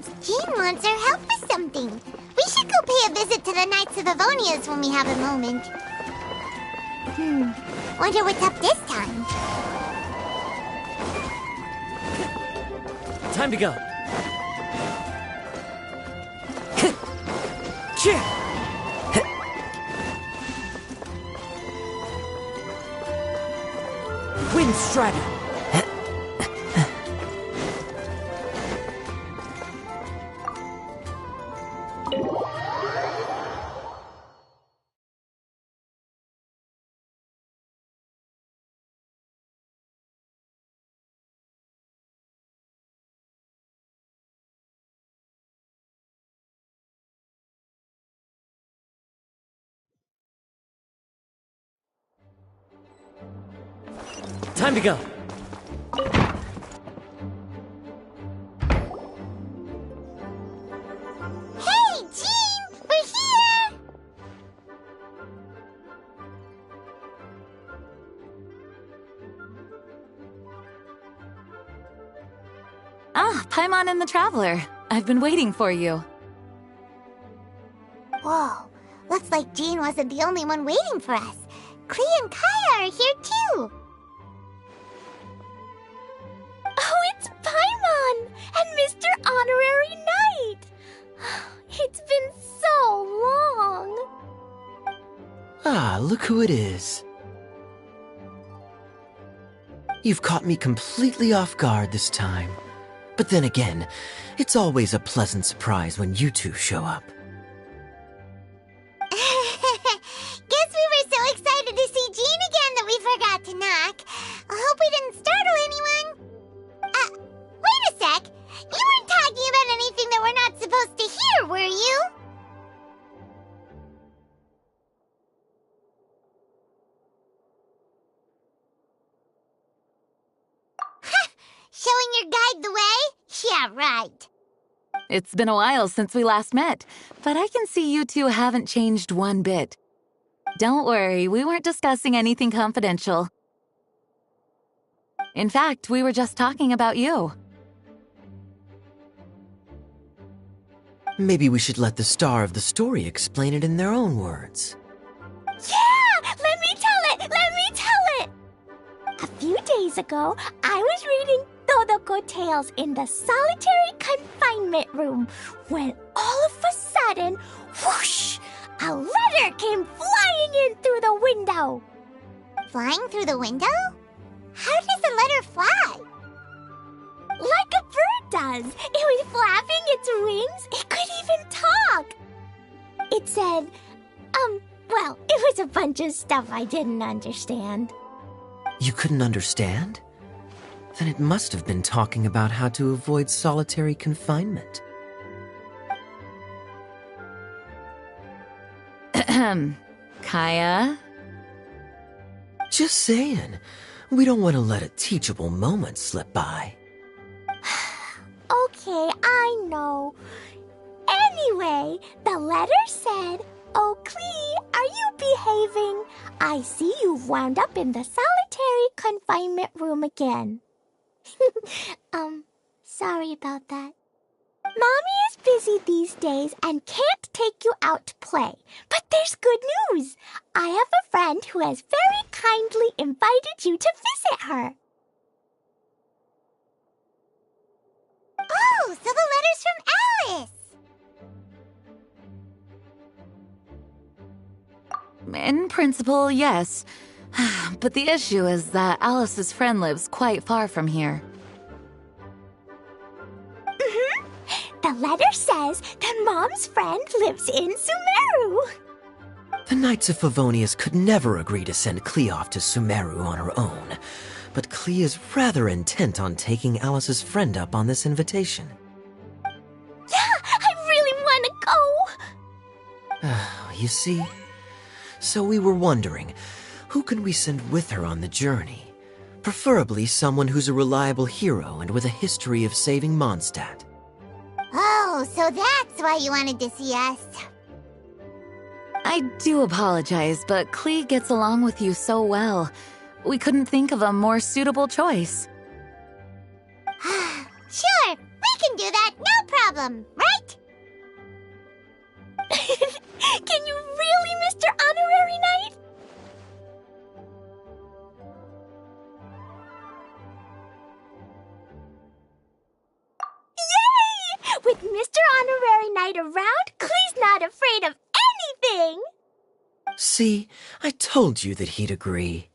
Seems Jean wants our help with something. We should go pay a visit to the Knights of Avonias when we have a moment. Wonder what's up this time. Time to go. Wind Strider. Time to go. Hey, Jean! We're here! Ah, Paimon and the Traveler. I've been waiting for you. Whoa, looks like Jean wasn't the only one waiting for us. Klee and Kaya are here too. Oh, it's Paimon and Mr. Honorary Knight. It's been so long. Ah, look who it is. You've caught me completely off guard this time. But then again, it's always a pleasant surprise when you two show up. Guess we were so excited to see Jean again that we forgot to knock. I hope we didn't startle anyone. Wait a sec. You weren't talking about anything that we're not supposed to hear, were you? Showing your guide the way? Yeah, right. It's been a while since we last met, but I can see you two haven't changed one bit. Don't worry, we weren't discussing anything confidential. In fact, we were just talking about you. Maybe we should let the star of the story explain it in their own words. Yeah! Let me tell it! Let me tell it! A few days ago, I was reading Todoko Tales in the solitary confinement room when all of a sudden, whoosh! A letter came flying in through the window. Flying through the window? How does the letter fly? Like a bird does. It was flapping its wings. It could even talk. It said, well, it was a bunch of stuff I didn't understand. You couldn't understand? Then it must have been talking about how to avoid solitary confinement. Kaya? Just saying. We don't want to let a teachable moment slip by. Okay, I know. Anyway, the letter said, "Oh, Klee, are you behaving? I see you've wound up in the solitary confinement room again." Sorry about that. Mommy is busy these days and can't take you out to play. But there's good news. I have a friend who has very kindly invited you to visit her. Oh, so the letter's from Alice! In principle, yes. But the issue is that Alice's friend lives quite far from here. The letter says that Mom's friend lives in Sumeru. The Knights of Favonius could never agree to send Klee off to Sumeru on her own, but Klee is rather intent on taking Alice's friend up on this invitation. Yeah, I really want to go. You see? So we were wondering, who can we send with her on the journey? Preferably someone who's a reliable hero and with a history of saving Mondstadt. Oh, so that's why you wanted to see us. I do apologize, but Klee gets along with you so well. We couldn't think of a more suitable choice. Sure, we can do that, no problem, right? Can you really, Mr. Honorary Knight? Yay! With Mr. Honorary Knight around, Klee's not afraid of anything! See, I told you that he'd agree.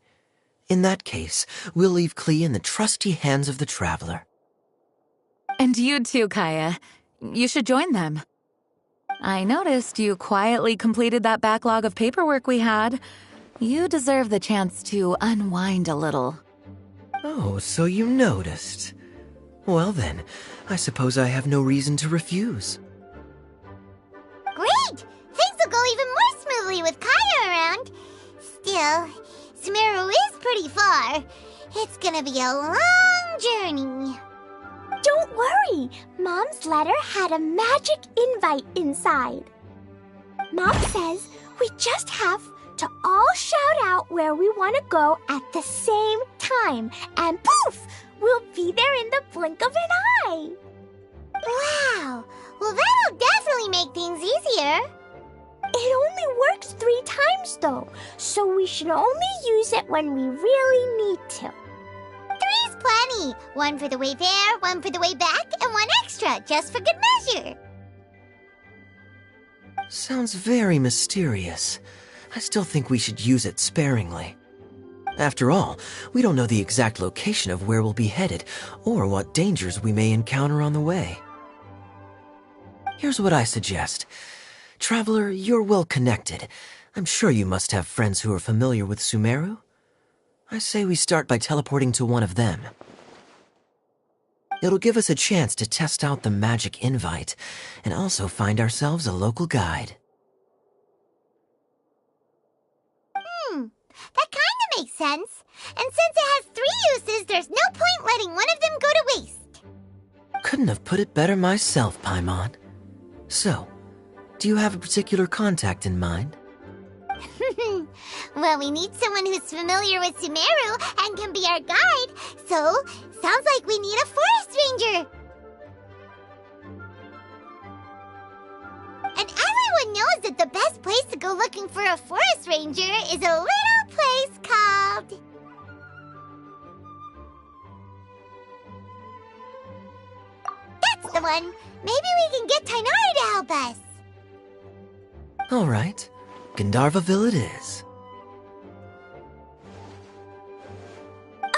In that case, we'll leave Klee in the trusty hands of the Traveler. And you too, Kaya. You should join them. I noticed you quietly completed that backlog of paperwork we had. You deserve the chance to unwind a little. Oh, so you noticed. Well then, I suppose I have no reason to refuse. Great! Things will go even more smoothly with Kaya around. Still, Sumeru is pretty far. It's gonna be a long journey. Don't worry, Mom's letter had a magic invite inside. Mom says we just have to all shout out where we want to go at the same time, and poof, we'll be there in the blink of an eye. Wow! Well, that'll definitely make things easier. It only works 3 times though, so we should only use it when we really need to. 3's plenty. 1 for the way there, 1 for the way back, and 1 extra, just for good measure. Sounds very mysterious. I still think we should use it sparingly. After all, we don't know the exact location of where we'll be headed, or what dangers we may encounter on the way. Here's what I suggest. Traveler, you're well connected. I'm sure you must have friends who are familiar with Sumeru. I say we start by teleporting to one of them. It'll give us a chance to test out the magic invite, and also find ourselves a local guide. That kinda makes sense. And since it has 3 uses, there's no point letting one of them go to waste. Couldn't have put it better myself, Paimon. So, do you have a particular contact in mind? Well, we need someone who's familiar with Sumeru and can be our guide, so sounds like we need a forest ranger. And everyone knows that the best place to go looking for a forest ranger is a little place called... That's the one! Maybe we can get Tainari to help us. All right, Gandharvaville it is.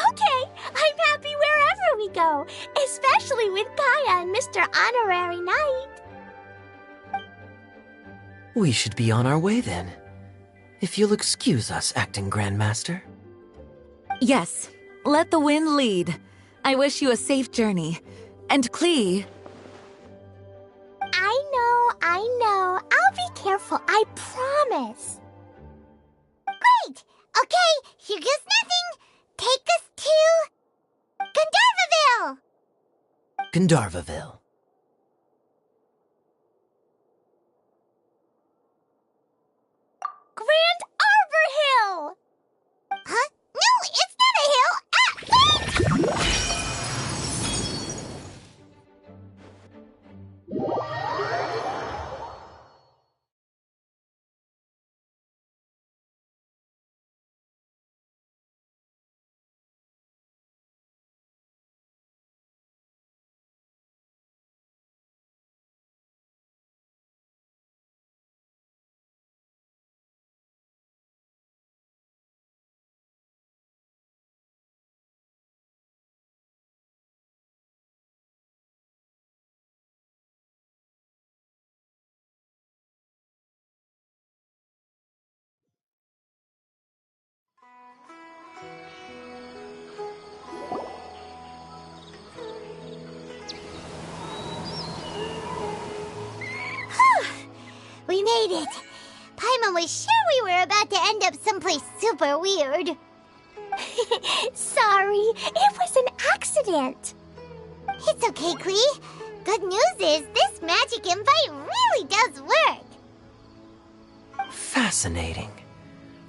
Okay, I'm happy wherever we go, especially with Kaya and Mr. Honorary Knight. We should be on our way then. If you'll excuse us, Acting Grandmaster. Yes, let the wind lead. I wish you a safe journey. And Klee... I know. I'll be careful, I promise. Great! Okay, here goes nothing. Take us to... Gandharvaville! Gandharvaville. Grand Arbor Hill! Huh? No, it's not a hill! Ah, wait! We made it. Paimon was sure we were about to end up someplace super weird. Sorry, it was an accident. It's okay, Klee. Good news is this magic invite really does work. Fascinating.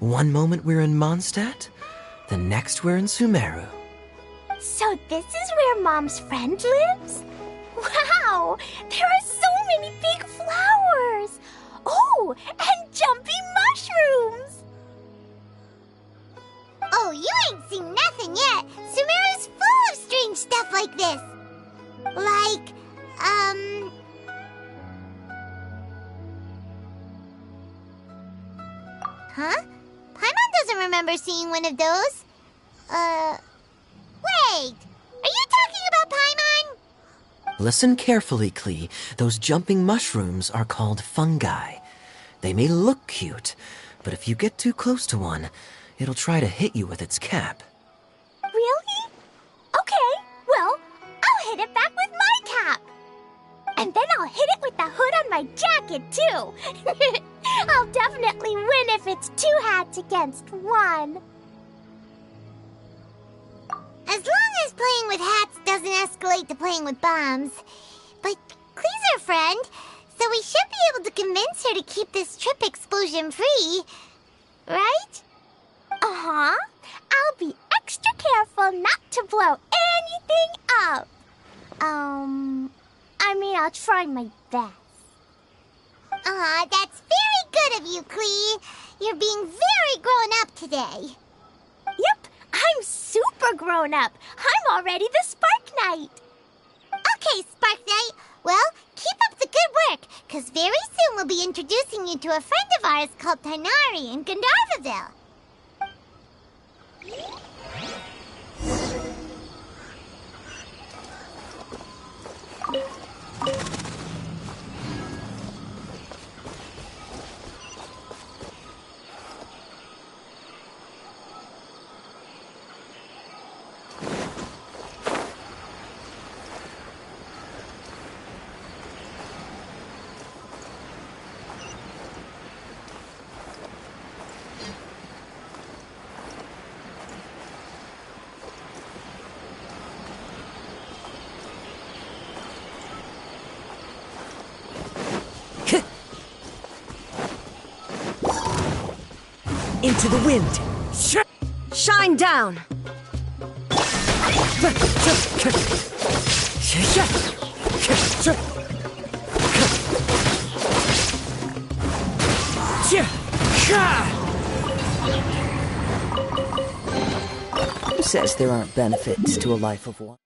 One moment we're in Mondstadt, the next we're in Sumeru. So this is where Mom's friend lives? Wow, there are Huh? Paimon doesn't remember seeing one of those. Wait! Are you talking about Paimon? Listen carefully, Klee. Those jumping mushrooms are called fungi. They may look cute, but if you get too close to one, it'll try to hit you with its cap. Really? Okay, well, I'll hit it back with my cap. And then I'll hit it with the hood on my jacket, too. I'll definitely win if it's 2 hats against 1. As long as playing with hats doesn't escalate to playing with bombs. But Klee's our friend, so we should be able to convince her to keep this trip explosion-free. Right? Uh-huh. I'll be extra careful not to blow anything up. I'll try my best. Aw, that's very good of you, Klee. You're being very grown up today. Yep, I'm super grown up. I'm already the Spark Knight. Okay, Spark Knight. Well, keep up the good work, because very soon we'll be introducing you to a friend of ours called Tighnari in Gandharvaville. Into the wind! Shine down! Who says there aren't benefits to a life of one?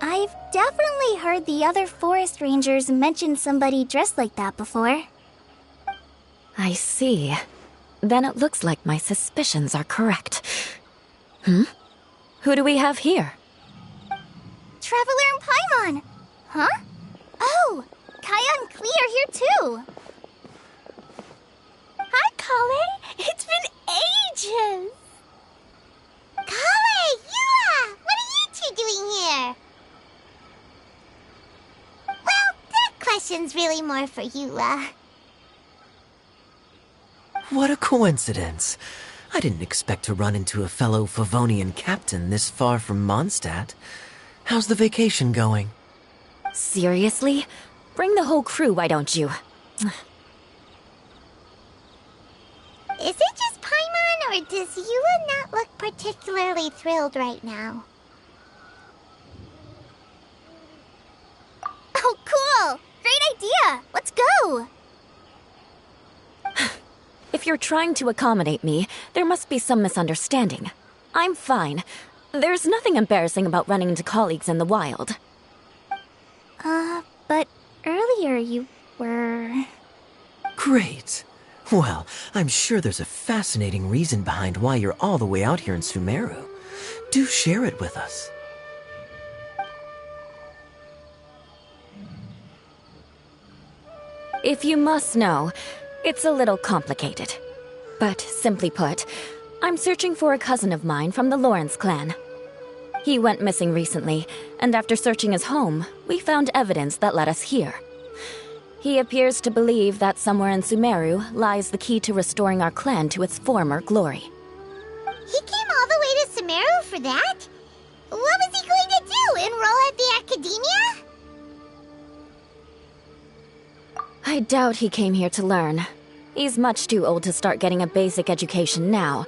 I've definitely heard the other forest rangers mention somebody dressed like that before. I see. Then it looks like my suspicions are correct. Who do we have here? Traveler and Paimon! Huh? Oh, Kaya and Klee are here too! Hi, Kale! It's been ages! Kale! Yua! What are you two doing here? Well, that question's really more for Yua. What a coincidence. I didn't expect to run into a fellow Favonian captain this far from Mondstadt. How's the vacation going? Seriously? Bring the whole crew, why don't you? Is it just Paimon, or does Yua not look particularly thrilled right now? Oh, cool! Great idea! Let's go! If you're trying to accommodate me, there must be some misunderstanding. I'm fine. There's nothing embarrassing about running into colleagues in the wild. But earlier you were... Great. Well, I'm sure there's a fascinating reason behind why you're all the way out here in Sumeru. Do share it with us. If you must know, it's a little complicated. But simply put, I'm searching for a cousin of mine from the Lawrence clan. He went missing recently, and after searching his home, we found evidence that led us here. He appears to believe that somewhere in Sumeru lies the key to restoring our clan to its former glory. He came all the way to Sumeru for that? What was he going to do, enroll at the academia? I doubt he came here to learn. He's much too old to start getting a basic education now,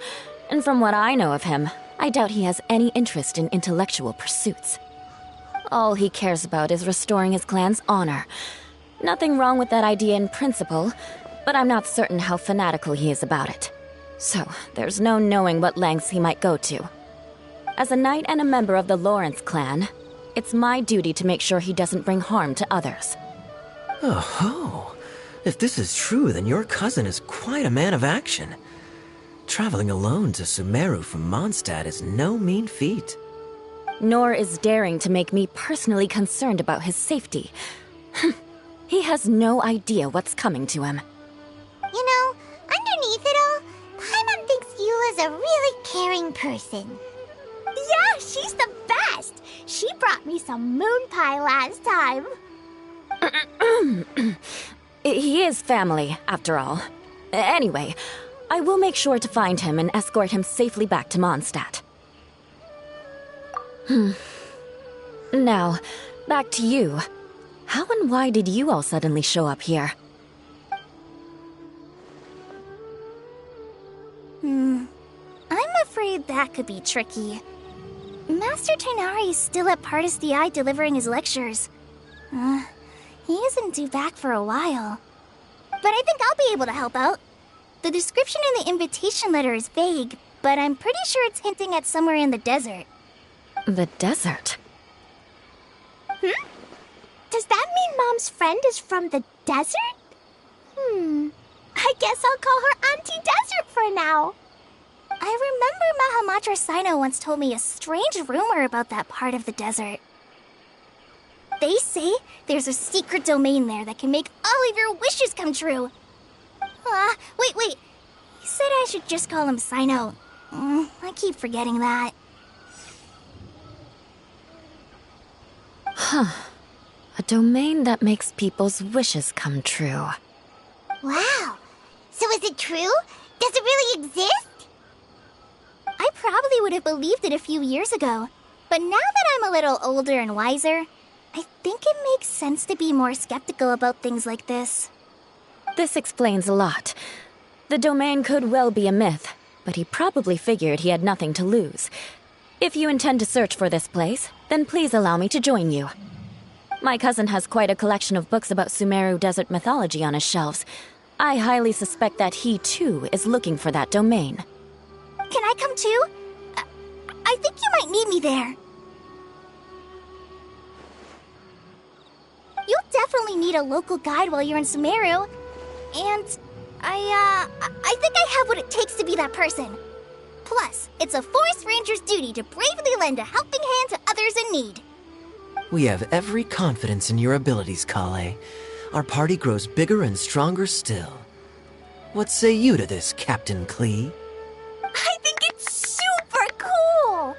and from what I know of him, I doubt he has any interest in intellectual pursuits. All he cares about is restoring his clan's honor. Nothing wrong with that idea in principle, but I'm not certain how fanatical he is about it. So, there's no knowing what lengths he might go to. As a knight and a member of the Lawrence clan, it's my duty to make sure he doesn't bring harm to others. Oh-ho! If this is true, then your cousin is quite a man of action. Traveling alone to Sumeru from Mondstadt is no mean feat. Nor is daring to make me personally concerned about his safety. He has no idea what's coming to him. You know, underneath it all, Paimon thinks Eula's a really caring person. Yeah, she's the best! She brought me some moon pie last time. He is family, after all. Anyway, I will make sure to find him and escort him safely back to Mondstadt. Now, back to you. How and why did you all suddenly show up here? I'm afraid that could be tricky. Master Tighnari is still at Pardis the Eye delivering his lectures. He isn't due back for a while. But I think I'll be able to help out. The description in the invitation letter is vague, but I'm pretty sure it's hinting at somewhere in the desert. The desert? Does that mean Mom's friend is from the desert? I guess I'll call her Auntie Desert for now. I remember Mahamatra Sino once told me a strange rumor about that part of the desert. They say there's a secret domain there that can make all of your wishes come true. Wait. He said I should just call him Sino. I keep forgetting that. A domain that makes people's wishes come true. Wow. So is it true? Does it really exist? I probably would have believed it a few years ago. But now that I'm a little older and wiser, I think it makes sense to be more skeptical about things like this. This explains a lot. The domain could well be a myth, but he probably figured he had nothing to lose. If you intend to search for this place, then please allow me to join you. My cousin has quite a collection of books about Sumeru desert mythology on his shelves. I highly suspect that he, too, is looking for that domain. Can I come too? I think you might need me there. You'll definitely need a local guide while you're in Sumeru. And I think I have what it takes to be that person. Plus, it's a forest ranger's duty to bravely lend a helping hand to others in need. We have every confidence in your abilities, Kale. Our party grows bigger and stronger still. What say you to this, Captain Klee? I think it's super cool!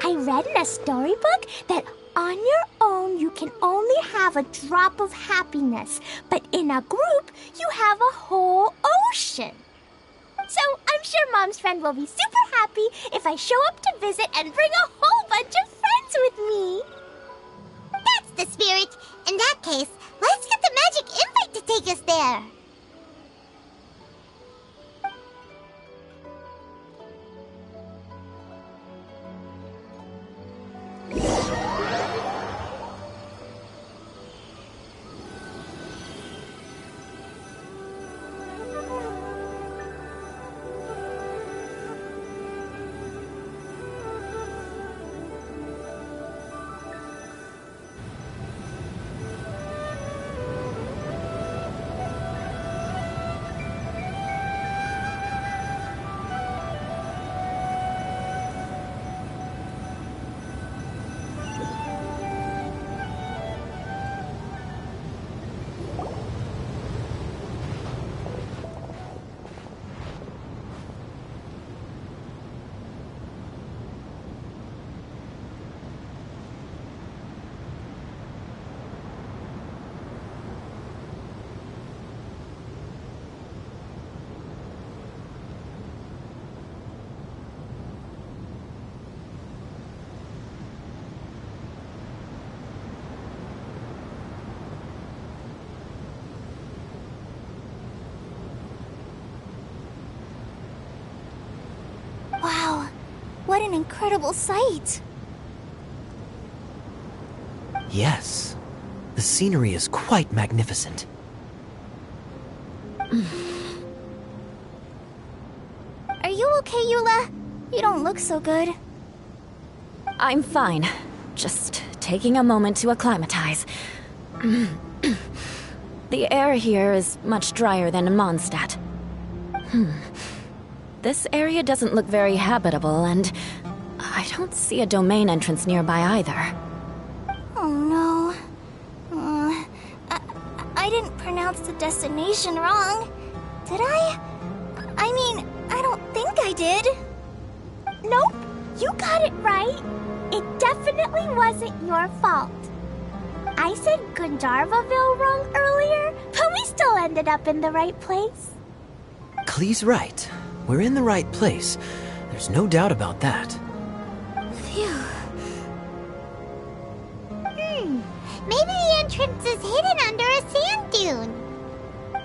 I read in a storybook that on your own you can only have a drop of happiness, but in a group you have a whole ocean. So I'm sure Mom's friend will be super happy if I show up to visit and bring a whole bunch of friends with me. That's the spirit. In that case, let's get the magic invite to take us there. what an incredible sight. Yes. The scenery is quite magnificent. Are you okay, Eula? You don't look so good. I'm fine. Just taking a moment to acclimatize. The air here is much drier than in Mondstadt. This area doesn't look very habitable, and I don't see a domain entrance nearby either. Oh no. I didn't pronounce the destination wrong, did I? I mean, I don't think I did. Nope, you got it right. It definitely wasn't your fault. I said Gundarvaville wrong earlier, but we still ended up in the right place. Klee's right. We're in the right place. There's no doubt about that. Phew. Maybe the entrance is hidden under a sand dune.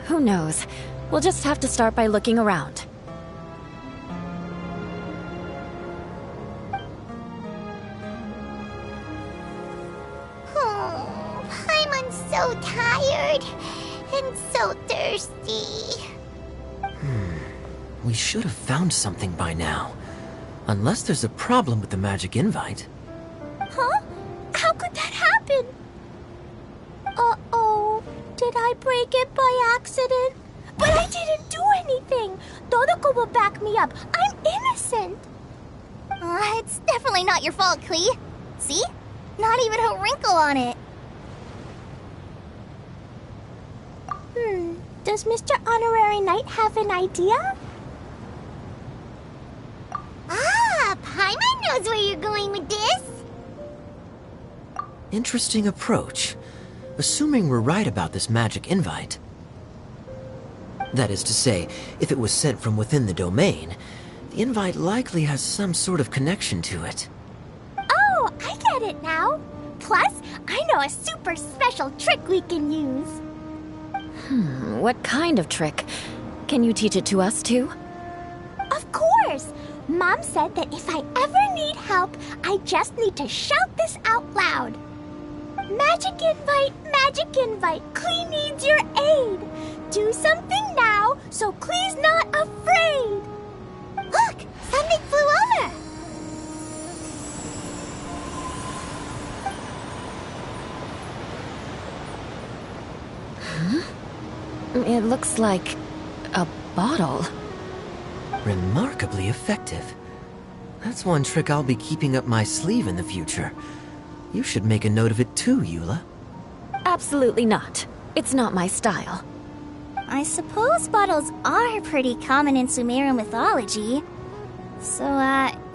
Who knows? We'll just have to start by looking around. Oh, Paimon's so tired and so thirsty. We should have found something by now. Unless there's a problem with the magic invite. Huh? How could that happen? Uh-oh. Did I break it by accident? But I didn't do anything. Todoko will back me up. I'm innocent. It's definitely not your fault, Klee. See? Not even a wrinkle on it. Does Mr. Honorary Knight have an idea? Ah, Paimon knows where you're going with this. Interesting approach. Assuming we're right about this magic invite. That is to say, if it was sent from within the domain, the invite likely has some sort of connection to it. Oh, I get it now. Plus, I know a super special trick we can use. What kind of trick? Can you teach it to us too? Of course! Mom said that if I ever need help, I just need to shout this out loud. Magic invite, Klee needs your aid. Do something now, so Klee's not afraid. Look, something flew over. It looks like a bottle. Remarkably effective. That's one trick I'll be keeping up my sleeve in the future. You should make a note of it too, Eula. Absolutely not. It's not my style. I suppose bottles are pretty common in Sumeru mythology. So,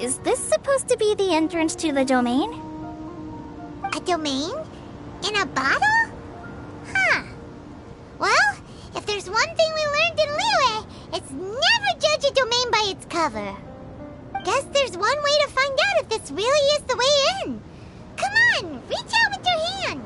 is this supposed to be the entrance to the domain? A domain? In a bottle? Huh. Well, if there's one thing we learned in Liyue, it's never judge a domain by its cover. Guess there's one way to find out if this really is the way in. Come on, reach out with your hand.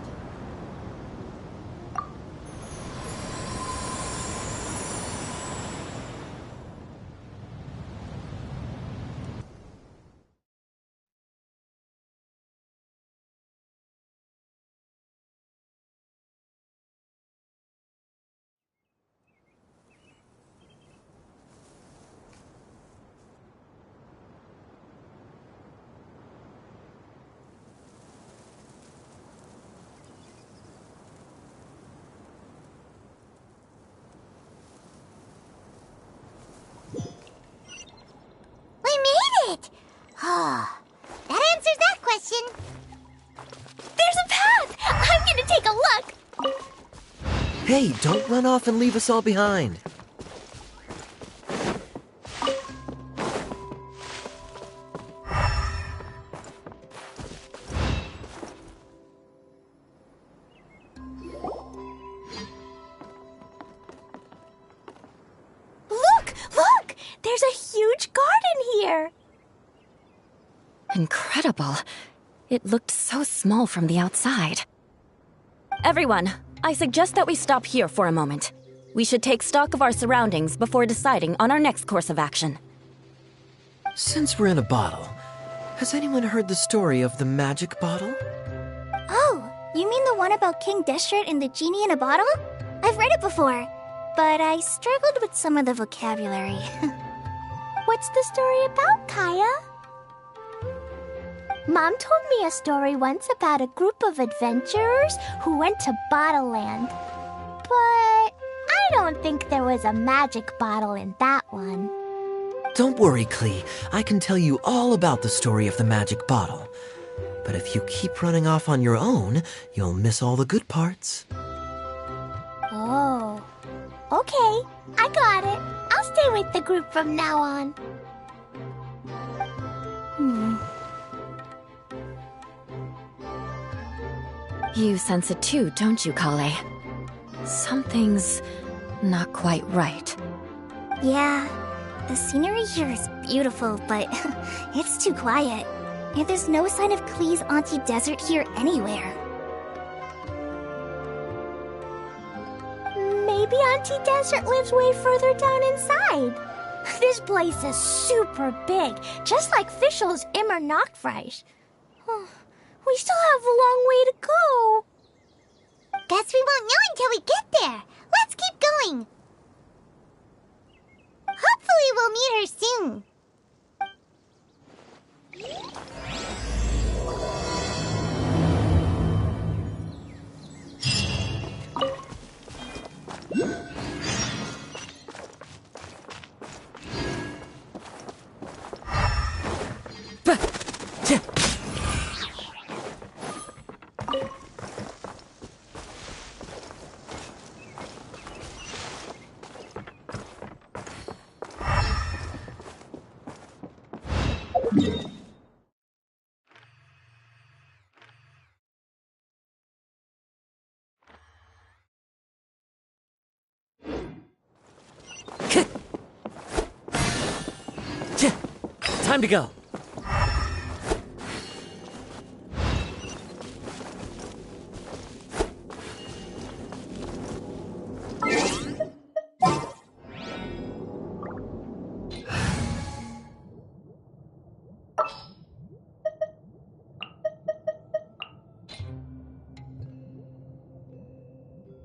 We made it! Oh, that answers that question. There's a path! I'm gonna take a look! Hey, don't run off and leave us all behind. Look! There's a huge garden here! Incredible. It looked so small from the outside. Everyone, I suggest that we stop here for a moment. We should take stock of our surroundings before deciding on our next course of action. Since we're in a bottle, Has anyone heard the story of the magic bottle? Oh, you mean the one about King Deshret and the genie in a bottle? I've read it before, but I struggled with some of the vocabulary. What's the story about, Kaya? Mom told me a story once about a group of adventurers who went to Bottle Land. But I don't think there was a magic bottle in that one. Don't worry, Klee. I can tell you all about the story of the magic bottle. But if you keep running off on your own, you'll miss all the good parts. Oh. Okay, I got it. I'll stay with the group from now on. You sense it too, don't you, Kale? Something's not quite right. Yeah, the scenery here is beautiful, but it's too quiet. And there's no sign of Klee's Auntie Desert here anywhere. Maybe Auntie Desert lives way further down inside. This place is super big, just like Fischl's Immer Nachtreich. We still have a long way to go. Guess we won't know until we get there. Let's keep going. Hopefully we'll meet her soon. Time to go.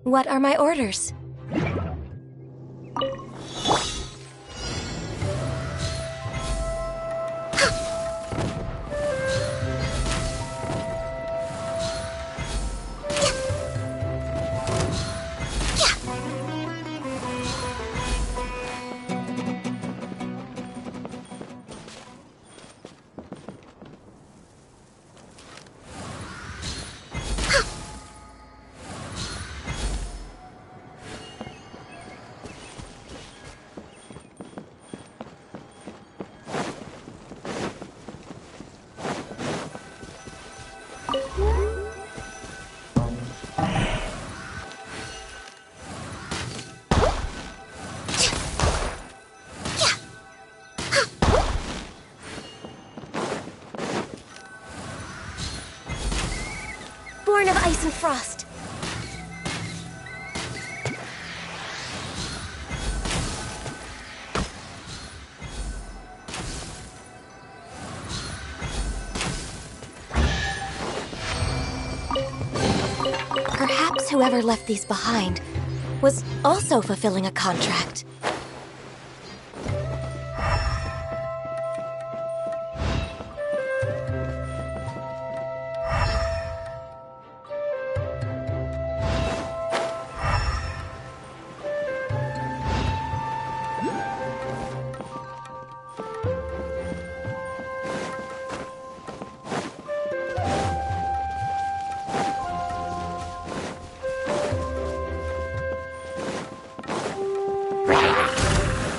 What are my orders? Born of ice and frost. Perhaps whoever left these behind was also fulfilling a contract.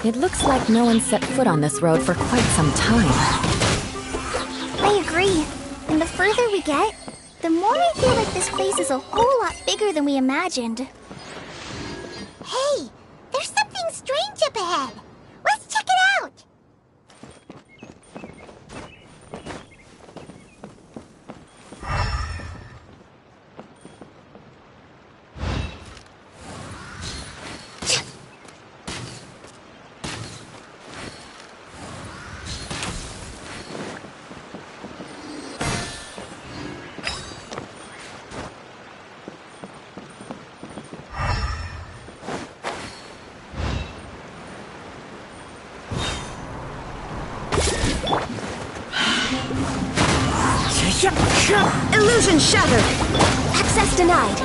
It looks like no one set foot on this road for quite some time. I agree. And the further we get, the more I feel like this place is a whole lot bigger than we imagined. Hey, there's something strange up ahead. Let's check it out. Illusion shattered! Access denied!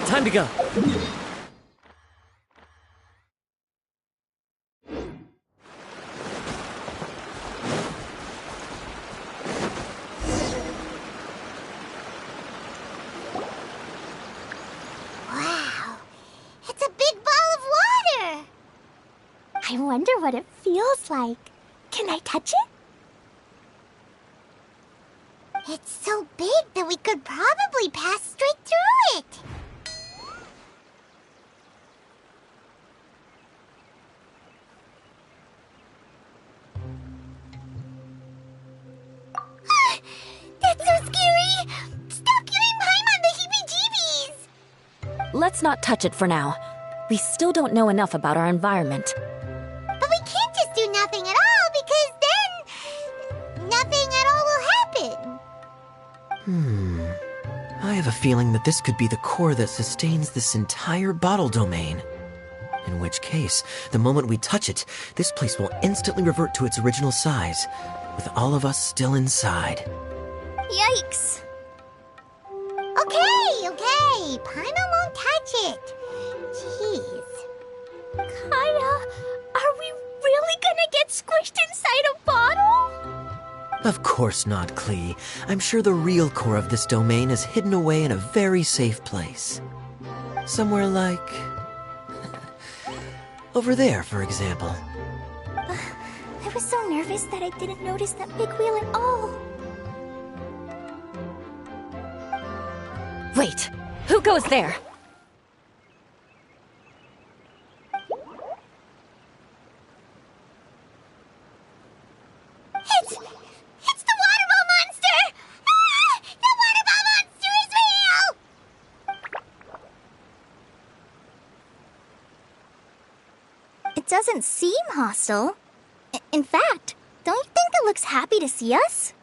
Time to go. Wow, it's a big ball of water. I wonder what it feels like. Can I touch it? It's so big that we could probably pass straight through it. That's so scary! Stop giving Paimon the heebie-jeebies! Let's not touch it for now. We still don't know enough about our environment. But we can't just do nothing at all, because then nothing at all will happen. I have a feeling that this could be the core that sustains this entire bottle domain. In which case, the moment we touch it, this place will instantly revert to its original size, with all of us still inside. Yikes. Okay. Paimon won't touch it. Jeez. Kaya, are we really gonna get squished inside a bottle? Of course not, Klee. I'm sure the real core of this domain is hidden away in a very safe place. Somewhere like... over there, for example. I was so nervous that I didn't notice that big wheel at all. Wait, who goes there? It's the water ball monster! Ah! The water ball monster is real! It doesn't seem hostile. In fact, don't you think it looks happy to see us?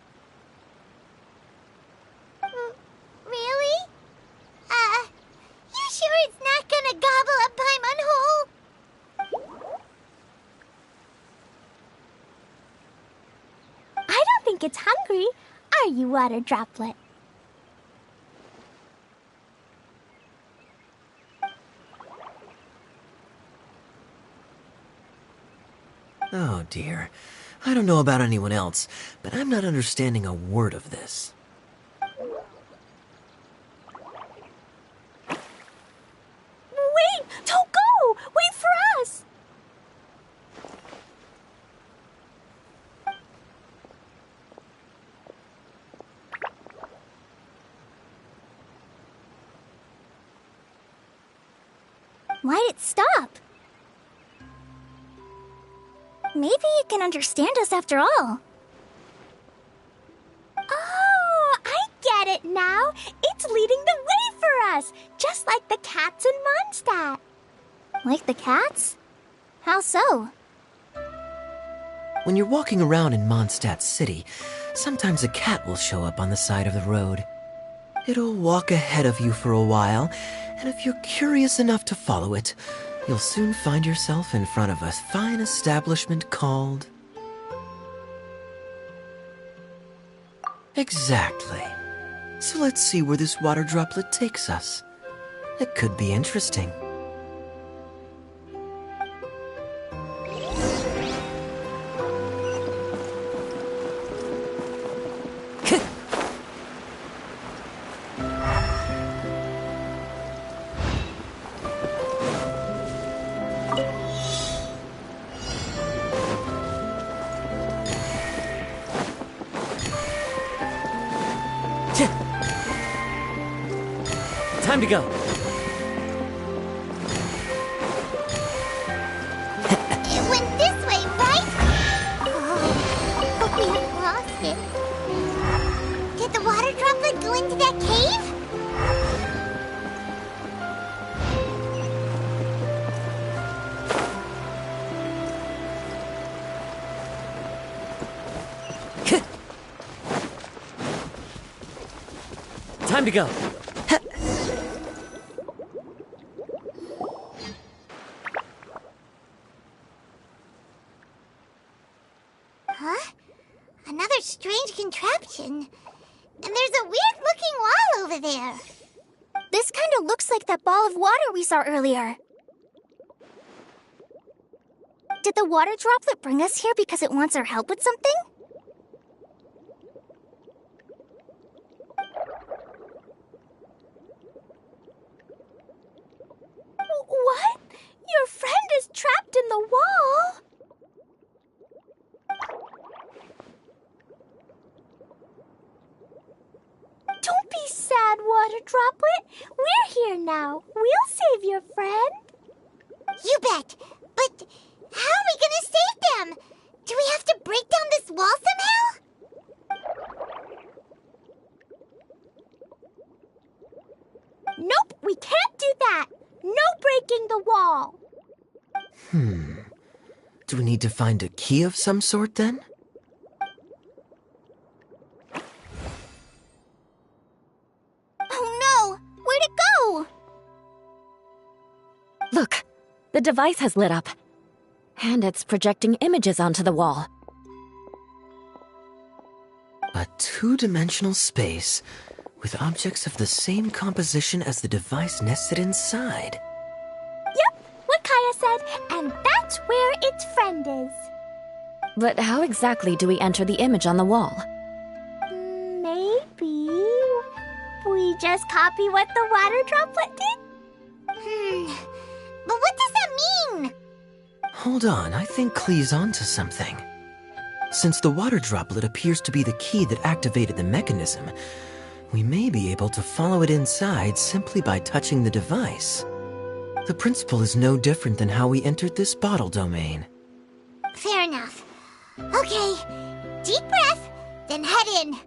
Really? You sure it's not gonna gobble up Paimon whole? I don't think it's hungry. Are you, Water Droplet? Oh dear. I don't know about anyone else, but I'm not understanding a word of this. Wait! Don't go! Wait for us! Why'd it stop? Maybe it can understand us after all. Oh, I get it now. It's leading the way for us, just like the cats in Mondstadt. Like the cats? How so? When you're walking around in Mondstadt City, sometimes a cat will show up on the side of the road. It'll walk ahead of you for a while, and if you're curious enough to follow it, you'll soon find yourself in front of a fine establishment called... Exactly. So let's see where this water droplet takes us. It could be interesting. Time to go. It went this way, right? Oh, hope we haven't lost it. Did the water droplet go into that cave? to go. Huh? Another strange contraption. And there's a weird-looking wall over there. This kind of looks like that ball of water we saw earlier. Did the water droplet bring us here because it wants our help with something? What? Your friend is trapped in the wall? Don't be sad, Water Droplet. We're here now. We'll save your friend. You bet. But how are we gonna save them? Do we have to break down this wall somehow? Nope, we can't do that. No breaking the wall. Do we need to find a key of some sort then? Oh no! Where'd it go? Look, the device has lit up. And it's projecting images onto the wall. A two-dimensional space with objects of the same composition as the device nested inside. Yep, what Kaya said, and that's where its friend is. But how exactly do we enter the image on the wall? Maybe we just copy what the water droplet did? But what does that mean? Hold on, I think Klee's onto something. Since the water droplet appears to be the key that activated the mechanism, we may be able to follow it inside simply by touching the device. The principle is no different than how we entered this bottle domain. Fair enough. Okay, deep breath, then head in.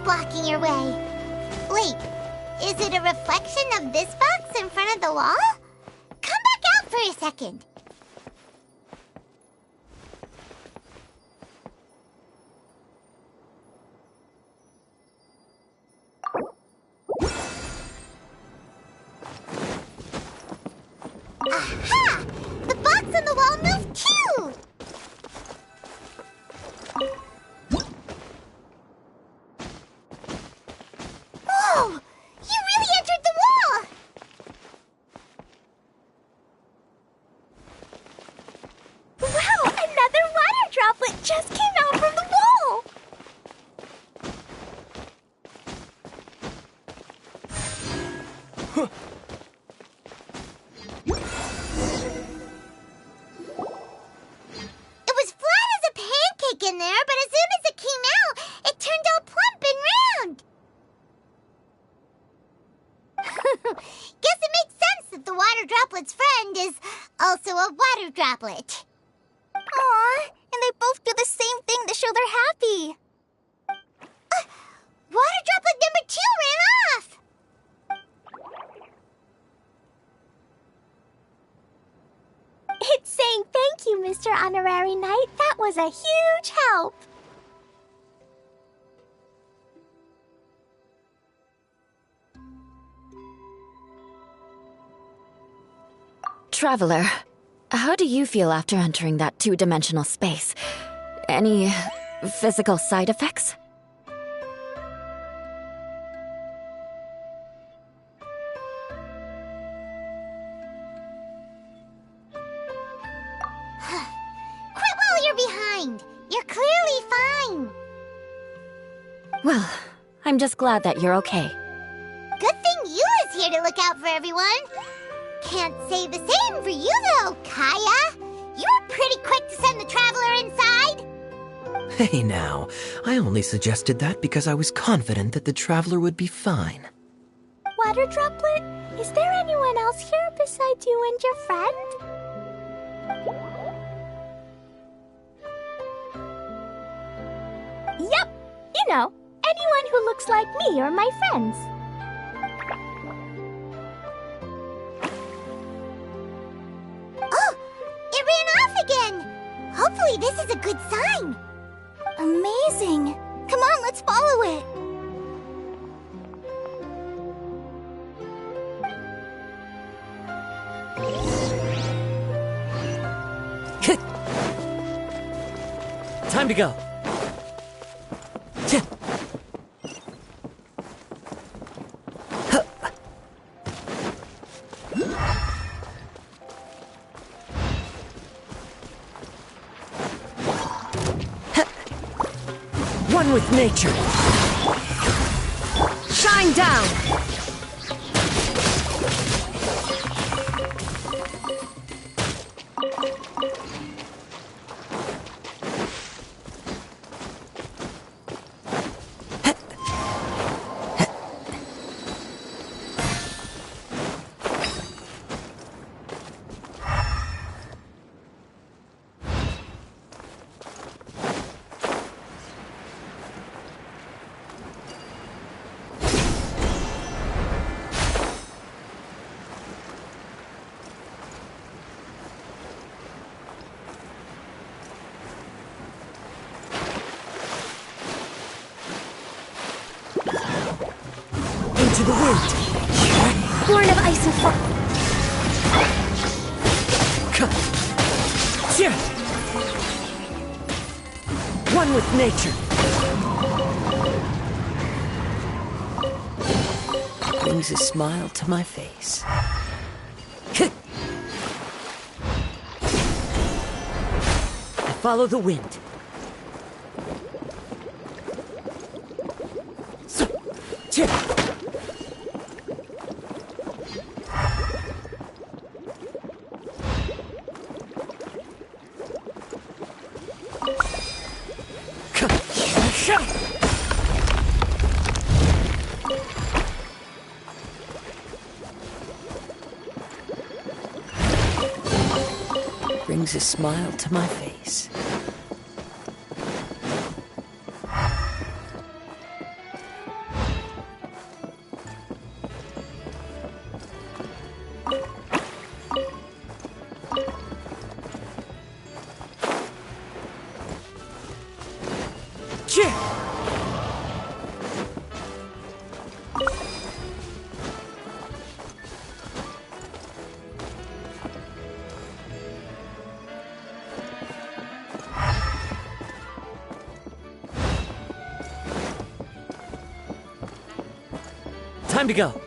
Blocking your way. Wait, is it a reflection of this box in front of the wall? Come back out for a second. Aha! The box on the wall moved too! Whoa! You really entered the wall! Wow! Another water droplet just came out from the wall! It was flat as a pancake in there, but as soon as it came out, it turned all plump and round. Guess it makes sense that the water droplet's friend is also a water droplet. Aw, and they both do the same thing to show they're happy. Water droplet number 2 ran off. It's saying thank you, Mr. Honorary Knight. That was a huge help. Traveler, how do you feel after entering that two-dimensional space? Any physical side effects? Quit while you're behind. You're clearly fine. Well, I'm just glad that you're okay. Good thing Eula's here to look out for everyone. Can't say the same for you, though, Kaya. You were pretty quick to send the traveler inside. Hey now, I only suggested that because I was confident that the traveler would be fine. Water Droplet, is there anyone else here besides you and your friend? Yep, you know, anyone who looks like me or my friends. Oh, it ran off again! Hopefully this is a good sign. Amazing. Come on, let's follow it. Time to go. One with nature. Shine down! Into the wind. Born of ice and fire. One with nature. Brings a smile to my face. I follow the wind. Brings a smile to my face. Time to go.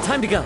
Time to go.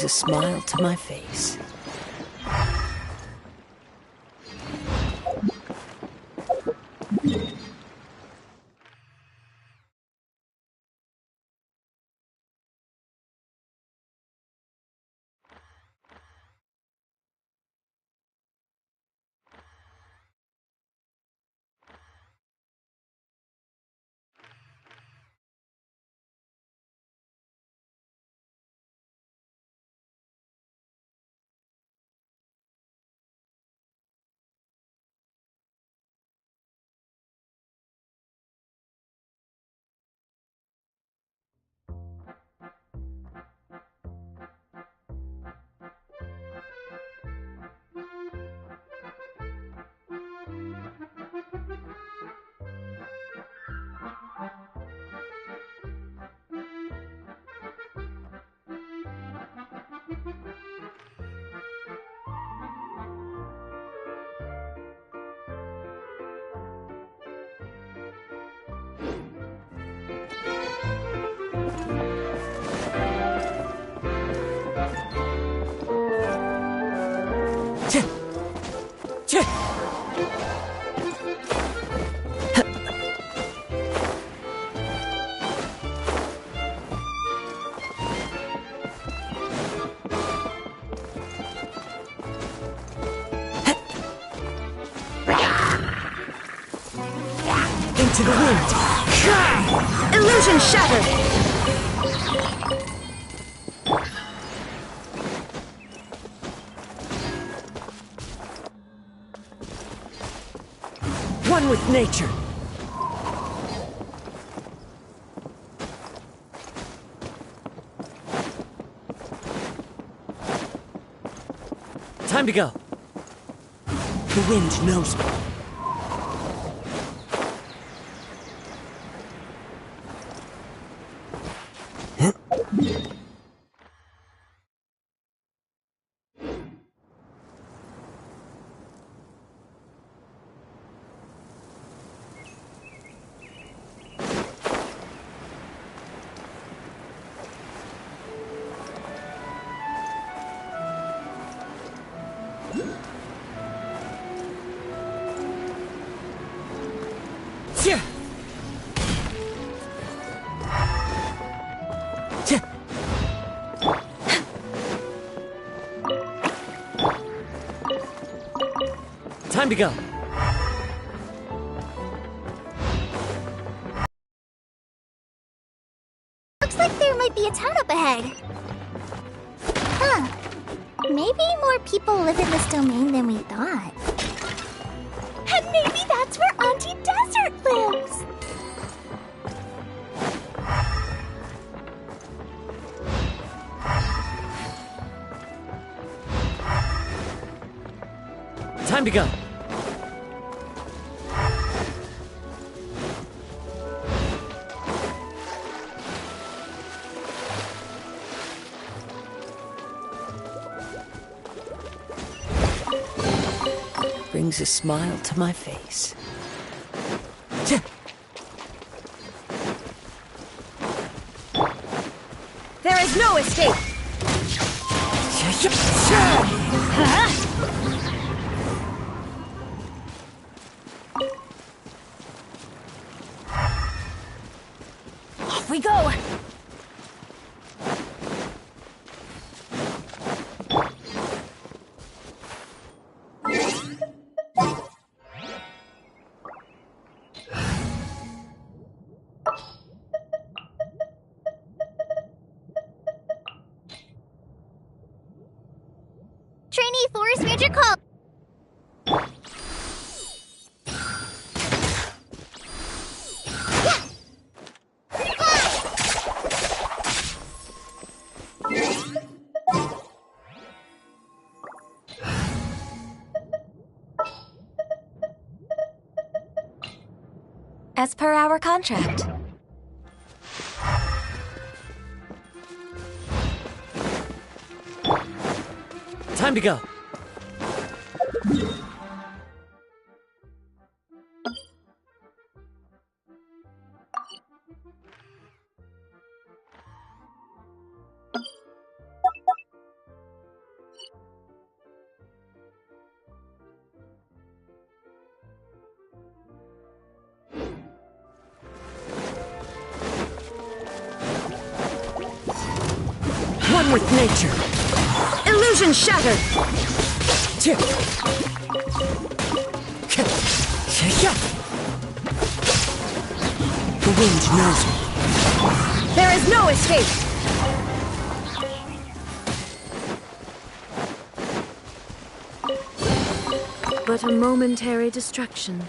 brings a smile to my face. Into the wind. Illusion shattered. One with nature. Time to go. The wind knows me. Time to go. Looks like there might be a town up ahead. Huh. Maybe more people live in this domain than we thought. And maybe that's where Auntie Desert lives! Time to go. Brings a smile to my face. There is no escape! Off we go! Trainee Forest Ranger call! As per our contract. Time to go. One with nature. Illusion shattered! The wind knows me. There is no escape! But a momentary distraction.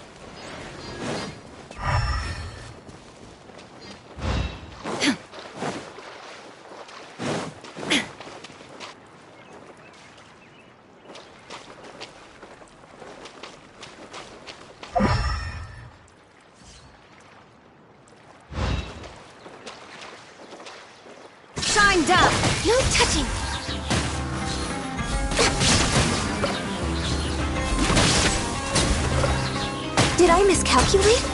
Shine down! No touching! Did I miscalculate?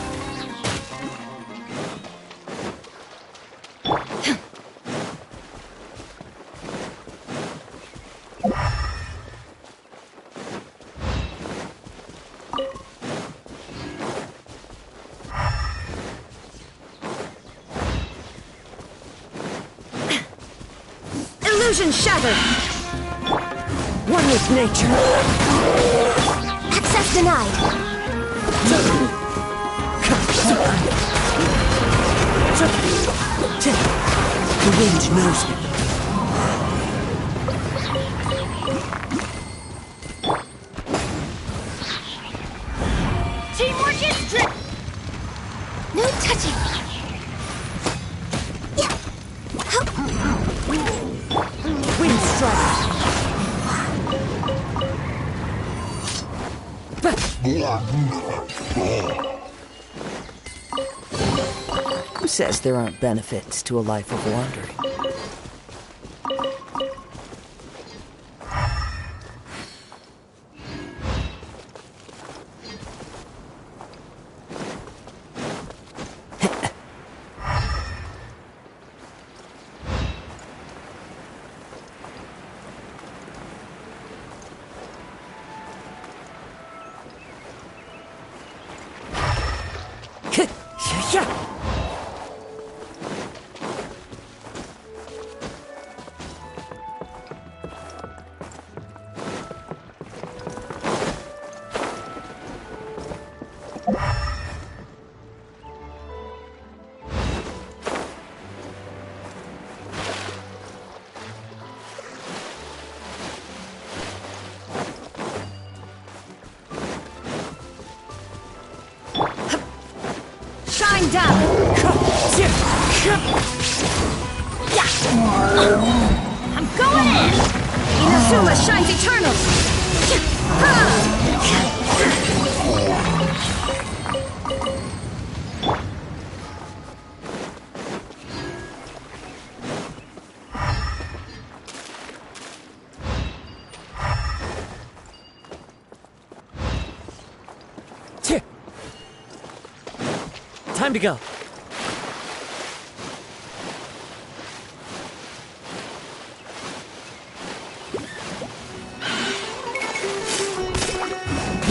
Illusion shattered! One with nature. Access denied! The wind knows me. Teamwork is trick. No touching! Wind strike. Who says there aren't benefits to a life of wandering? Shine down! I'm going in! Inazuma shines eternal! Time to go.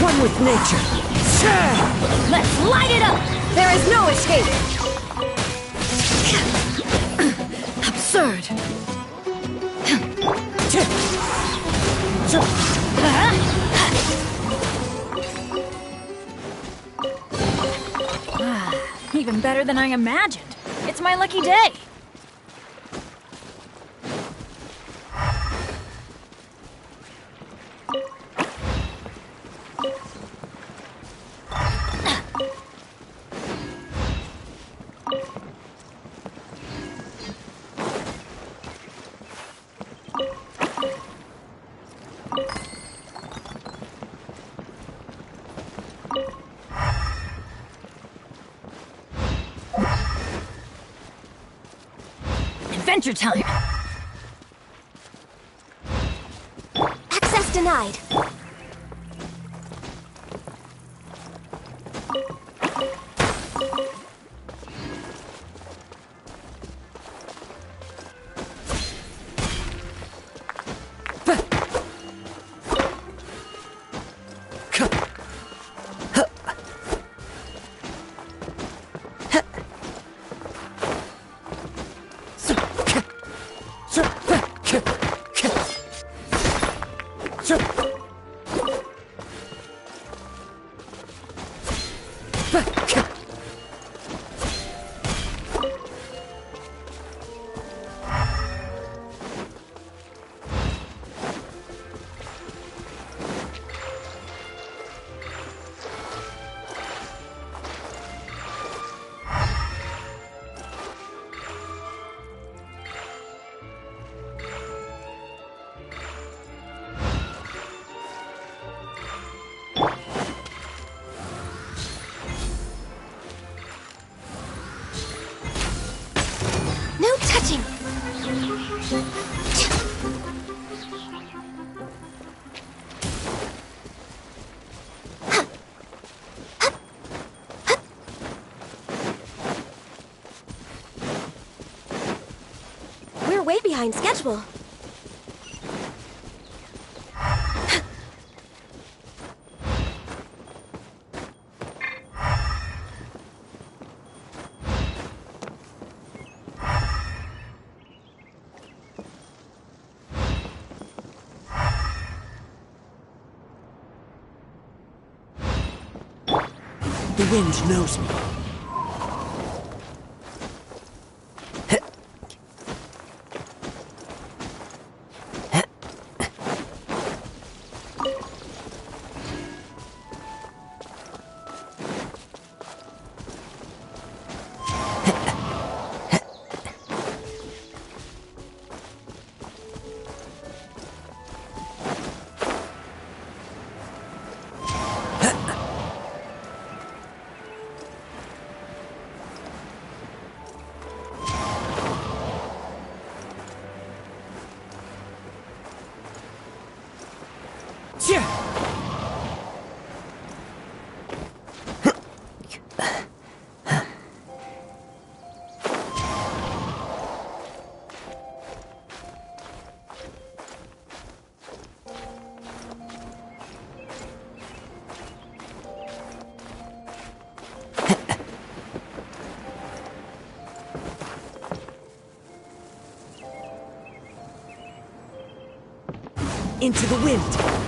One with nature. Let's light it up! There is no escape! Absurd! Even better than I imagined. It's my lucky day. Adventure time! Access denied! No touching! We're way behind schedule. The wind knows me. Into the wind!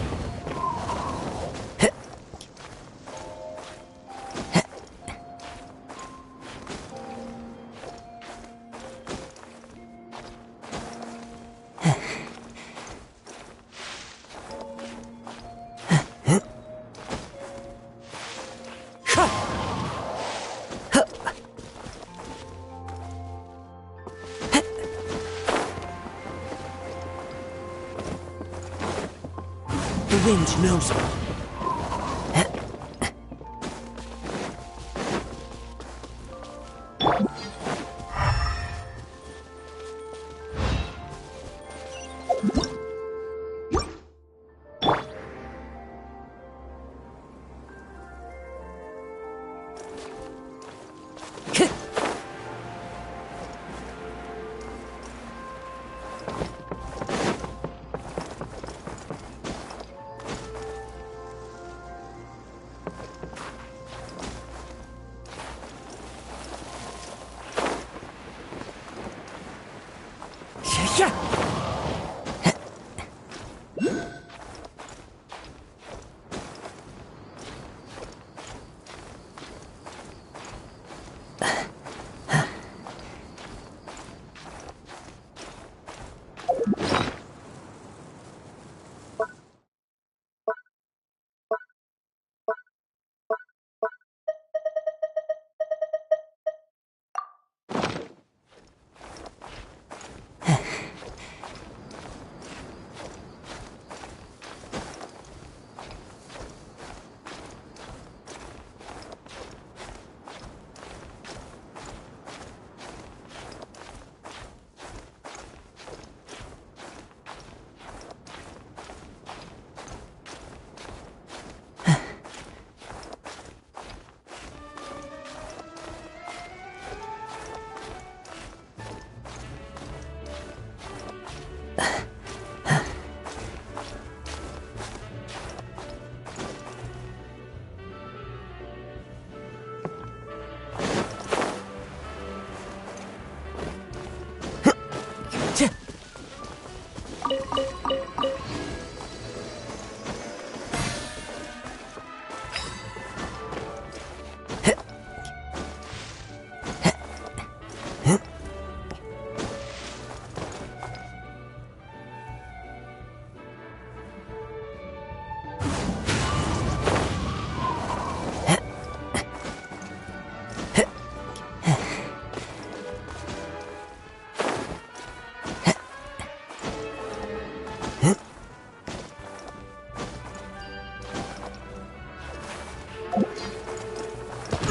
The wind knows me.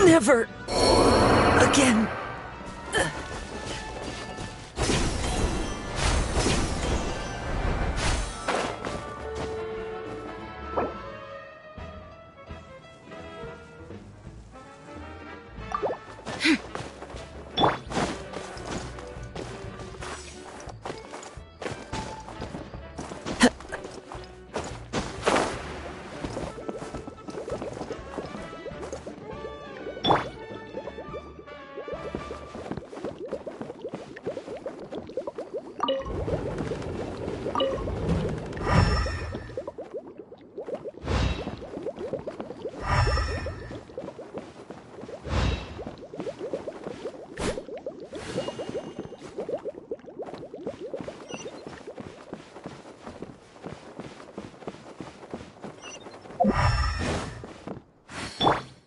Never again.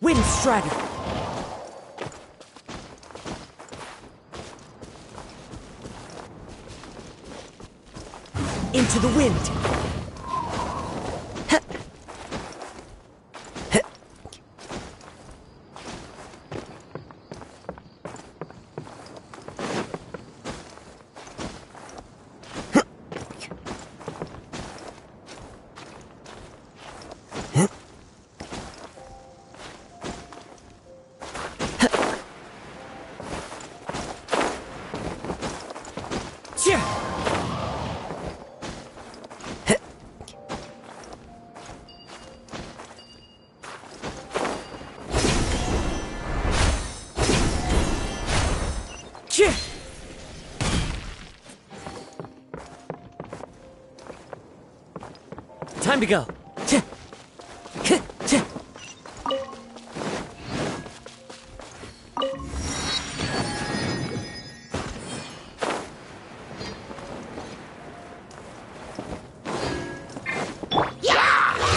Wind Strider! Into the wind! Time to go.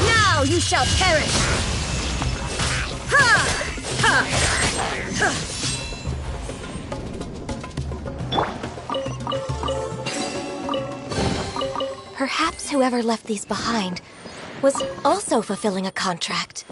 Now you shall perish! Ha! Ha! Ha! Perhaps whoever left these behind was also fulfilling a contract.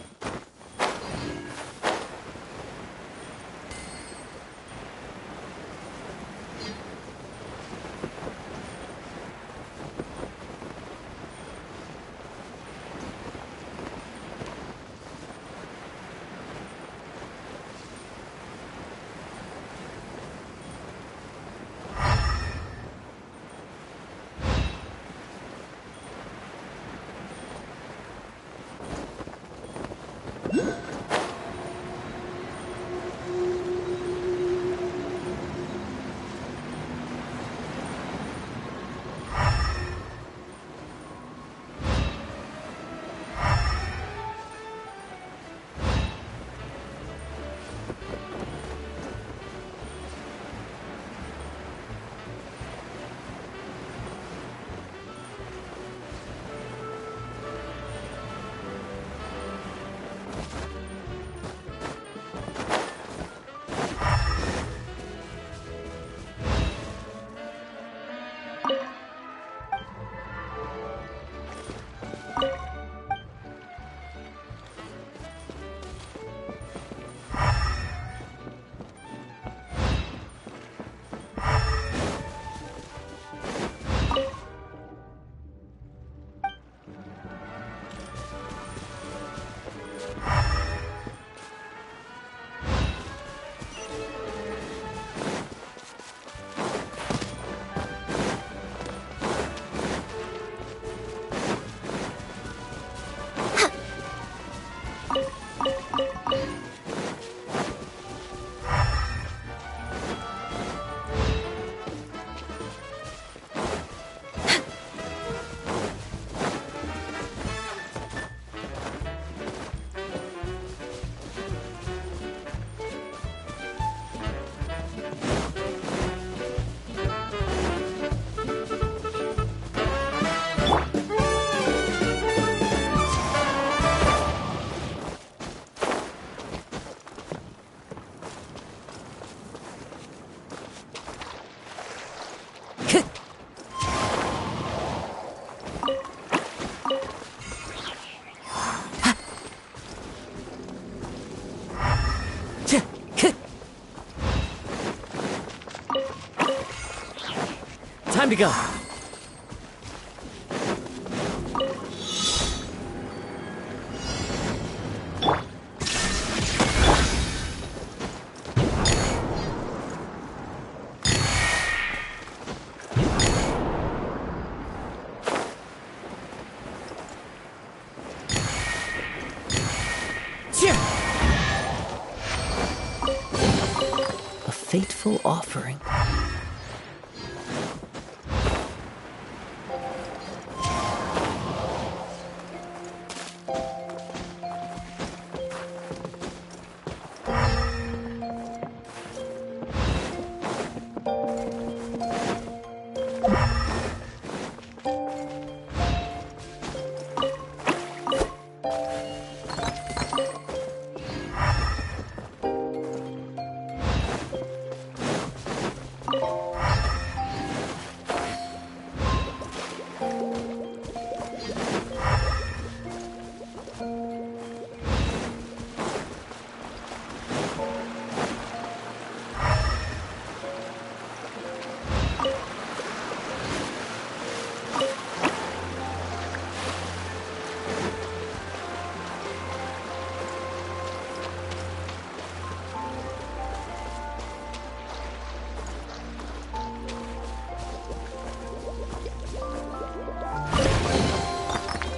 to go. A fateful offering.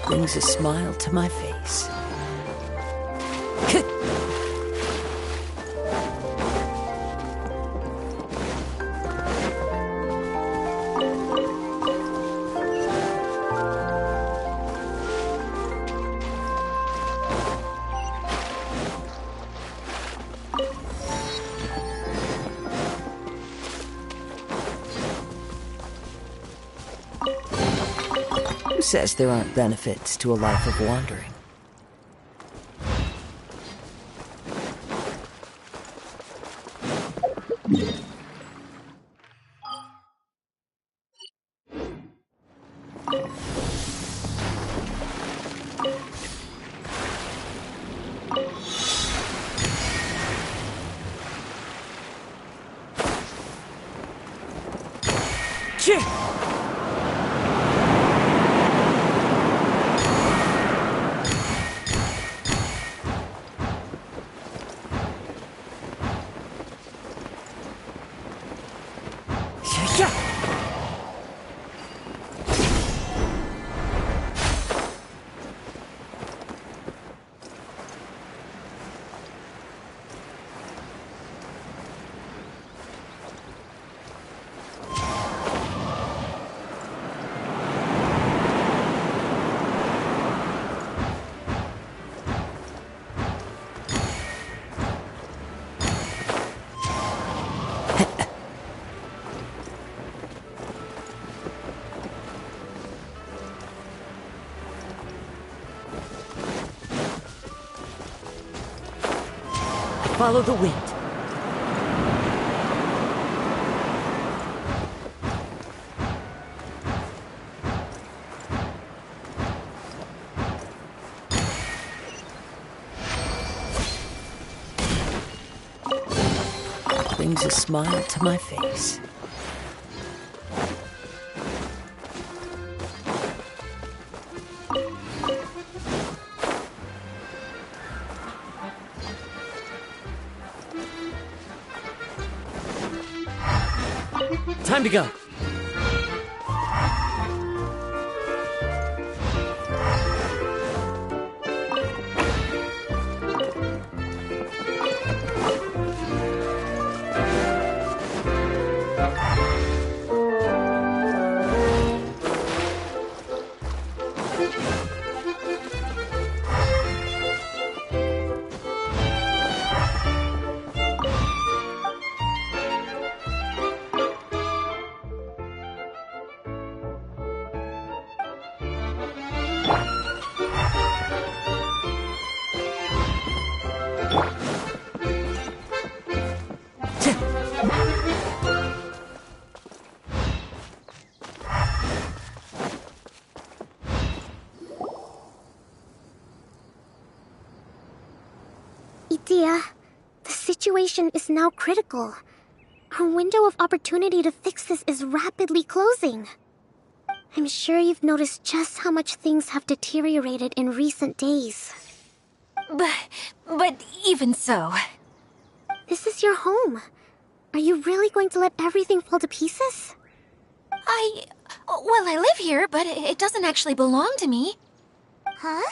Brings a smile to my face. Who says there aren't benefits to a life of wandering? Follow the wind. Brings a smile to my face. Time to go. Idea, the situation is now critical. Our window of opportunity to fix this is rapidly closing. I'm sure you've noticed just how much things have deteriorated in recent days. But even so... This is your home. Are you really going to let everything fall to pieces? Well, I live here, but it doesn't actually belong to me. Huh?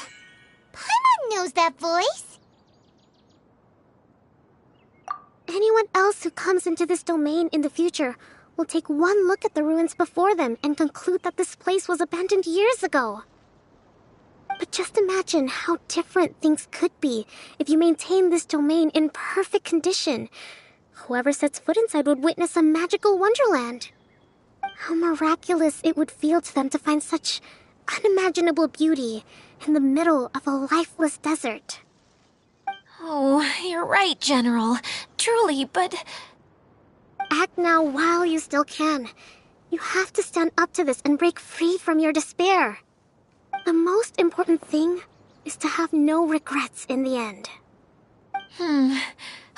Paimon knows that voice. Anyone else who comes into this domain in the future will take one look at the ruins before them and conclude that this place was abandoned years ago. But just imagine how different things could be if you maintain this domain in perfect condition. Whoever sets foot inside would witness a magical wonderland. How miraculous it would feel to them to find such unimaginable beauty in the middle of a lifeless desert. Oh, you're right, General. Truly, but... Act now while you still can. You have to stand up to this and break free from your despair. The most important thing is to have no regrets in the end.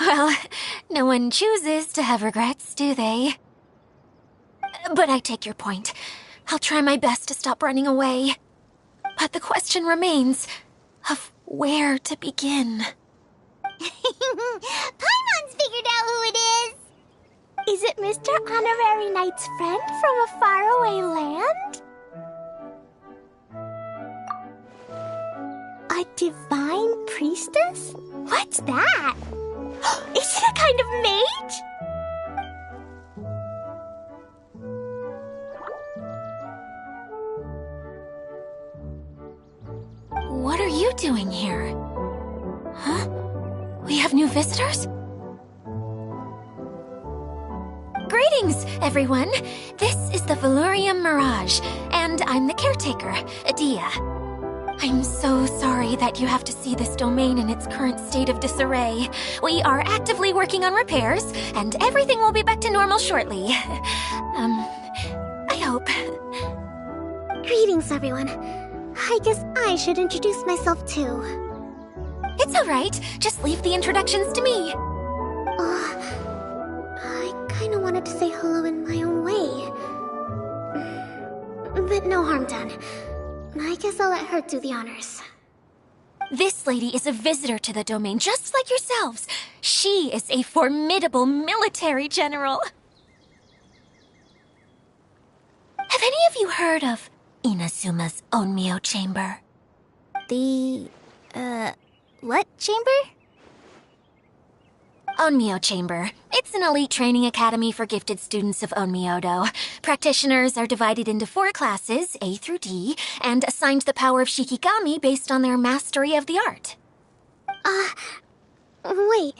Well, no one chooses to have regrets, do they? But I take your point. I'll try my best to stop running away. But the question remains of where to begin. Paimon's figured out who it is. Is it Mr. Honorary Knight's friend from a faraway land? A divine priestess? What's that? Is it a kind of mage? What are you doing here? Huh? We have new visitors? Greetings, everyone! This is the Valurium Mirage, and I'm the caretaker, Adia. I'm so sorry that you have to see this domain in its current state of disarray. We are actively working on repairs, and everything will be back to normal shortly. I hope. Greetings, everyone. I guess I should introduce myself too. It's alright, just leave the introductions to me. I kinda wanted to say hello in my own way. But no harm done. I guess I'll let her do the honors. This lady is a visitor to the domain, just like yourselves. She is a formidable military general. Have any of you heard of Inazuma's Onmyo Chamber? The, what chamber? Onmyo Chamber. It's an elite training academy for gifted students of Onmyodo. Practitioners are divided into 4 classes, A through D, and assigned the power of Shikigami based on their mastery of the art. Wait.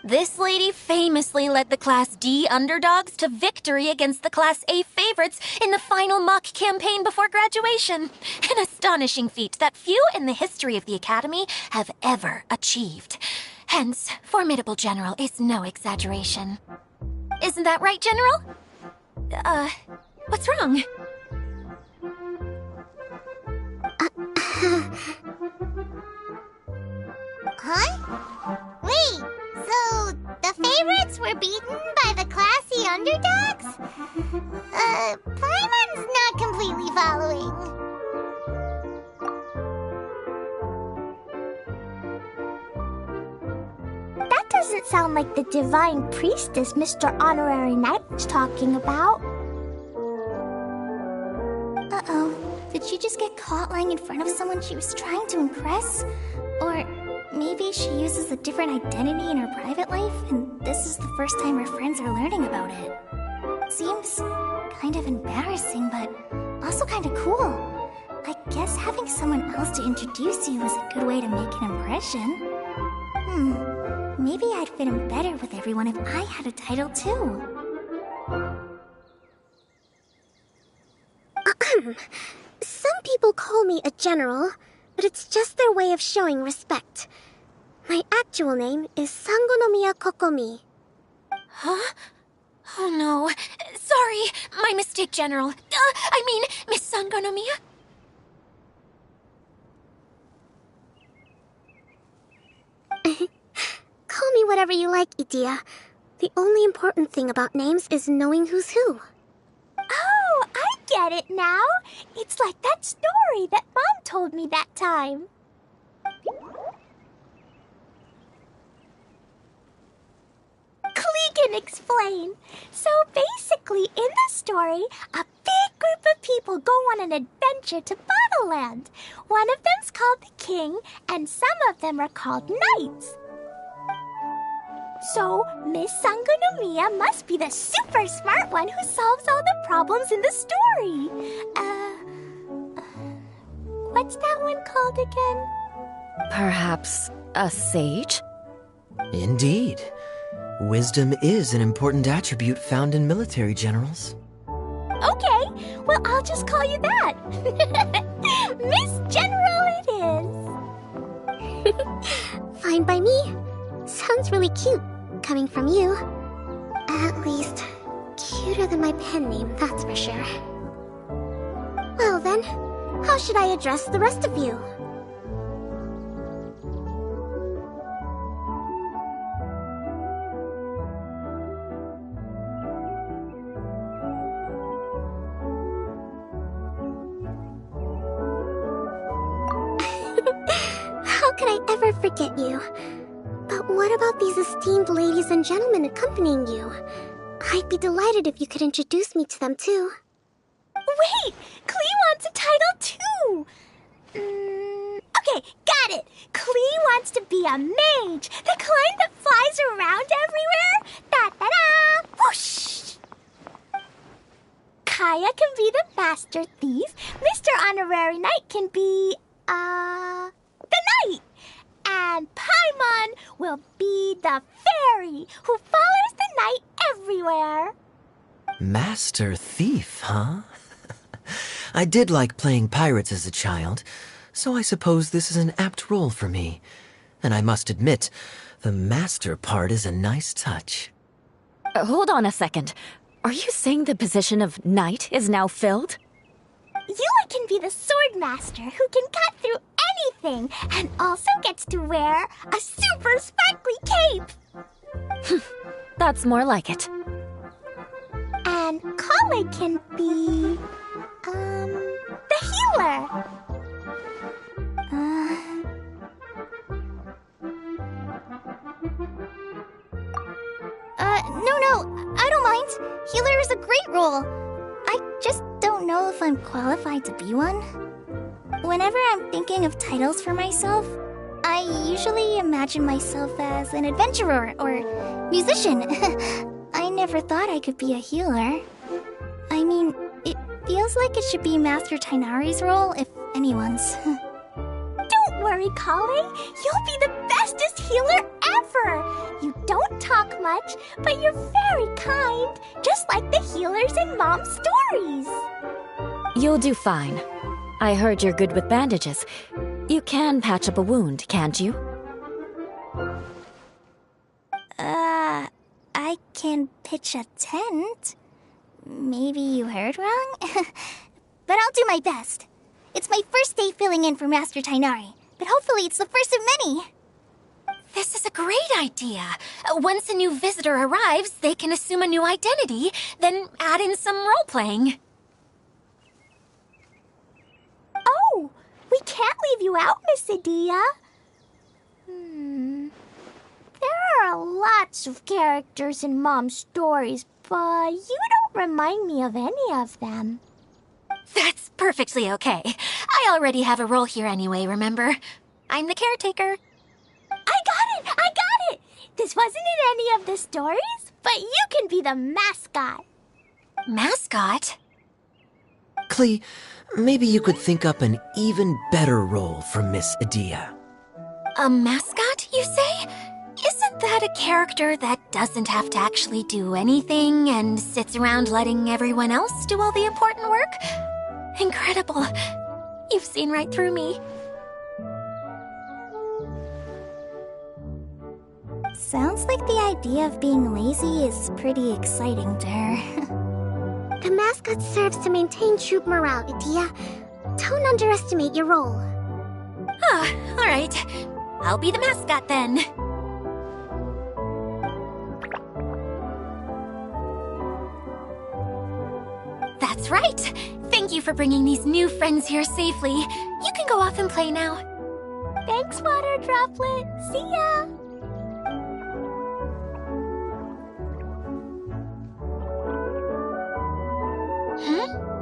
This lady famously led the Class D underdogs to victory against the Class A favorites in the final mock campaign before graduation. An astonishing feat that few in the history of the Academy have ever achieved. Hence, formidable general is no exaggeration. Isn't that right, General? What's wrong? Huh? Wait, so the favorites were beaten by the classy underdogs? Paimon's not completely following. That doesn't sound like the divine priestess Mr. Honorary Knight was talking about. Uh-oh. Did she just get caught lying in front of someone she was trying to impress? Or maybe she uses a different identity in her private life, and this is the first time her friends are learning about it. Seems kind of embarrassing, but also kind of cool. I guess having someone else to introduce you is a good way to make an impression. Maybe I'd fit in better with everyone if I had a title too. Some people call me a general, but it's just their way of showing respect. My actual name is Sangonomiya Kokomi. Huh? Oh no. Sorry, my mistake, General. I mean, Miss Sangonomiya? Call me whatever you like, Idia. The only important thing about names is knowing who's who. Oh, I get it now. It's like that story that Mom told me that time. Klee can explain. So basically, in the story, a big group of people go on an adventure to Bottleland. One of them's called the King, and some of them are called Knights. So, Miss Sangonomiya must be the super smart one who solves all the problems in the story. What's that one called again? Perhaps a sage? Indeed. Wisdom is an important attribute found in military generals. Okay, well, I'll just call you that. Miss General it is. Fine by me. Sounds really cute, coming from you. At least, cuter than my pen name, that's for sure. Well then, how should I address the rest of you? How could I ever forget you? But what about these esteemed ladies and gentlemen accompanying you? I'd be delighted if you could introduce me to them too. Wait! Klee wants a title too! Okay, got it! Klee wants to be a mage! The kind that flies around everywhere! Da-da-da! Whoosh! Kaya can be the Master Thief. Mr. Honorary Knight can be, the Knight! And Paimon will be the fairy who follows the knight everywhere. Master Thief, huh? I did like playing pirates as a child, so I suppose this is an apt role for me. And I must admit, the master part is a nice touch. Hold on a second. Are you saying the position of knight is now filled? Yula can be the sword master who can cut through anything and also gets to wear a super sparkly cape. That's more like it. And Kale can be, the healer. No, I don't mind. Healer is a great role. I just don't know if I'm qualified to be one. Whenever I'm thinking of titles for myself, I usually imagine myself as an adventurer or musician. I never thought I could be a healer. I mean, it feels like it should be Master Tainari's role, if anyone's. Don't worry, Kale. You'll be the bestest healer ever. You don't talk much, but you're very kind, just like the healers in Mom's stories. You'll do fine. I heard you're good with bandages. You can patch up a wound, can't you? I can pitch a tent. Maybe you heard wrong? But I'll do my best. It's my first day filling in for Master Tainari, but hopefully it's the first of many. This is a great idea. Once a new visitor arrives, they can assume a new identity, then add in some role-playing. Oh, we can't leave you out, Miss Adia. There are lots of characters in Mom's stories, but you don't remind me of any of them. That's perfectly okay. I already have a role here anyway, remember? I'm the caretaker. I got it! This wasn't in any of the stories, but you can be the mascot. Mascot? Klee, maybe you could think up an even better role for Miss Adia. A mascot, you say? Isn't that a character that doesn't have to actually do anything and sits around letting everyone else do all the important work? Incredible. You've seen right through me. Sounds like the idea of being lazy is pretty exciting to her. The mascot serves to maintain troop morale, Adia. Don't underestimate your role. Ah, all right. I'll be the mascot then. That's right. Thank you for bringing these new friends here safely. You can go off and play now. Thanks, Water Droplet. See ya!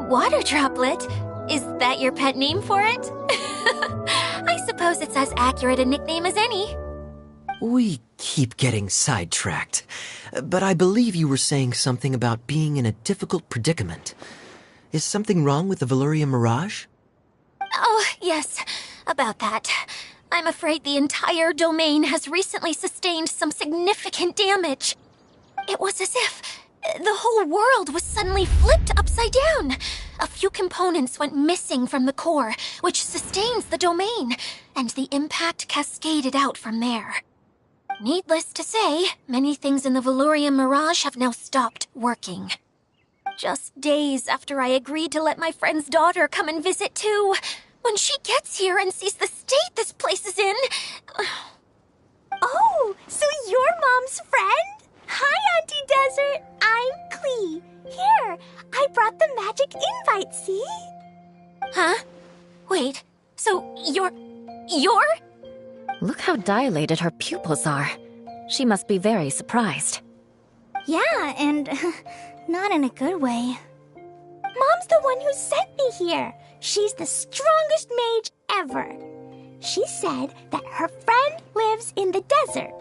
Water Droplet? Is that your pet name for it? I suppose it's as accurate a nickname as any. We keep getting sidetracked, but I believe you were saying something about being in a difficult predicament. Is something wrong with the Veluria Mirage? Oh, yes, about that. I'm afraid the entire domain has recently sustained some significant damage. It was as if the whole world was suddenly flipped upside down. A few components went missing from the core, which sustains the domain, and the impact cascaded out from there. Needless to say, many things in the Veluria Mirage have now stopped working. Just days after I agreed to let my friend's daughter come and visit too, when she gets here and sees the state this place is in... Oh, so you're Mom's friend? Hi, Auntie Desert. I'm Klee. Here, I brought the magic invite, see? Huh? Wait, so you're... Look how dilated her pupils are. She must be very surprised. Yeah, and not in a good way. Mom's the one who sent me here. She's the strongest mage ever. She said that her friend lives in the desert.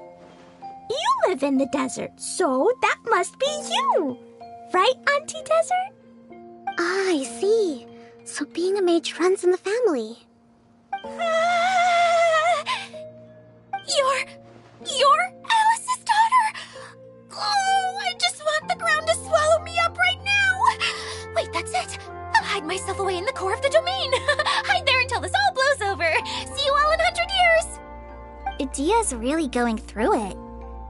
You live in the desert, so that must be you. Right, Auntie Desert? Ah, I see. So being a mage runs in the family. You're Alice's daughter? Oh, I just want the ground to swallow me up right now. Wait, that's it. I'll hide myself away in the core of the domain. Hide there until this all blows over. See you all in 100 years. Idia's really going through it.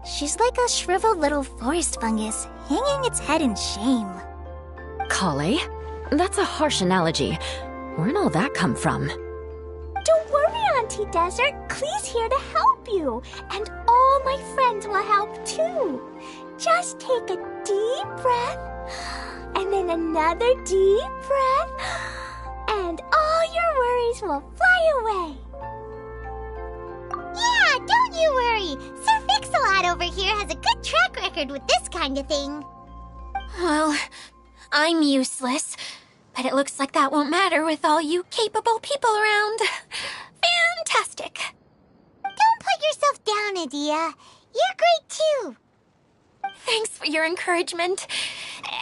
She's like a shriveled little forest fungus, hanging its head in shame. Kale? That's a harsh analogy. Where'd all that come from? Don't worry, Auntie Desert. Klee's here to help you. And all my friends will help too. Just take a deep breath, and then another deep breath, and all your worries will fly away. Yeah, don't you worry. Sir Fix-a-Lot over here has a good track record with this kind of thing. Well, I'm useless, but it looks like that won't matter with all you capable people around. Fantastic. Don't put yourself down, Adia. You're great too. Thanks for your encouragement.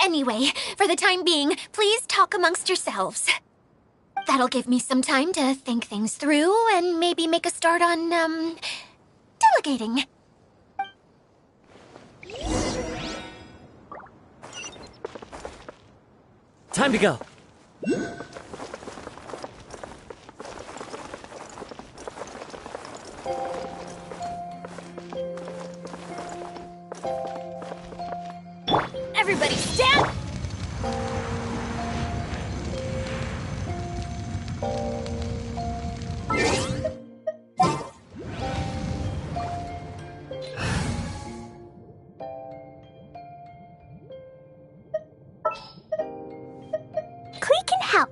Anyway, for the time being, please talk amongst yourselves. That'll give me some time to think things through and maybe make a start on, delegating. Time to go. Everybody stand! Klee can help.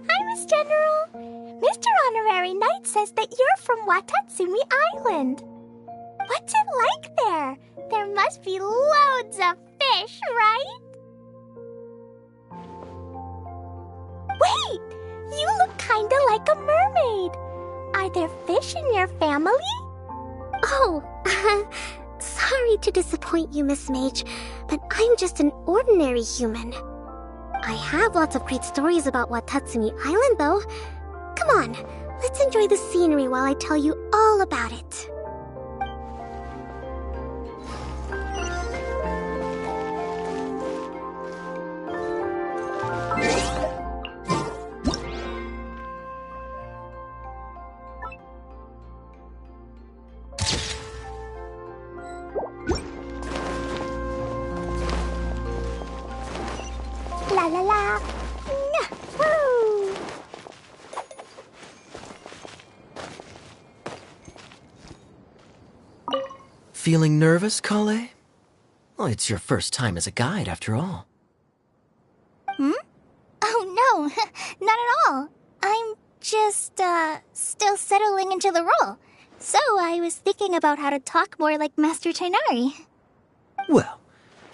Hi, Miss General. Mr. Honorary Knight says that you're from Watatsumi Island. What's it like there? There must be loads of fish, right? Wait! You look kinda like a mermaid. Are there fish in your family? Oh, sorry to disappoint you, Miss Mage, but I'm just an ordinary human. I have lots of great stories about Watatsumi Island, though. Come on, let's enjoy the scenery while I tell you all about it. La la la. Nyah. Woo. feeling nervous, Kale? Well, it's your first time as a guide, after all. Oh, no, not at all. I'm just, still settling into the role. So I was thinking about how to talk more like Master Tighnari. Well,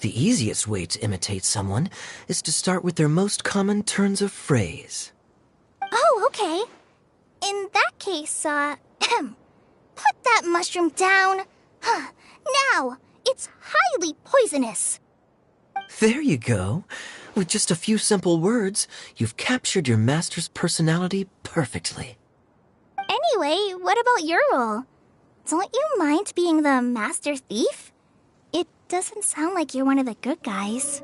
the easiest way to imitate someone is to start with their most common turns of phrase. Oh, okay. In that case, put that mushroom down. Now, it's highly poisonous. There you go. With just a few simple words, you've captured your master's personality perfectly. Anyway, what about your role? Don't you mind being the master thief? It doesn't sound like you're one of the good guys.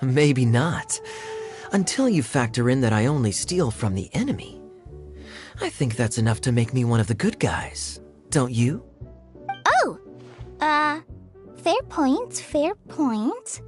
Maybe not. Until you factor in that I only steal from the enemy. I think that's enough to make me one of the good guys. Don't you? Oh! Fair point, fair point.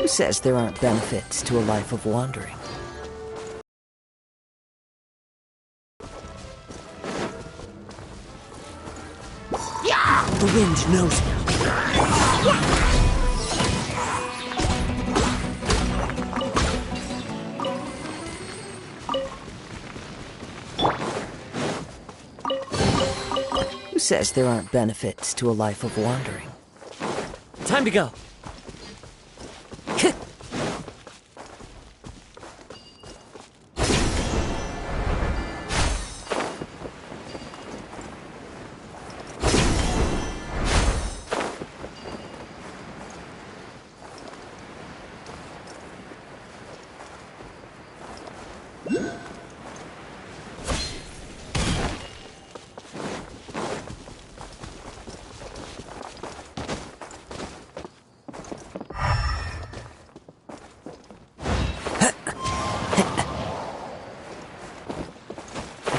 Who says there aren't benefits to a life of wandering? The wind knows me. Who says there aren't benefits to a life of wandering? Time to go.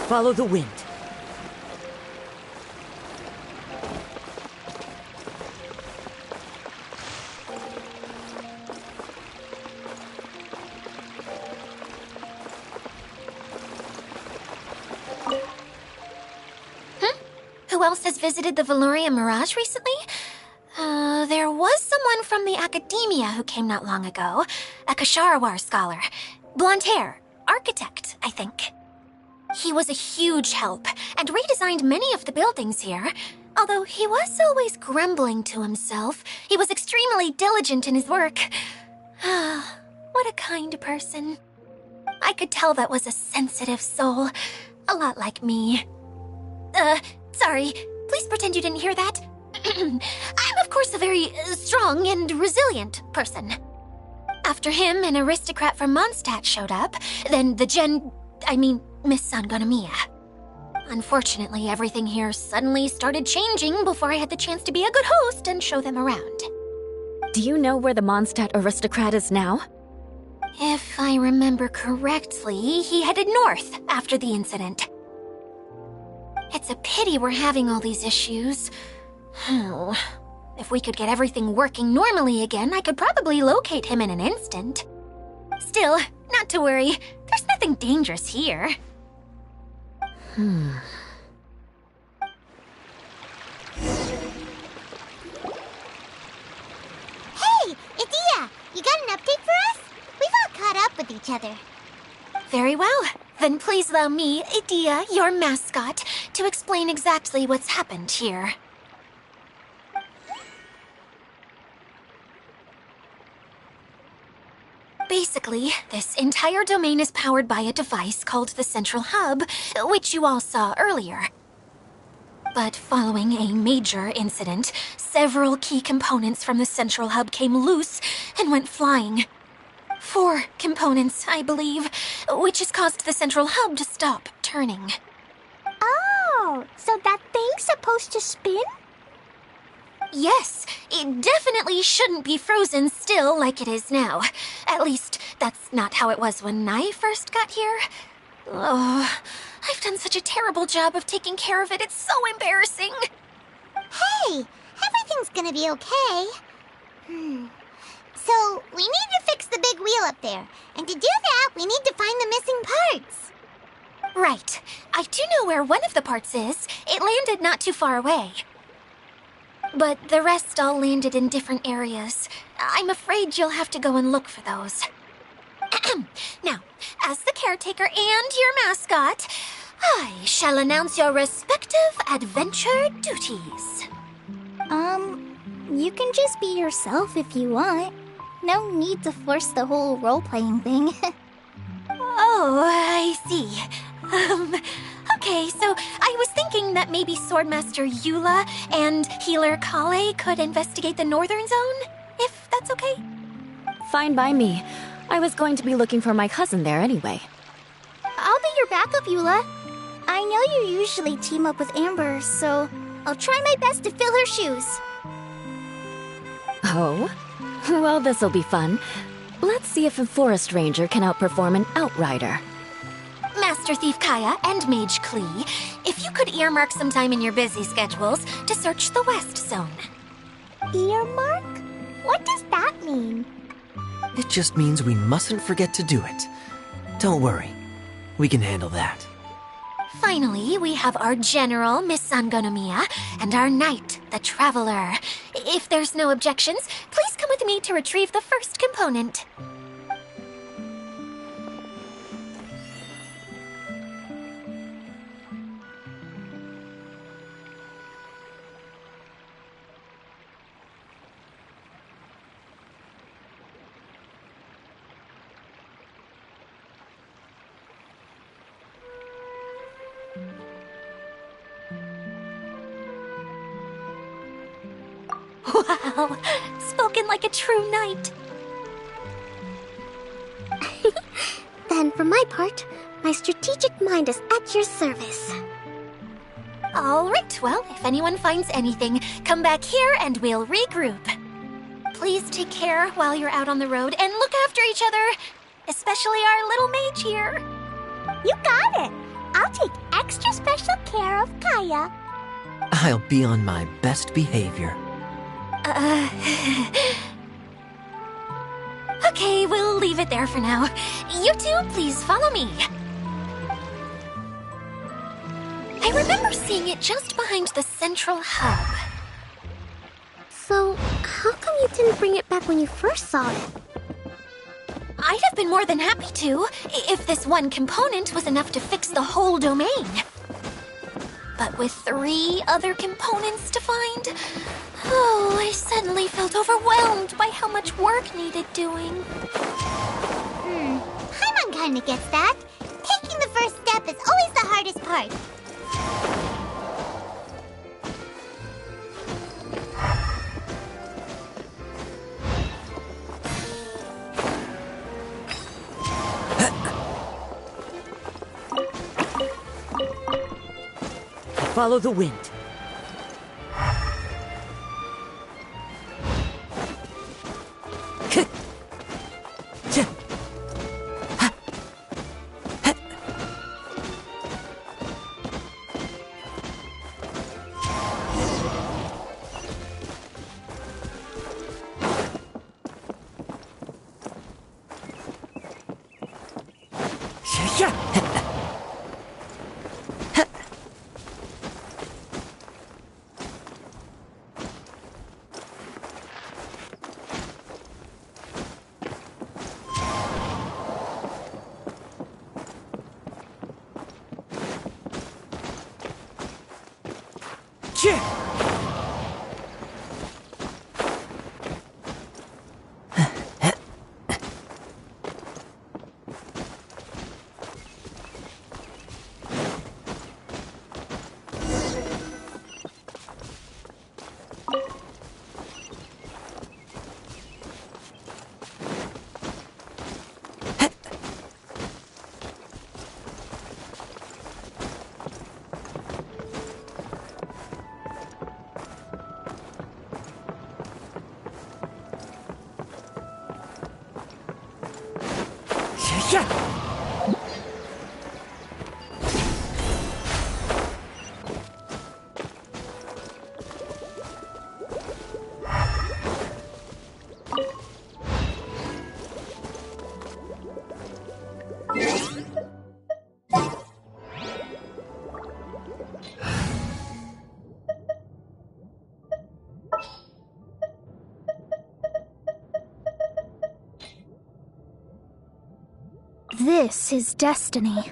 Follow the wind. Who else has visited the Veloria Mirage recently? There was someone from the academia who came not long ago. A Kasharawar scholar. Blonde hair. Architect, I think. He was a huge help, and redesigned many of the buildings here. Although he was always grumbling to himself, he was extremely diligent in his work. What a kind person. I could tell that was a sensitive soul. A lot like me. Sorry. Please pretend you didn't hear that. I'm, of course, a very strong and resilient person. After him, an aristocrat from Mondstadt showed up. Then Miss Sangonomiya. Unfortunately, everything here suddenly started changing before I had the chance to be a good host and show them around. Do you know where the Mondstadt aristocrat is now? If I remember correctly, he headed north after the incident. It's a pity we're having all these issues. If we could get everything working normally again, I could probably locate him in an instant. Still, not to worry. There's nothing dangerous here. Hey, Idia! You got an update for us? We've all caught up with each other. Very well. Then please allow me, Idia, your mascot, to explain exactly what's happened here. Basically, this entire domain is powered by a device called the Central Hub, which you all saw earlier. But following a major incident, several key components from the Central Hub came loose and went flying. 4 components, I believe, which has caused the Central Hub to stop turning. Oh, so that thing's supposed to spin? Yes, it definitely shouldn't be frozen still like it is now. At least, that's not how it was when I first got here. Oh, I've done such a terrible job of taking care of it. It's so embarrassing. Hey, everything's gonna be okay. So, we need to fix the big wheel up there. And to do that, we need to find the missing parts. Right. I do know where one of the parts is. It landed not too far away. But the rest all landed in different areas. I'm afraid you'll have to go and look for those. Now, as the caretaker and your mascot, I shall announce your respective adventure duties. You can just be yourself if you want. No need to force the whole role-playing thing. Oh, I see. Okay, so I was thinking that maybe Swordmaster Eula and Healer Kale could investigate the Northern Zone, if that's okay? Fine by me. I was going to be looking for my cousin there anyway. I'll be your backup, Eula. I know you usually team up with Amber, so I'll try my best to fill her shoes. Oh? Well, this'll be fun. Let's see if a forest ranger can outperform an outrider. Master Thief Kaya and Mage Klee, if you could earmark some time in your busy schedules to search the West Zone. Earmark? What does that mean? It just means we mustn't forget to do it. Don't worry. We can handle that. Finally, we have our General, Miss Sangonomiya, and our Knight, the Traveler. If there's no objections, please come with me to retrieve the first component. Wow, spoken like a true knight. Then, for my part, my strategic mind is at your service. All right, well, if anyone finds anything, come back here and we'll regroup. Please take care while you're out on the road and look after each other, especially our little mage here. You got it. I'll take extra special care of Kaya. I'll be on my best behavior. Okay, we'll leave it there for now. You two, please follow me. I remember seeing it just behind the Central Hub. So, how come you didn't bring it back when you first saw it? I'd have been more than happy to, if this one component was enough to fix the whole domain. But with 3 other components to find, oh, I suddenly felt overwhelmed by how much work needed doing. Paimon kinda gets that. Taking the first step is always the hardest part. Follow the wind. This is destiny.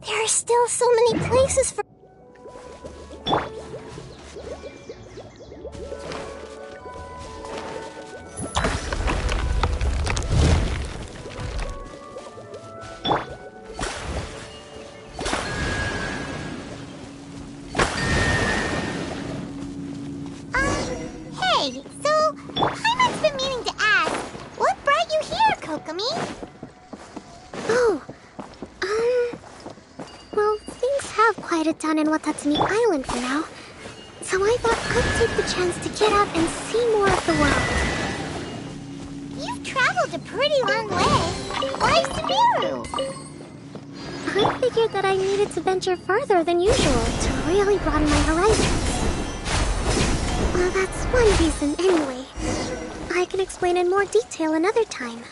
There are still so many places for... Hey, so Paimon's been meaning to ask, what brought you here, Kokomi? Oh, well, things have quieted down in Watatsumi Island for now. So I thought I'd take the chance to get out and see more of the world. You've traveled a pretty long way. Why Sumeru? I figured that I needed to venture further than usual to really broaden my horizons. Well, that's one reason anyway. I can explain in more detail another time.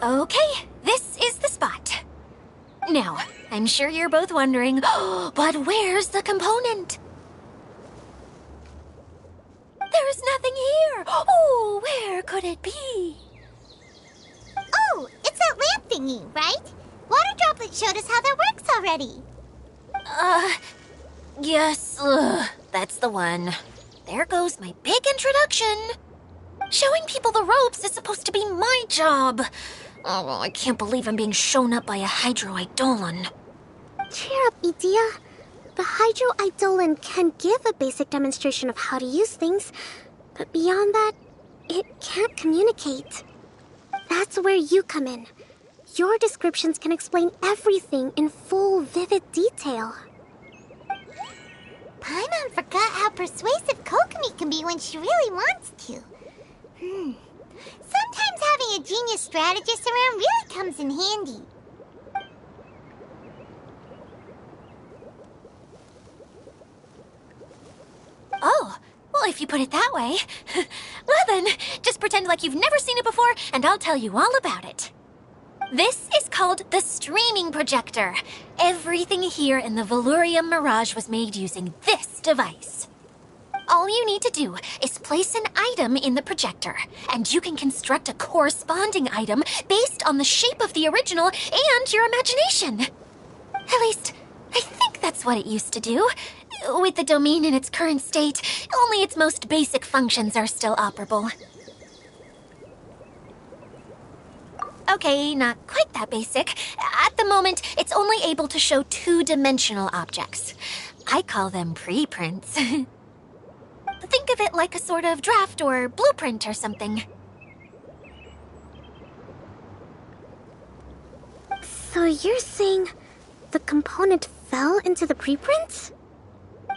Okay, this is the spot. Now, I'm sure you're both wondering, but where's the component? There's nothing here. Oh, where could it be? Oh, it's that lamp thingy, right? Water Droplet showed us how that works already. Yes, that's the one. There goes my big introduction. Showing people the ropes is supposed to be my job. Oh, I can't believe I'm being shown up by a Hydro-Eidolon. Cheer up, Idia. The Hydro-Eidolon can give a basic demonstration of how to use things, but beyond that, it can't communicate. That's where you come in. Your descriptions can explain everything in full, vivid detail. Paimon forgot how persuasive Kokomi can be when she really wants to. Sometimes having a genius strategist around really comes in handy. Oh, well, if you put it that way. Well then, just pretend like you've never seen it before, and I'll tell you all about it. This is called the streaming projector. Everything here in the Valurium Mirage was made using this device. All you need to do is place an item in the projector, and you can construct a corresponding item based on the shape of the original and your imagination. At least, I think that's what it used to do. With the domain in its current state, only its most basic functions are still operable. Okay, not quite that basic. At the moment, it's only able to show two-dimensional objects. I call them preprints. Think of it like a sort of draft or blueprint or something. So you're saying the component fell into the preprints?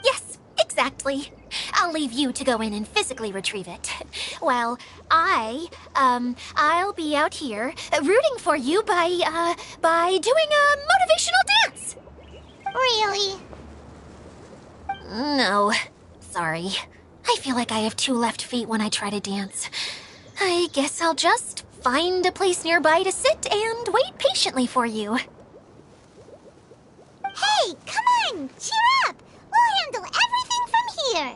Yes, exactly. I'll leave you to go in and physically retrieve it. While I'll be out here rooting for you by doing a motivational dance. Really? No, sorry. I feel like I have two left feet when I try to dance. I guess I'll just find a place nearby to sit and wait patiently for you. Hey, come on! Cheer up! We'll handle everything from here!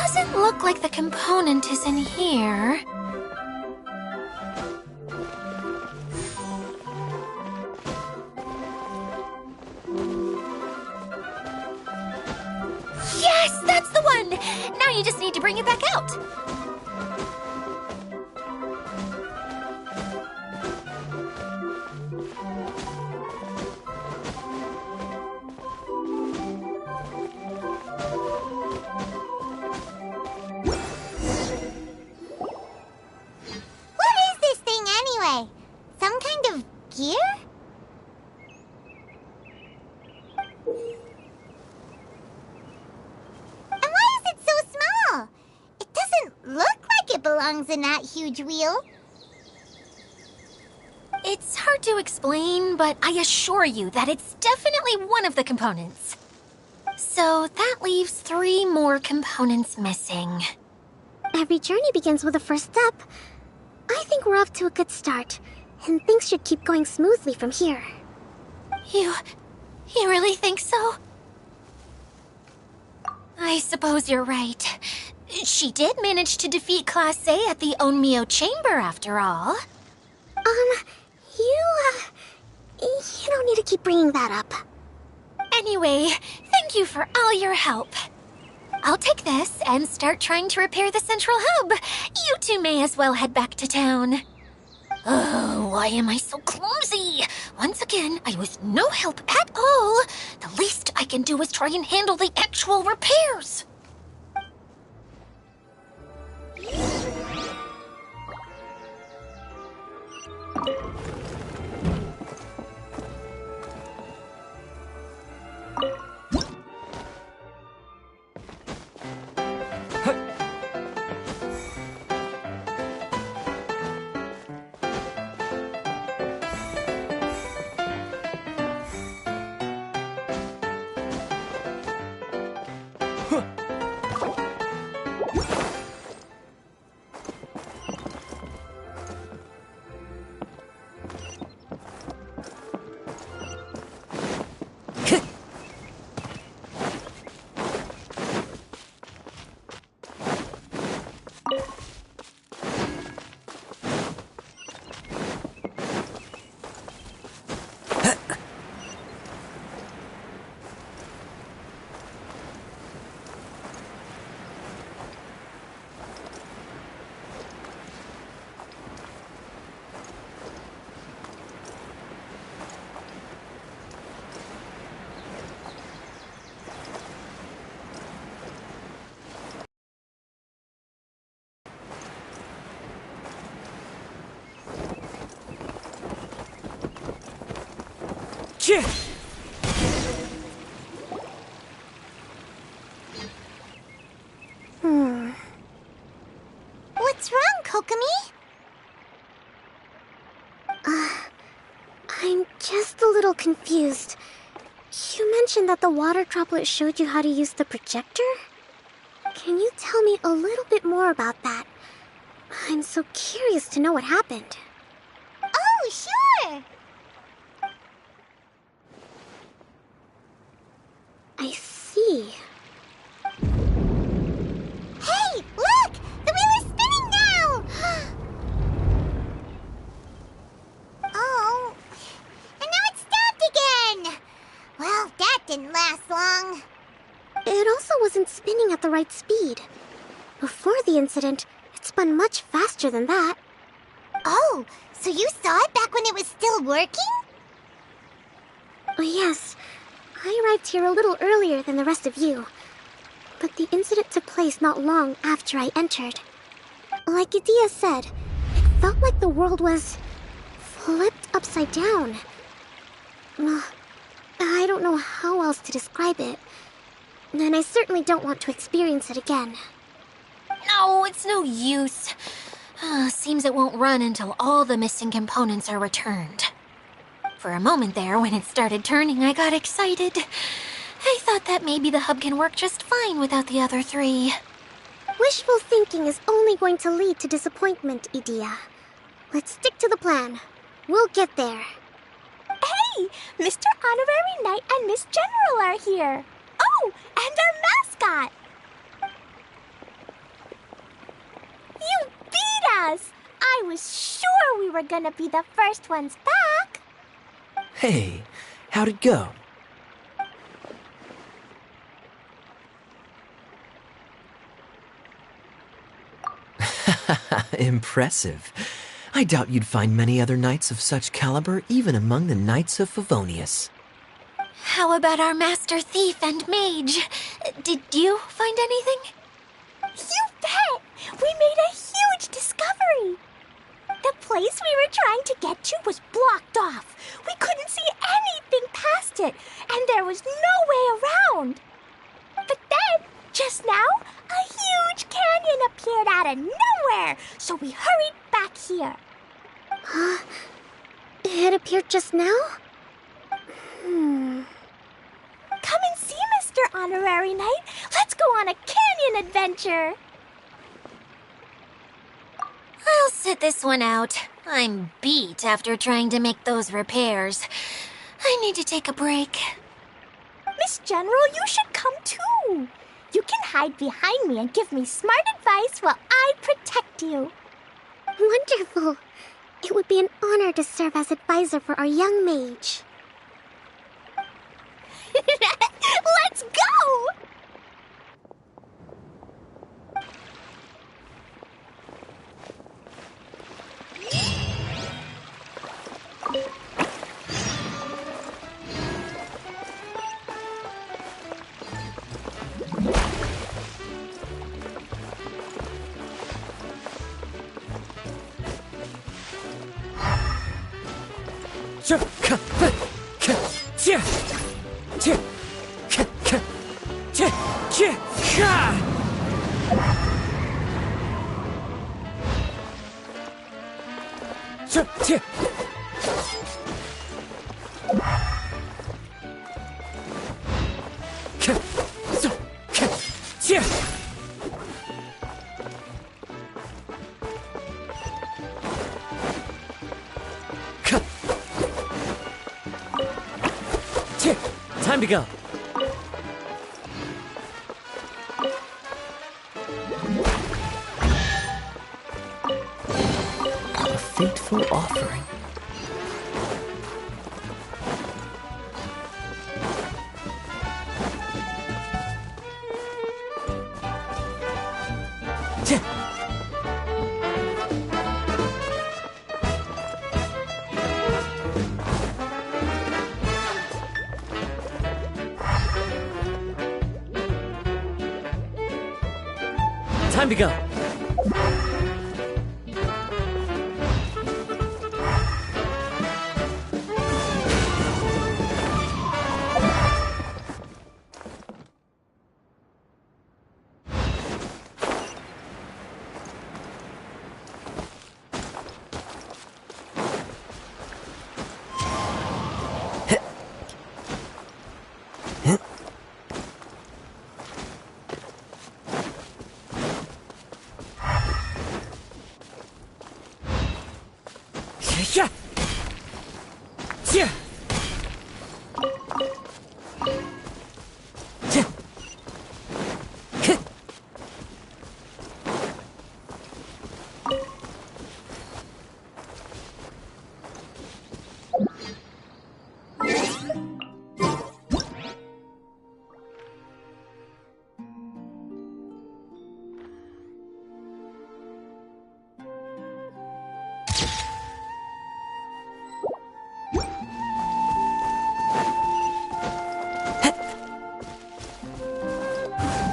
doesn't look like the component is in here. Yes, that's the one! Now you just need to bring it back out. What is this thing anyway? Some kind of gear? And why is it so small? It doesn't look like it belongs in that huge wheel. It's hard to explain, but I assure you that it's definitely one of the components. So that leaves 3 more components missing. Every journey begins with a first step. I think we're off to a good start, and things should keep going smoothly from here. You really think so? I suppose you're right. She did manage to defeat Class A at the Onmyo Chamber, after all. You don't need to keep bringing that up. Anyway, thank you for all your help. I'll take this and start trying to repair the central hub. You two may as well head back to town. Oh, why am I so clumsy? Once again, I was no help at all. The least I can do is try and handle the actual repairs. What's wrong, Kokomi? I'm just a little confused. You mentioned that the water droplet showed you how to use the projector? Can you tell me a little bit more about that? I'm so curious to know what happened. Oh, sure! I see. Hey, look! The wheel is spinning now! Oh, and now it's stopped again! Well, that didn't last long. It also wasn't spinning at the right speed. Before the incident, it spun much faster than that. Oh, so you saw it back when it was still working? Yes, I arrived here a little earlier than the rest of you. But the incident took place not long after I entered. Like Idia said, it felt like the world was flipped upside down. I don't know how else to describe it. And I certainly don't want to experience it again. No, it's no use. Seems it won't run until all the missing components are returned. For a moment there, when it started turning, I got excited. I thought that maybe the hub can work just fine without the other 3. Wishful thinking is only going to lead to disappointment, Idia. Let's stick to the plan. We'll get there. Hey, Mr. Honorary Knight and Miss General are here. Oh, and our mascot. were gonna be the first ones back. Hey, how'd it go? Impressive. I doubt you'd find many other knights of such caliber even among the Knights of Favonius. How about our master thief and mage? Did you find anything? You bet! We made a huge discovery! The place we were trying to get to was blocked off. We couldn't see anything past it, and there was no way around. But then, just now, a huge canyon appeared out of nowhere, so we hurried back here. Huh? It appeared just now? Come and see, Mr. Honorary Knight. Let's go on a canyon adventure. I'll sit this one out. I'm beat after trying to make those repairs. I need to take a break. Miss General, you should come too. You can hide behind me and give me smart advice while I protect you. Wonderful. It would be an honor to serve as advisor for our young mage. Let's go! Time to go. A fateful offering. Time to go.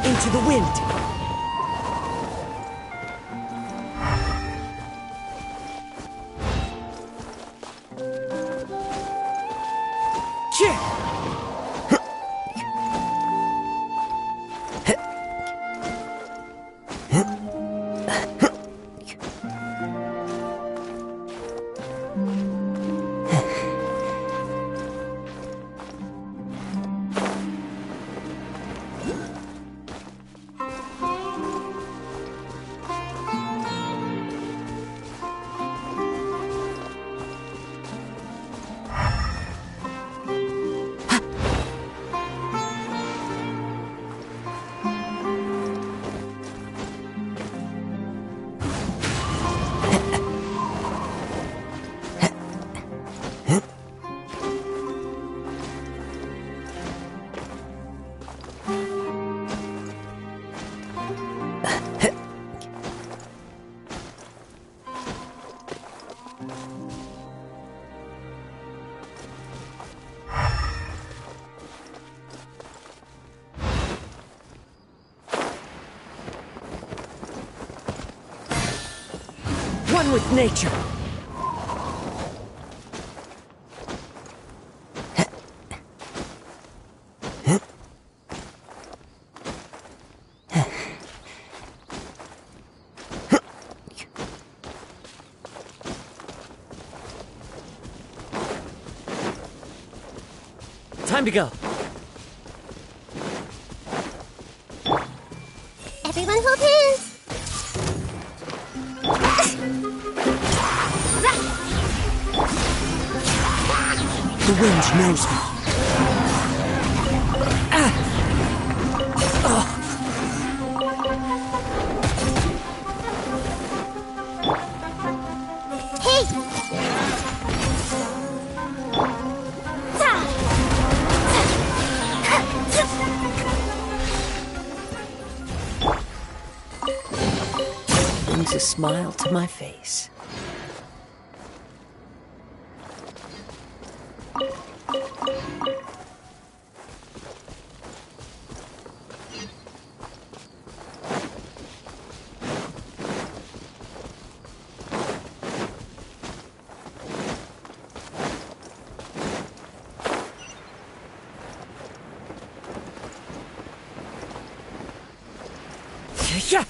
Into the wind. with nature. Time to go. Everyone hold hands. The wind knows me. Brings a smile to my face. Yeah.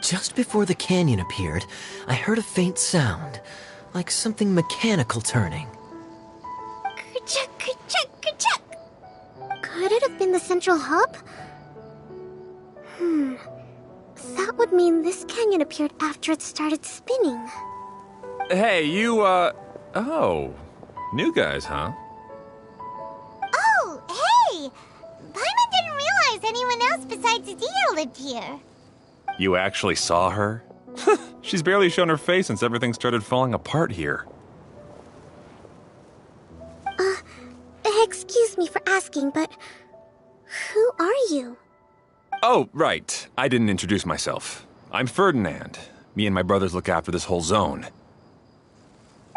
Just before the canyon appeared, I heard a faint sound, like something mechanical turning. Ka-chuck, ka-chuck, ka-chuck. Could it have been the central hub? That would mean this canyon appeared after it started spinning. Hey, you, oh. New guys, huh? Oh, hey! Paimon didn't realize anyone else besides Adia lived here. You actually saw her? She's barely shown her face since everything started falling apart here. Excuse me for asking, but who are you? Oh, right. I didn't introduce myself. I'm Ferdinand. Me and my brothers look after this whole zone.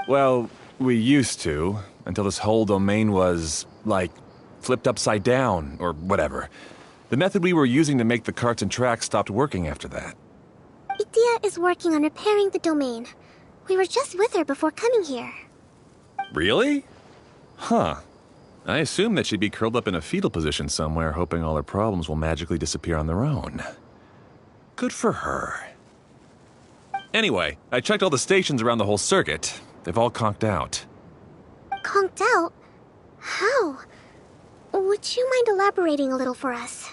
Well, we used to, until this whole domain was, like, flipped upside down, or whatever. The method we were using to make the carts and tracks stopped working after that. Idia is working on repairing the domain. We were just with her before coming here. Really? Huh. I assumed that she'd be curled up in a fetal position somewhere, hoping all her problems will magically disappear on their own. Good for her. Anyway, I checked all the stations around the whole circuit. They've all conked out. Conked out? How? Would you mind elaborating a little for us?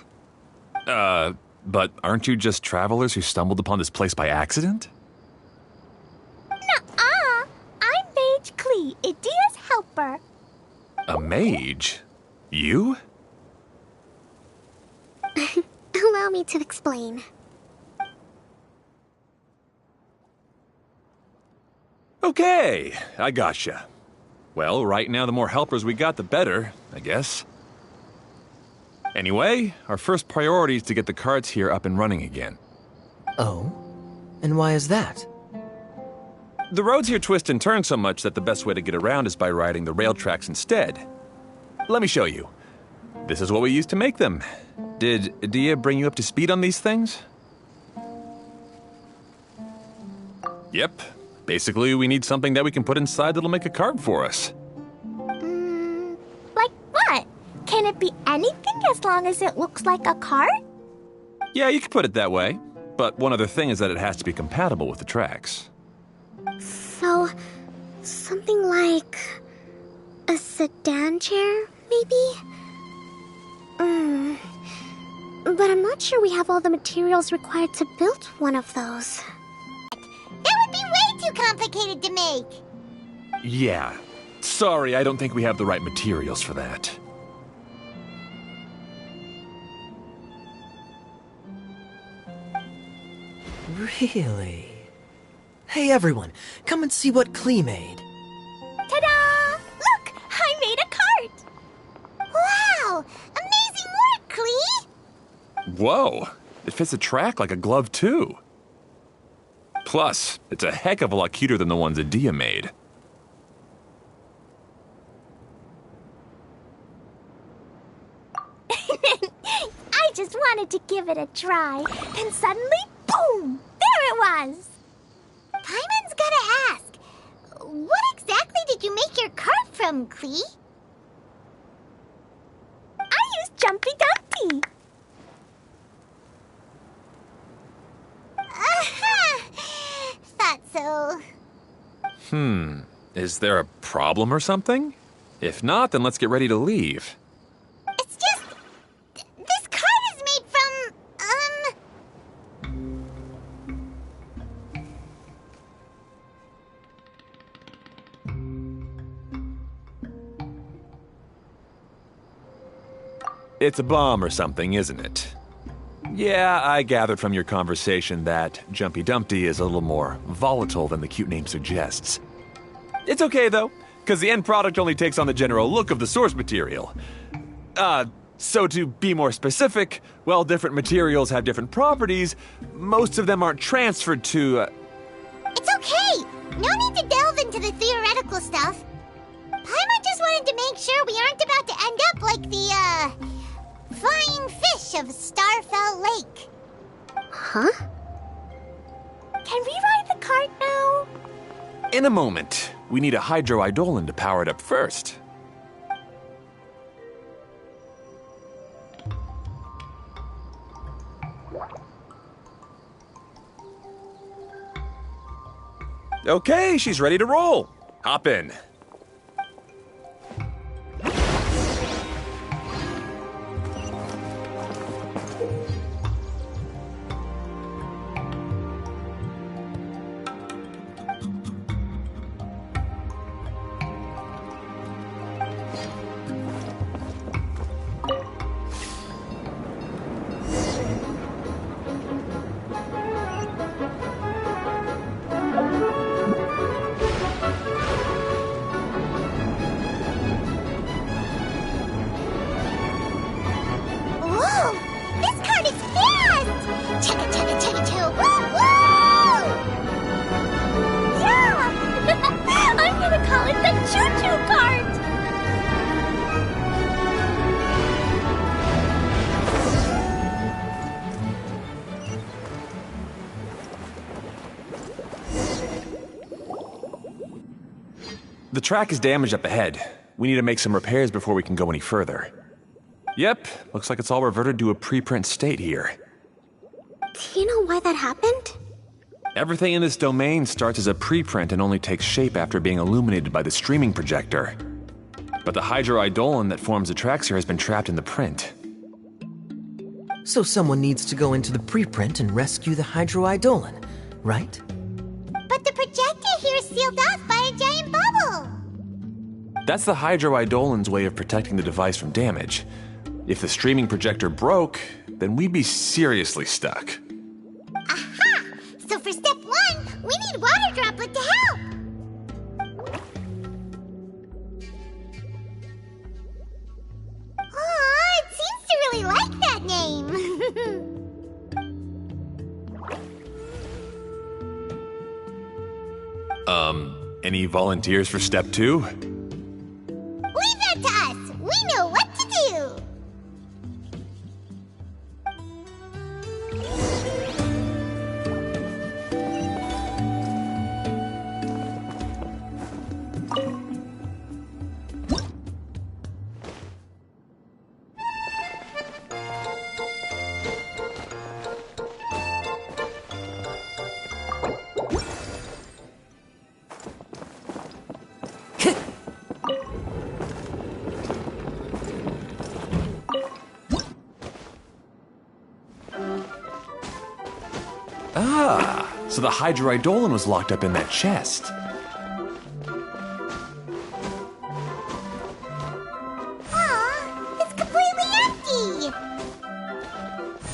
But aren't you just travelers who stumbled upon this place by accident? Nuh-uh. I'm Mage Klee, Idia's helper. A mage? You? Allow me to explain. Okay, I gotcha. Well, right now the more helpers we got, the better, I guess. Anyway, our first priority is to get the carts here up and running again. Oh? And why is that? The roads here twist and turn so much that the best way to get around is by riding the rail tracks instead. Let me show you. This is what we used to make them. Did Adia bring you up to speed on these things? Yep. Basically, we need something that we can put inside that'll make a cart for us. Like what? Can it be anything as long as it looks like a cart? Yeah, you could put it that way. But one other thing is that it has to be compatible with the tracks. So, something like a sedan chair, maybe? But I'm not sure we have all the materials required to build one of those. That would be way too complicated to make. Yeah. Sorry, I don't think we have the right materials for that. Really? Hey everyone, come and see what Klee made. Ta-da! Look! I made a cart! Wow! Amazing work, Klee! Whoa! It fits a track like a glove, too. Plus, it's a heck of a lot cuter than the ones Adia made. I just wanted to give it a try, and suddenly, boom! There it was! Paimon's gotta ask, what exactly did you make your cart from, Klee? I used Jumpy Dumpty! Thought so. Is there a problem or something? If not, then let's get ready to leave. It's just... this cart is made from, It's a bomb or something, isn't it? Yeah, I gathered from your conversation that Jumpy Dumpty is a little more volatile than the cute name suggests. It's okay, though, because the end product only takes on the general look of the source material. So to be more specific, while different materials have different properties, most of them aren't transferred to, It's okay! No need to delve into the theoretical stuff. Paimon just wanted to make sure we aren't about to end up like the, flying fish of Starfell Lake. Huh? Can we ride the cart now? In a moment. We need a hydroidolin to power it up first. Okay, she's ready to roll. Hop in. Whoa! This cart is fast! Chugga chugga chugga choo! Woo woo! Yeah! I'm gonna call it the choo-choo cart! The track is damaged up ahead. We need to make some repairs before we can go any further. Yep, looks like it's all reverted to a preprint state here. Do you know why that happened? Everything in this domain starts as a preprint and only takes shape after being illuminated by the streaming projector. But the hydroidolin that forms the tracks here has been trapped in the print. So someone needs to go into the preprint and rescue the hydroidolin, right? But the projector here is sealed off by a giant bubble! That's the hydroidolin's way of protecting the device from damage. If the streaming projector broke, then we'd be seriously stuck. Aha! So for step 1, we need water droplet to help! Aw, it seems to really like that name! Any volunteers for step 2? Leave that to us! We know what to do! Ah, so the Hydroidolin was locked up in that chest. Aw, it's completely empty!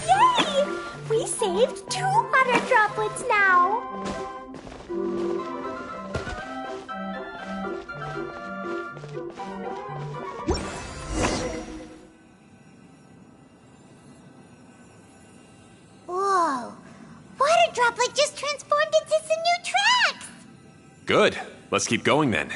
Yay! We saved 2 water droplets now. Whoa! Water Droplet just transformed into some new tracks! Good. Let's keep going then.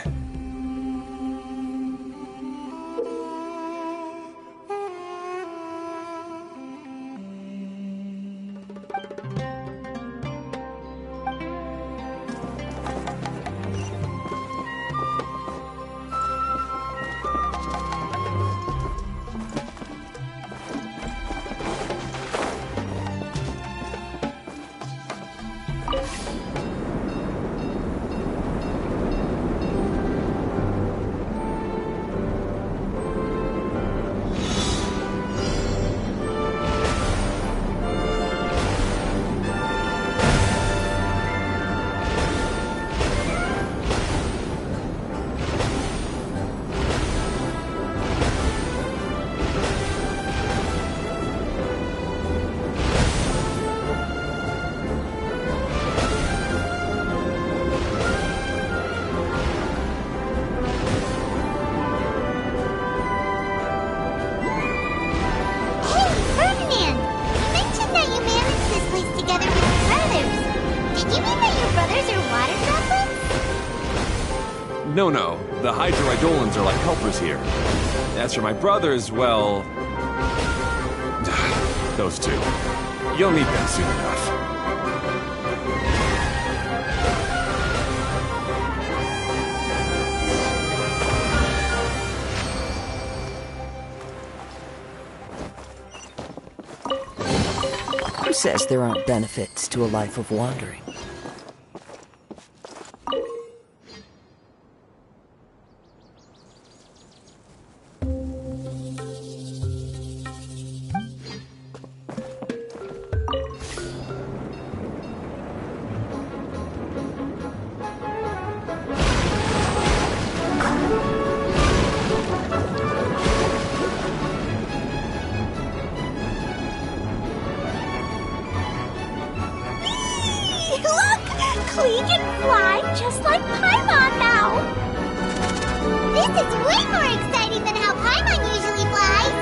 Hey, Ferdinand! You mentioned that you managed this place together with your brothers. Did you mean that your brothers are water droplets? No, the Hydroidolins are like helpers here. As for my brothers, well... those two. You'll meet them soon enough. Who says there aren't benefits to a life of wandering? Look! Klee can fly just like Paimon now! This is way more exciting than how Paimon usually flies!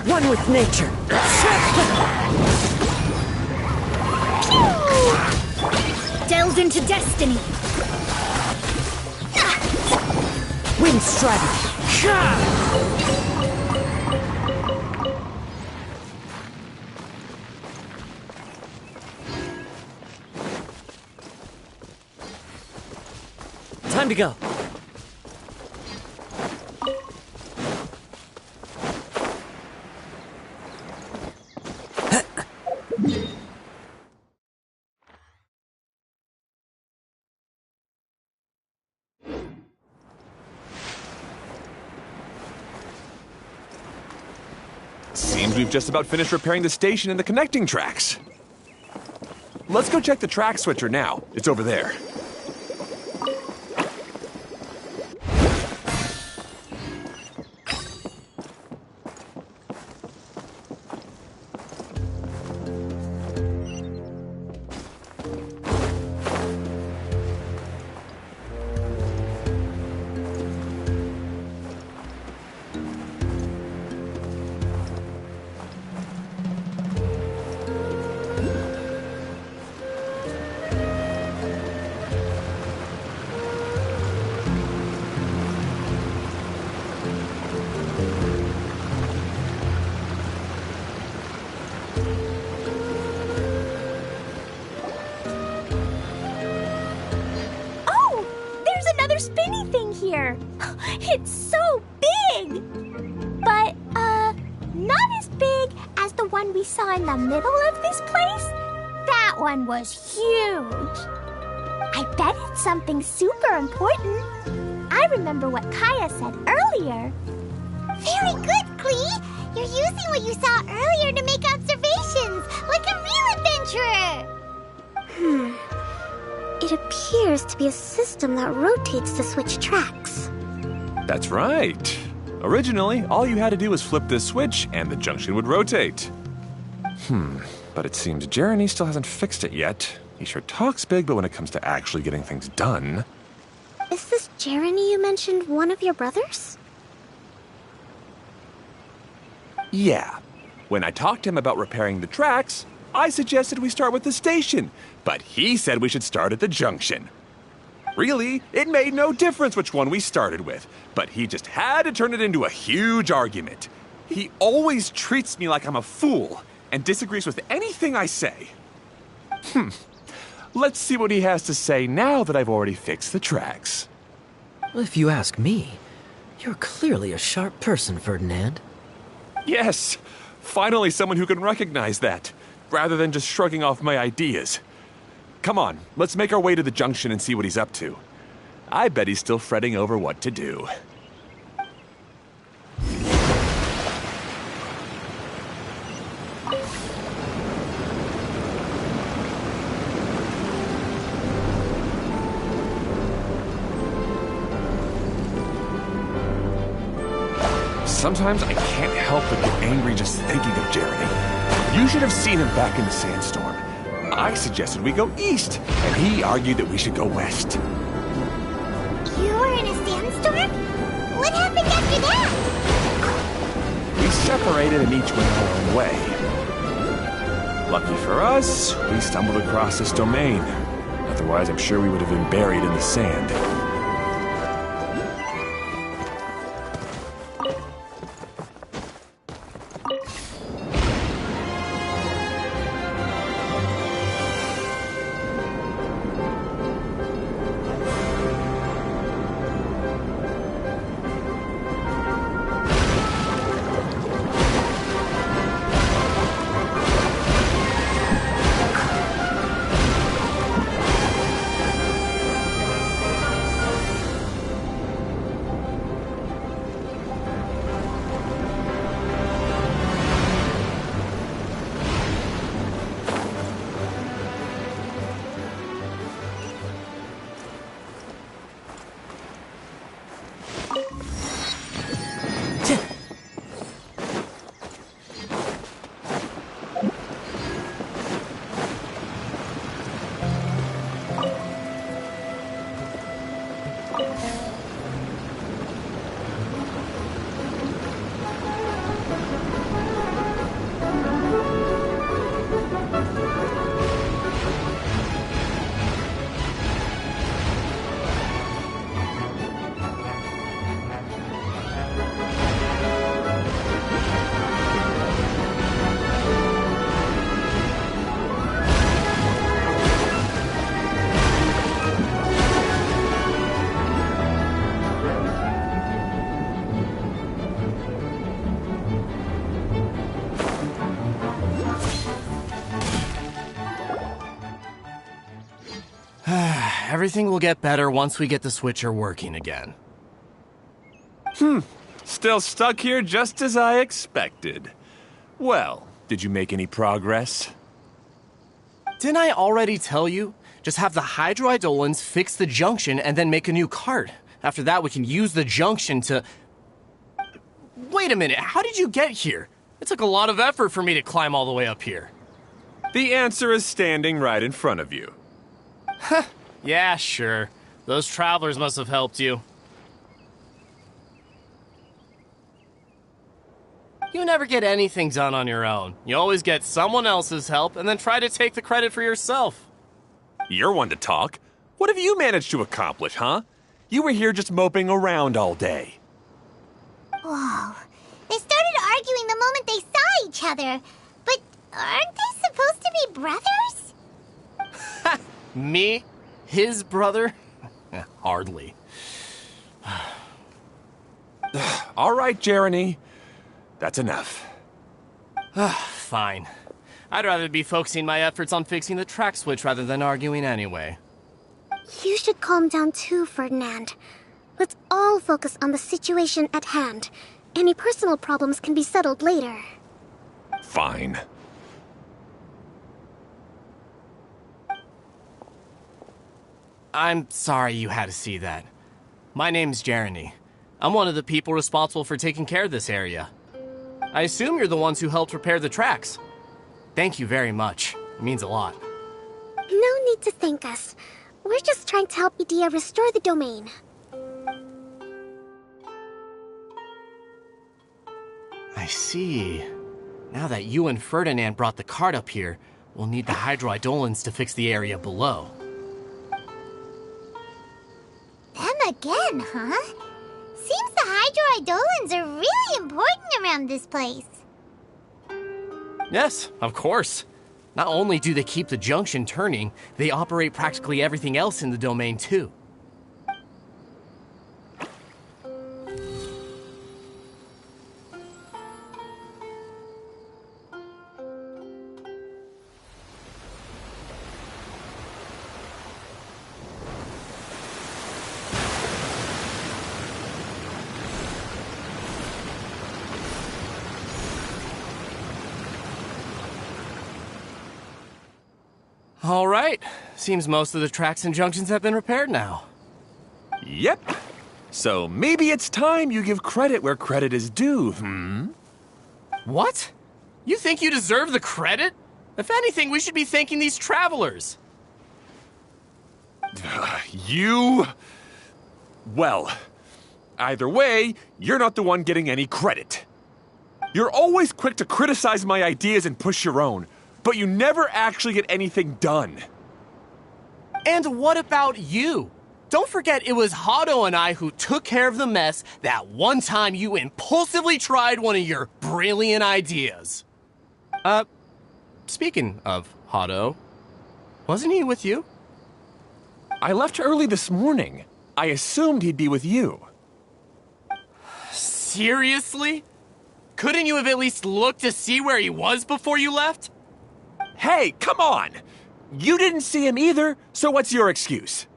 One with nature. Delved into destiny. Wind strategy. Time to go. Seems we've just about finished repairing the station and the connecting tracks. Let's go check the track switcher now. It's over there. here. It's so big! But, not as big as the one we saw in the middle of this place. That one was huge. I bet it's something super important. I remember what Kaya said earlier. Very good, Klee. You're using what you saw earlier to make observations, like a real adventurer. It appears to be a system that rotates to switch tracks. That's right. Originally, all you had to do was flip this switch and the junction would rotate. But it seems Jeremy still hasn't fixed it yet. He sure talks big, but when it comes to actually getting things done... Is this Jeremy you mentioned one of your brothers? Yeah. When I talked to him about repairing the tracks, I suggested we start with the station, but he said we should start at the junction. Really, it made no difference which one we started with, but he just had to turn it into a huge argument. He always treats me like I'm a fool and disagrees with anything I say. Let's see what he has to say now that I've already fixed the tracks. If you ask me, you're clearly a sharp person, Ferdinand. Yes, finally someone who can recognize that, rather than just shrugging off my ideas. Come on, let's make our way to the junction and see what he's up to. I bet he's still fretting over what to do. Sometimes I can't help but get angry just thinking of Jeremy. You should have seen him back in the sandstorm. I suggested we go east, and he argued that we should go west. You were in a sandstorm? What happened after that? We separated and each went our own way. Lucky for us, we stumbled across this domain. Otherwise, I'm sure we would have been buried in the sand. Everything will get better once we get the switcher working again. Still stuck here just as I expected. Well, did you make any progress? Didn't I already tell you? Just have the hydroidolins fix the junction and then make a new cart. After that, we can use the junction to... Wait a minute, how did you get here? It took a lot of effort for me to climb all the way up here. The answer is standing right in front of you. Yeah, sure. Those travelers must have helped you. You never get anything done on your own. You always get someone else's help and then try to take the credit for yourself. You're one to talk. What have you managed to accomplish, huh? You were here just moping around all day. Whoa. They started arguing the moment they saw each other. But aren't they supposed to be brothers? Me? His brother? Hardly. All right, Jeremy. That's enough. Fine. I'd rather be focusing my efforts on fixing the track switch rather than arguing anyway. You should calm down too, Ferdinand. Let's all focus on the situation at hand. Any personal problems can be settled later. Fine. I'm sorry you had to see that. My name's Jeremy. I'm one of the people responsible for taking care of this area. I assume you're the ones who helped repair the tracks. Thank you very much. It means a lot. No need to thank us. We're just trying to help Edea restore the domain. I see. Now that you and Ferdinand brought the cart up here, we'll need the hydroidolins to fix the area below. Them again, huh? Seems the hydroidolins are really important around this place. Yes, of course. Not only do they keep the junction turning, they operate practically everything else in the domain too. All right. Seems most of the tracks and junctions have been repaired now. Yep. So maybe it's time you give credit where credit is due, What? You think you deserve the credit? If anything, we should be thanking these travelers. You... Well, either way, you're not the one getting any credit. You're always quick to criticize my ideas and push your own, but you never actually get anything done. And what about you? Don't forget it was Hado and I who took care of the mess that one time you impulsively tried one of your brilliant ideas. Speaking of Hado, wasn't he with you? I left early this morning. I assumed he'd be with you. Seriously? Couldn't you have at least looked to see where he was before you left? Hey, come on! You didn't see him either, so what's your excuse?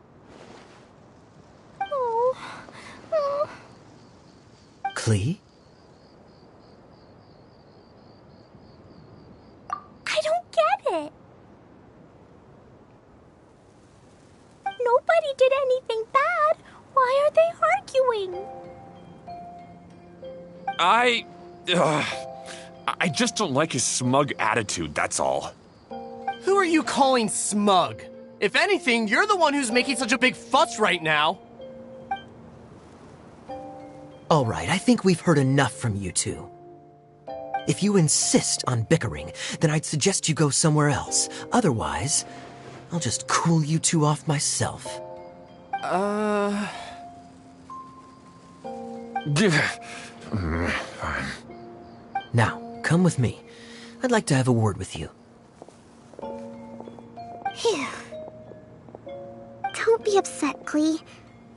Klee? I don't get it. Nobody did anything bad. Why are they arguing? I just don't like his smug attitude, that's all. Who are you calling smug? If anything, you're the one who's making such a big fuss right now. All right, I think we've heard enough from you two. If you insist on bickering, then I'd suggest you go somewhere else. Otherwise, I'll just cool you two off myself. Fine. Now, come with me. I'd like to have a word with you. Phew. Don't be upset, Klee.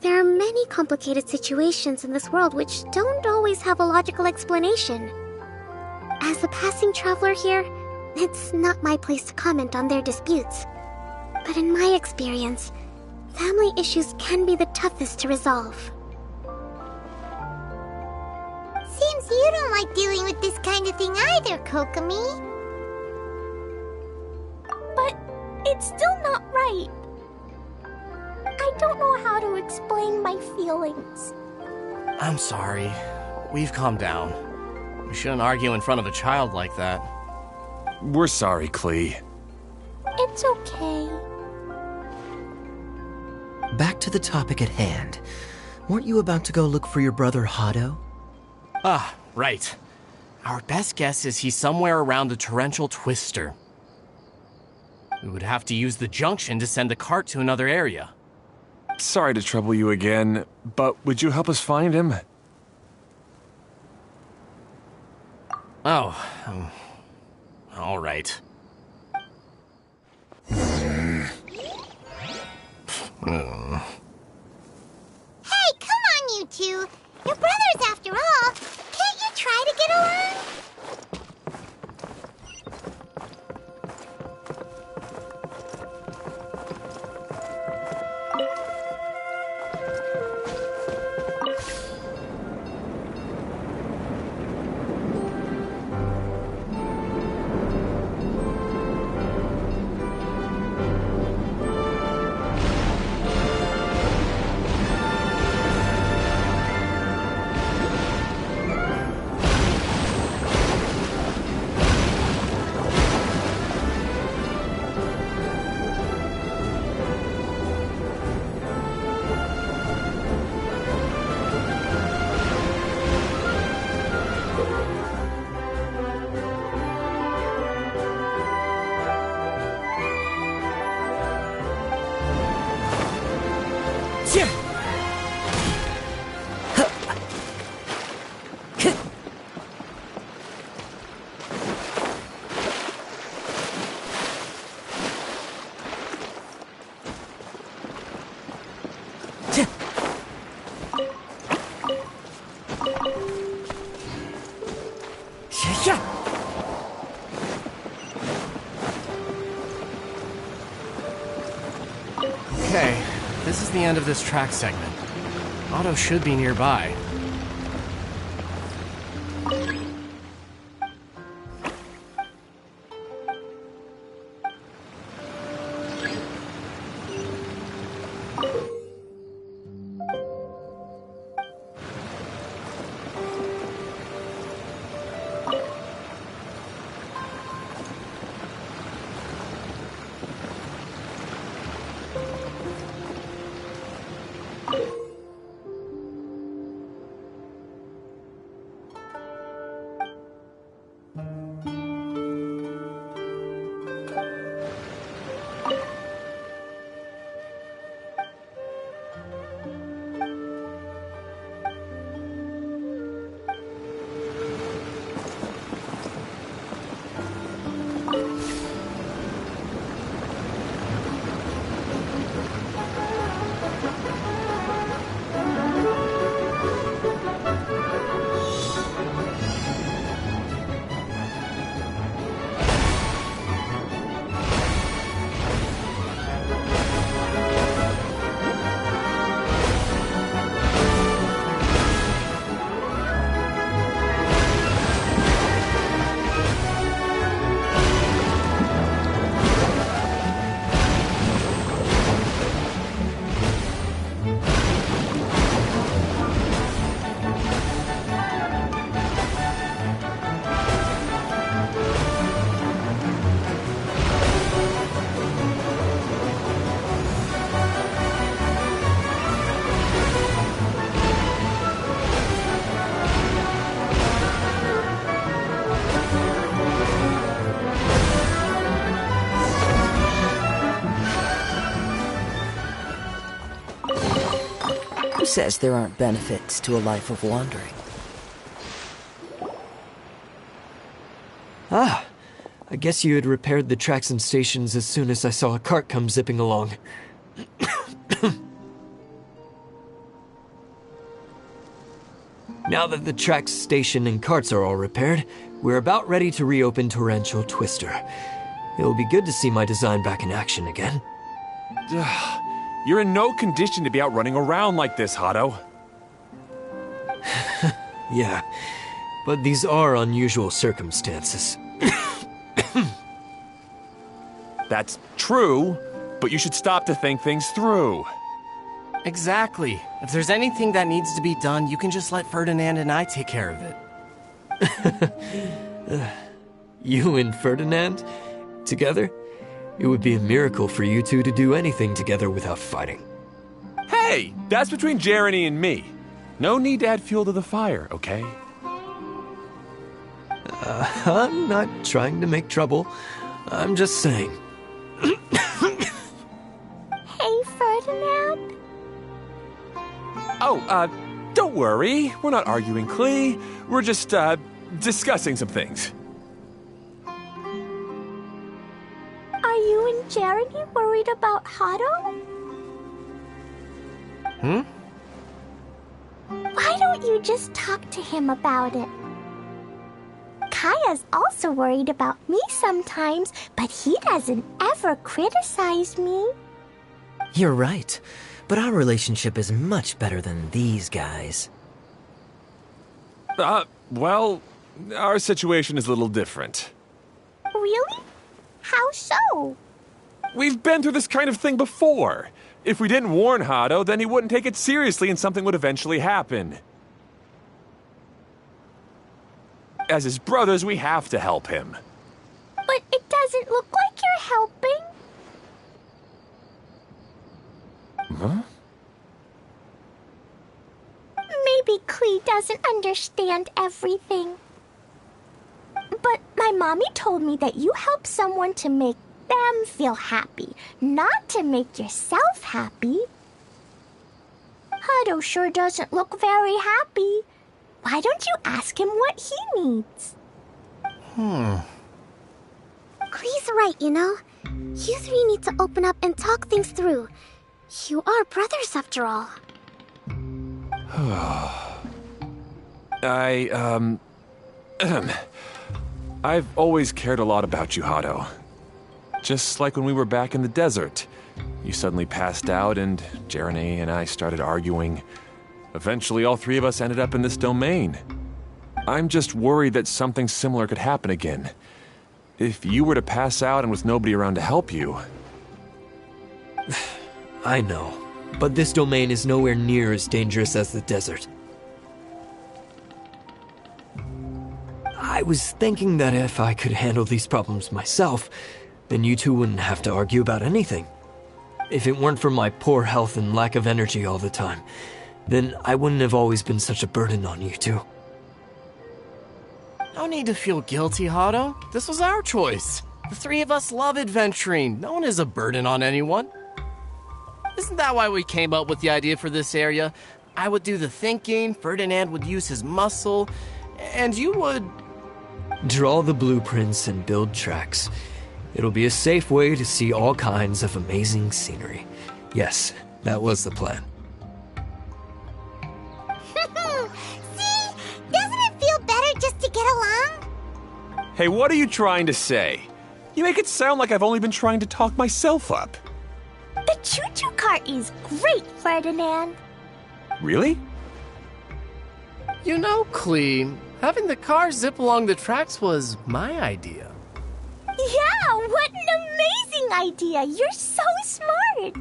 There are many complicated situations in this world which don't always have a logical explanation. As a passing traveler here, it's not my place to comment on their disputes. But in my experience, family issues can be the toughest to resolve. Seems you don't like dealing with this kind of thing either, Kokomi. But it's still not right. I don't know how to explain my feelings. I'm sorry. We've calmed down. We shouldn't argue in front of a child like that. We're sorry, Klee. It's okay. Back to the topic at hand. Weren't you about to go look for your brother Hado? Ah, right. Our best guess is he's somewhere around the torrential twister. We would have to use the junction to send the cart to another area. Sorry to trouble you again, but would you help us find him? Oh, all right. Hey, come on, you Okay, this is the end of this track segment. Otto should be nearby. Who says there aren't benefits to a life of wandering? Ah, I guess you had repaired the tracks and stations as soon as I saw a cart come zipping along. Now that the tracks, station, and carts are all repaired, we're about ready to reopen Torrential Twister. It'll be good to see my design back in action again. You're in no condition to be out running around like this, Hato. Yeah, but these are unusual circumstances. That's true, but you should stop to think things through. Exactly. If there's anything that needs to be done, you can just let Ferdinand and I take care of it. You and Ferdinand? Together? It would be a miracle for you two to do anything together without fighting. Hey, that's between Jeremy and me. No need to add fuel to the fire, okay? I'm not trying to make trouble. I'm just saying. Hey, Ferdinand. Oh, don't worry. We're not arguing, Klee. We're just, discussing some things. Are you and Jeremy worried about Hato? Why don't you just talk to him about it? Kaya's also worried about me sometimes, but he doesn't ever criticize me. You're right, but our relationship is much better than these guys. Well, our situation is a little different. Really? How so? We've been through this kind of thing before. If we didn't warn Hato, then he wouldn't take it seriously and something would eventually happen. As his brothers, we have to help him. But it doesn't look like you're helping. Huh? Maybe Klee doesn't understand everything. But my mommy told me that you help someone to make them feel happy, not to make yourself happy. Hado sure doesn't look very happy. Why don't you ask him what he needs? Klee's right, you know? You three need to open up and talk things through. You are brothers, after all. I've always cared a lot about you, Hado. Just like when we were back in the desert. You suddenly passed out and Jerene and I started arguing. Eventually, all three of us ended up in this domain. I'm just worried that something similar could happen again. If you were to pass out and with nobody around to help you... I know, but this domain is nowhere near as dangerous as the desert. I was thinking that if I could handle these problems myself, then you two wouldn't have to argue about anything. If it weren't for my poor health and lack of energy all the time, then I wouldn't have always been such a burden on you two. No need to feel guilty, Hado. This was our choice. The three of us love adventuring. No one is a burden on anyone. Isn't that why we came up with the idea for this area? I would do the thinking, Ferdinand would use his muscle, and you would... Draw the blueprints and build tracks. It'll be a safe way to see all kinds of amazing scenery. Yes, that was the plan. See? Doesn't it feel better just to get along? Hey, what are you trying to say? You make it sound like I've only been trying to talk myself up. The choo-choo cart is great, Ferdinand. Really? You know, Klee, having the car zip along the tracks was my idea. Yeah, what an amazing idea! You're so smart!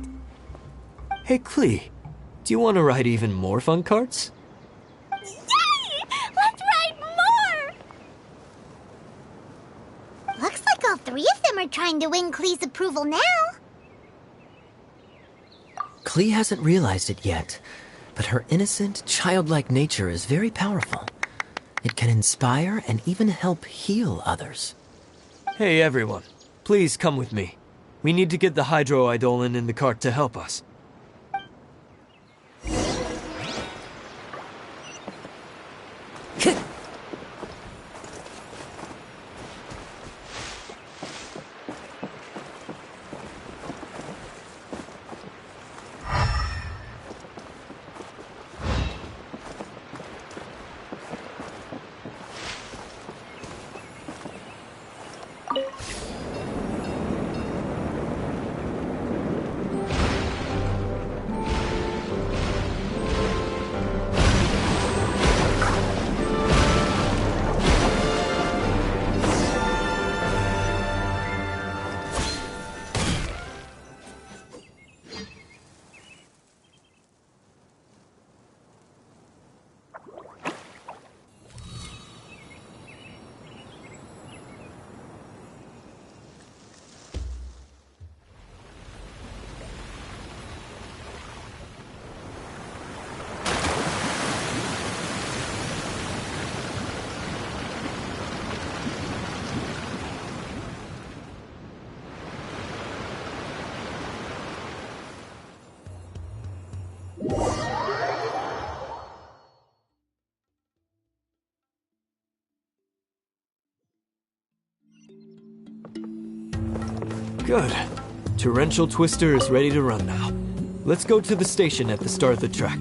Hey, Klee, do you want to ride even more fun carts? Yay! Let's ride more! Looks like all three of them are trying to win Klee's approval now. Klee hasn't realized it yet, but her innocent, childlike nature is very powerful. It can inspire and even help heal others. Hey everyone, please come with me. We need to get the hydroidolin in the cart to help us. Good. Torrential Twister is ready to run now. Let's go to the station at the start of the track.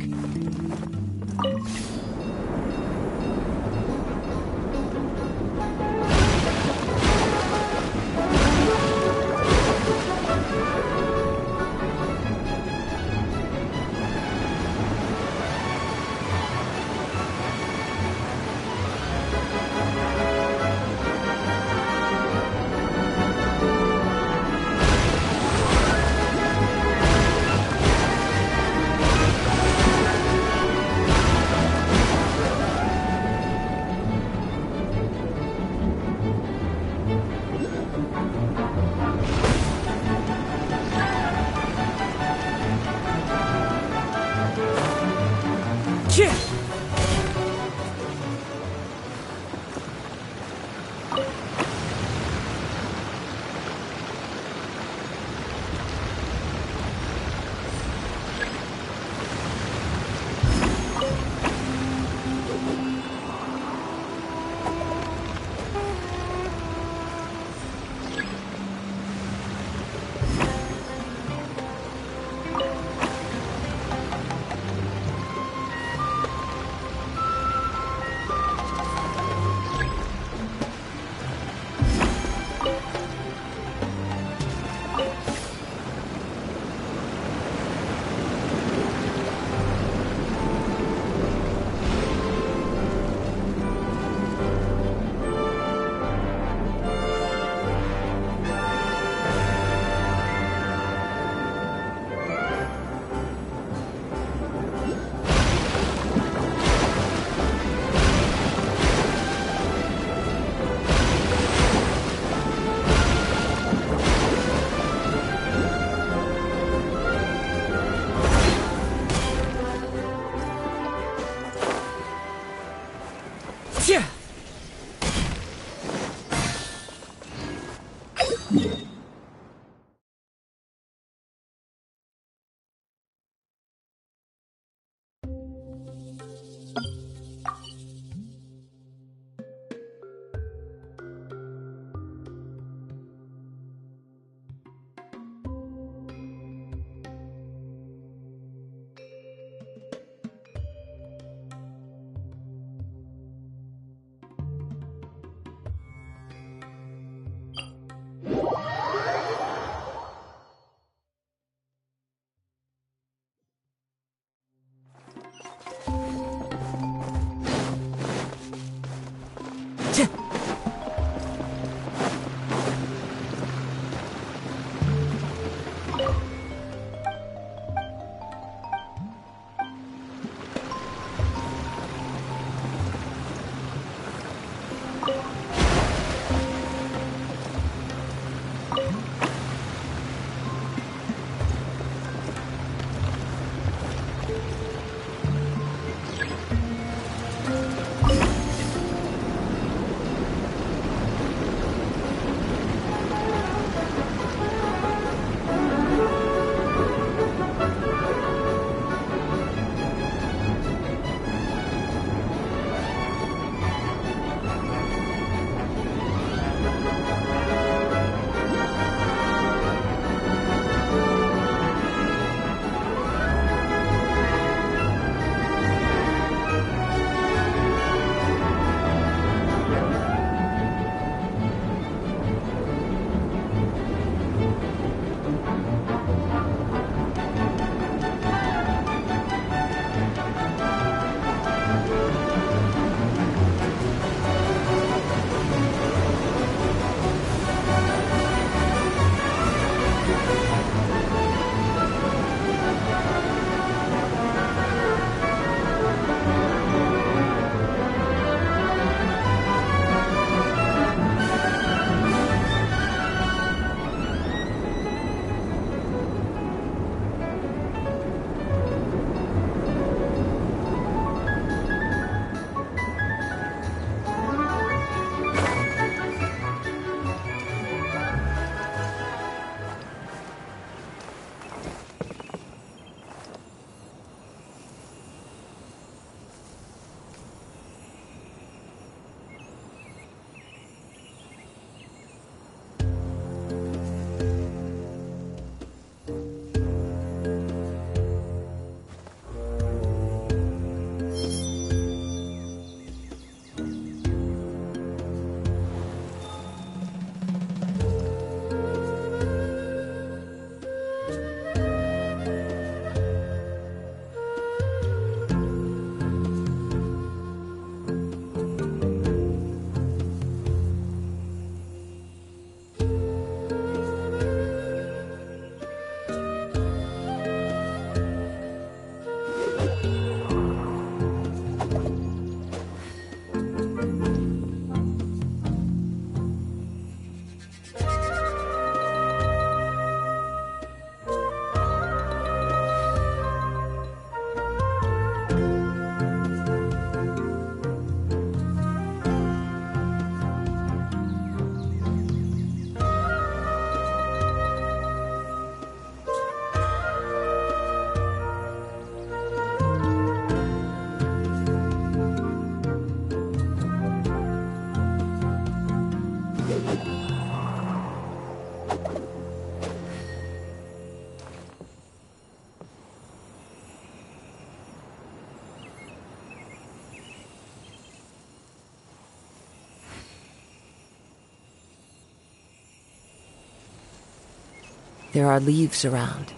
There are leaves around,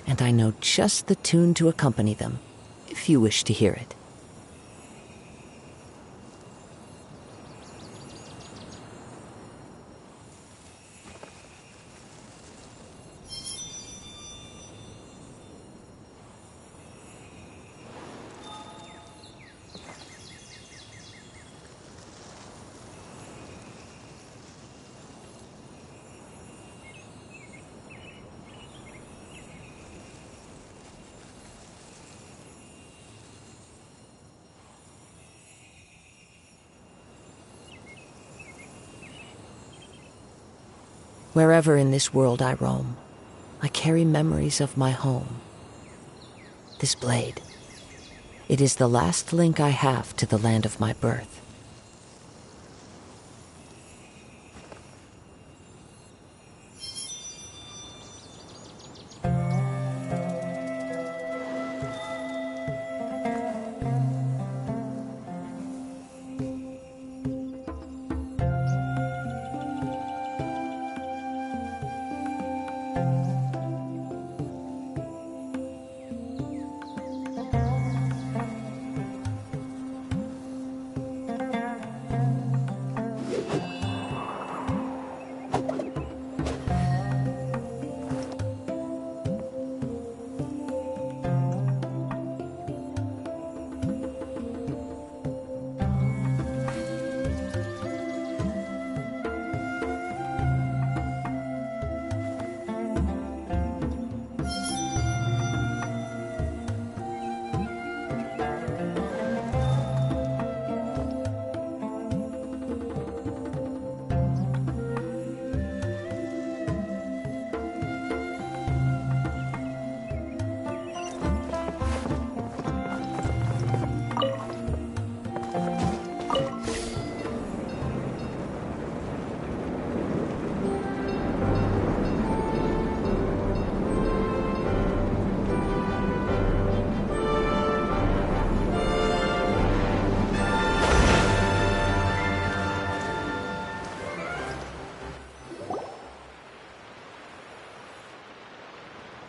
and I know just the tune to accompany them, if you wish to hear it. Wherever in this world I roam, I carry memories of my home. This blade, it is the last link I have to the land of my birth.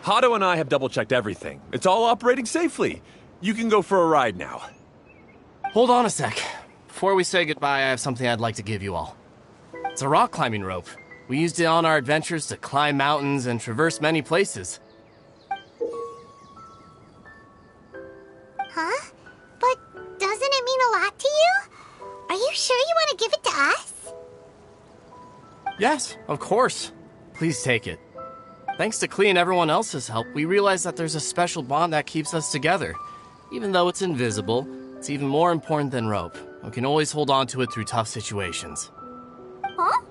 Hato and I have double-checked everything. It's all operating safely. You can go for a ride now. Hold on a sec. Before we say goodbye, I have something I'd like to give you all. It's a rock climbing rope. We used it on our adventures to climb mountains and traverse many places. Huh? But doesn't it mean a lot to you? Are you sure you want to give it to us? Yes, of course. Please take it. Thanks to Klee and everyone else's help, we realized that there's a special bond that keeps us together. Even though it's invisible, it's even more important than rope. We can always hold on to it through tough situations. Huh?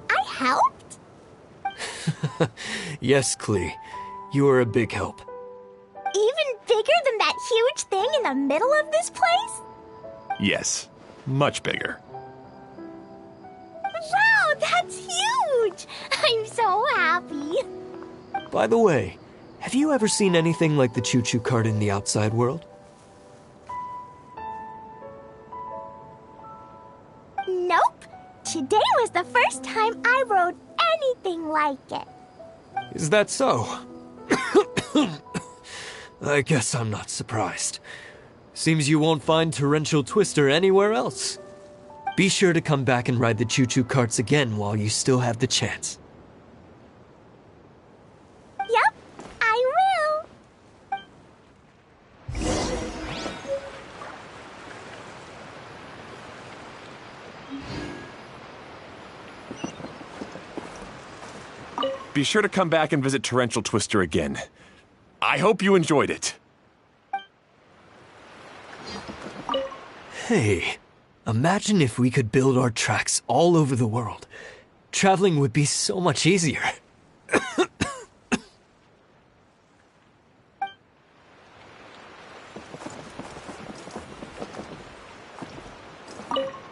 I helped? Yes, Klee. You are a big help. Even bigger than that huge thing in the middle of this place? Yes, much bigger. Wow, that's huge! I'm so happy. By the way, have you ever seen anything like the choo-choo cart in the outside world? Nope. Today was the first time I rode anything like it. Is that so? I guess I'm not surprised. Seems you won't find Torrential Twister anywhere else. Be sure to come back and ride the choo-choo carts again while you still have the chance. Yep, I will. Be sure to come back and visit Torrential Twister again. I hope you enjoyed it. Hey, imagine if we could build our tracks all over the world. Traveling would be so much easier.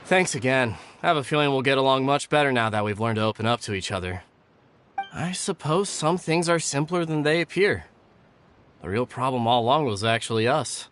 Thanks again. I have a feeling we'll get along much better now that we've learned to open up to each other. I suppose some things are simpler than they appear. The real problem all along was actually us.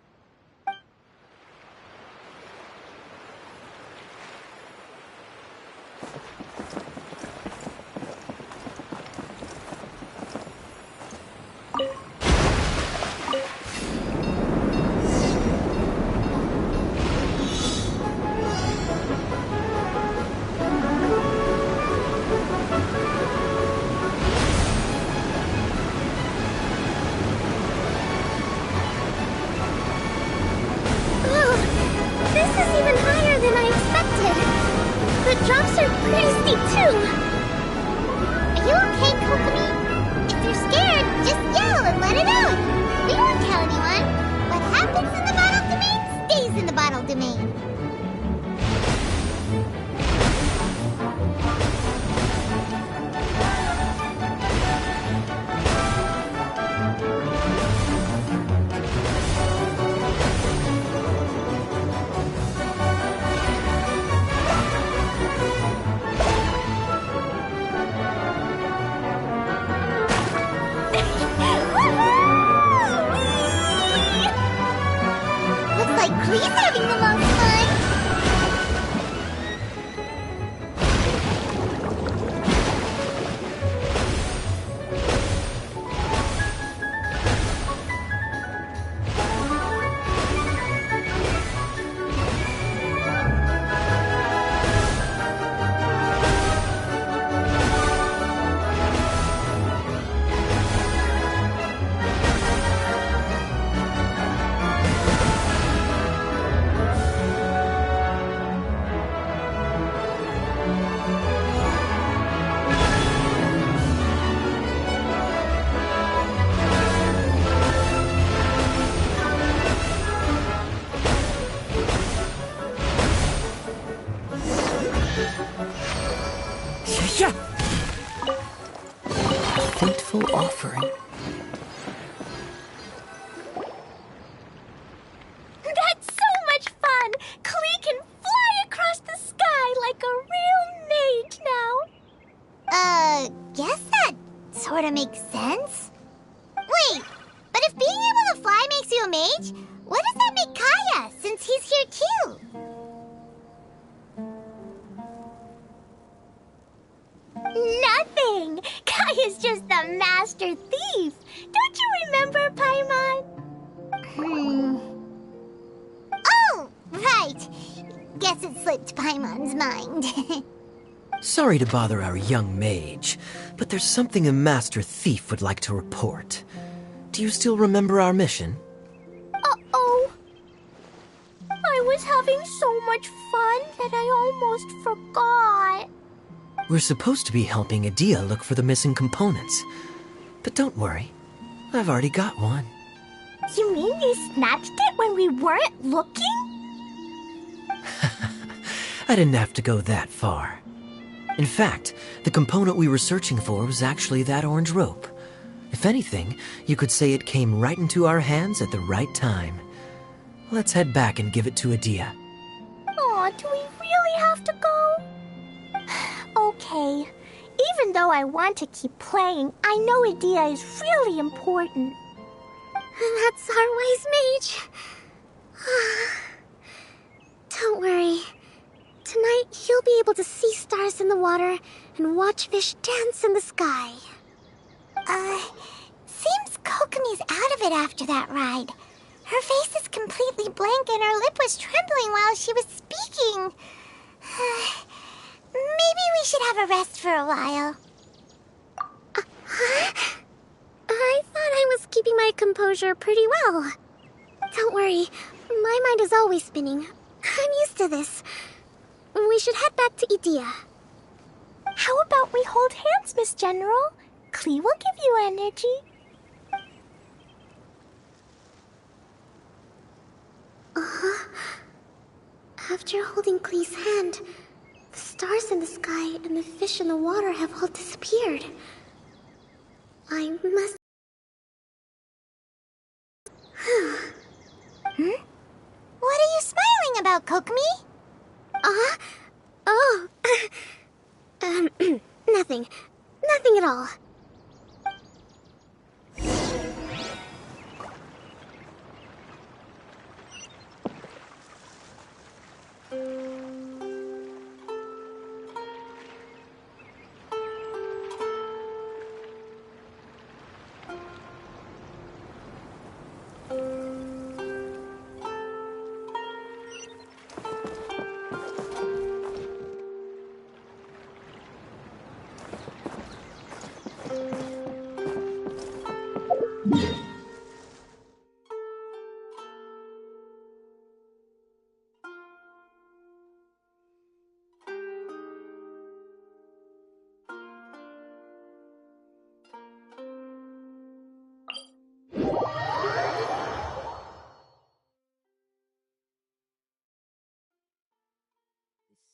drops are pretty steep, too. Are you okay, Kokomi? If you're scared, just yell and let it out. We won't tell anyone. What happens in the bottle domain stays in the bottle domain. He's having the most fun. Fateful offering. That's so much fun! Klee can fly across the sky like a real mage now. Guess that sort of makes sense. Wait, but if being able to fly makes you a mage, what does that make Kaya, since he's here too? Nothing! Kaya's just the master thief. Don't you remember, Paimon? Oh, right. Guess it slipped Paimon's mind. Sorry to bother our young mage, but there's something a master thief would like to report. Do you still remember our mission? Uh-oh. I was having so much fun that I almost forgot. We're supposed to be helping Adia look for the missing components. But don't worry, I've already got one. You mean you snatched it when we weren't looking? I didn't have to go that far. In fact, the component we were searching for was actually that orange rope. If anything, you could say it came right into our hands at the right time. Let's head back and give it to Adia. Aw, do we really have to go? Okay. Even though I want to keep playing, I know Adia is really important. That's our wise mage. Don't worry. Tonight, he'll be able to see stars in the water and watch fish dance in the sky. Seems Kokomi's out of it after that ride. Her face is completely blank and her lip was trembling while she was speaking. Maybe we should have a rest for a while. I thought I was keeping my composure pretty well. Don't worry, my mind is always spinning. I'm used to this. We should head back to Idia. How about we hold hands, Miss General? Klee will give you energy. After holding Klee's hand, the stars in the sky and the fish in the water have all disappeared. I must... What are you smiling about, Kokomi? Oh. Nothing. Nothing at all.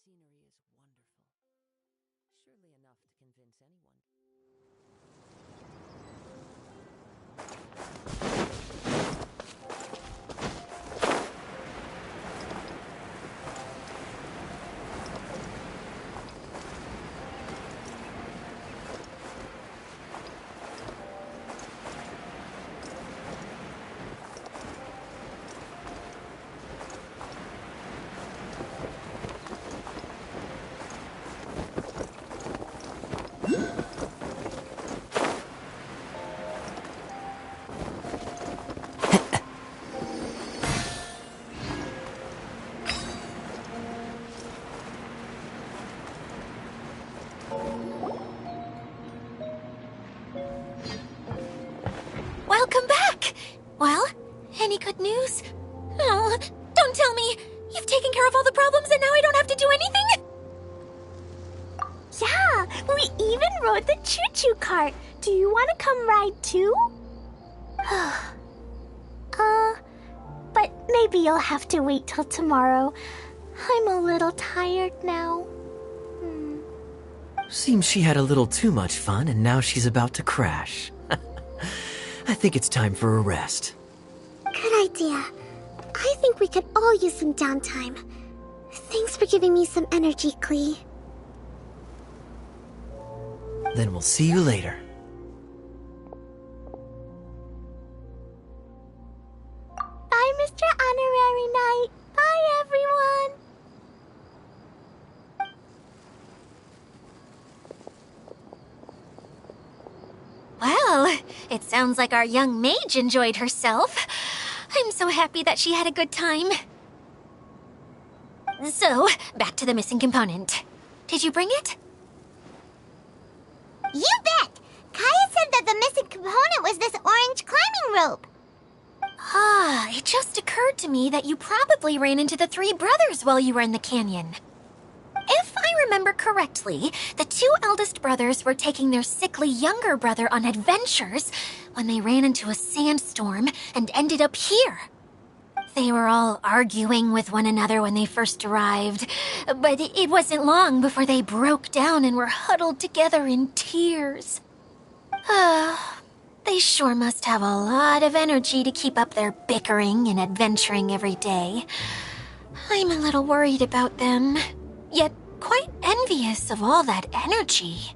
Scenery is wonderful. Surely enough to convince anyone. any good news? Oh, don't tell me! You've taken care of all the problems and now I don't have to do anything? Yeah, we even rode the choo-choo cart. Do you want to come ride too? But maybe you'll have to wait till tomorrow. I'm a little tired now. Seems she had a little too much fun and now she's about to crash. I think it's time for a rest. Good idea. I think we could all use some downtime. Thanks for giving me some energy, Klee. Then we'll see you later. Bye, Mr. Honorary Knight. Bye, everyone. Well, it sounds like our young mage enjoyed herself. I'm so happy that she had a good time. So, back to the missing component. Did you bring it? You bet! Kaya said that the missing component was this orange climbing rope. Ah, it just occurred to me that you probably ran into the three brothers while you were in the canyon. If I remember correctly, the two eldest brothers were taking their sickly younger brother on adventures when they ran into a sandstorm and ended up here. They were all arguing with one another when they first arrived, but it wasn't long before they broke down and were huddled together in tears. They sure must have a lot of energy to keep up their bickering and adventuring every day. I'm a little worried about them, yet quite envious of all that energy.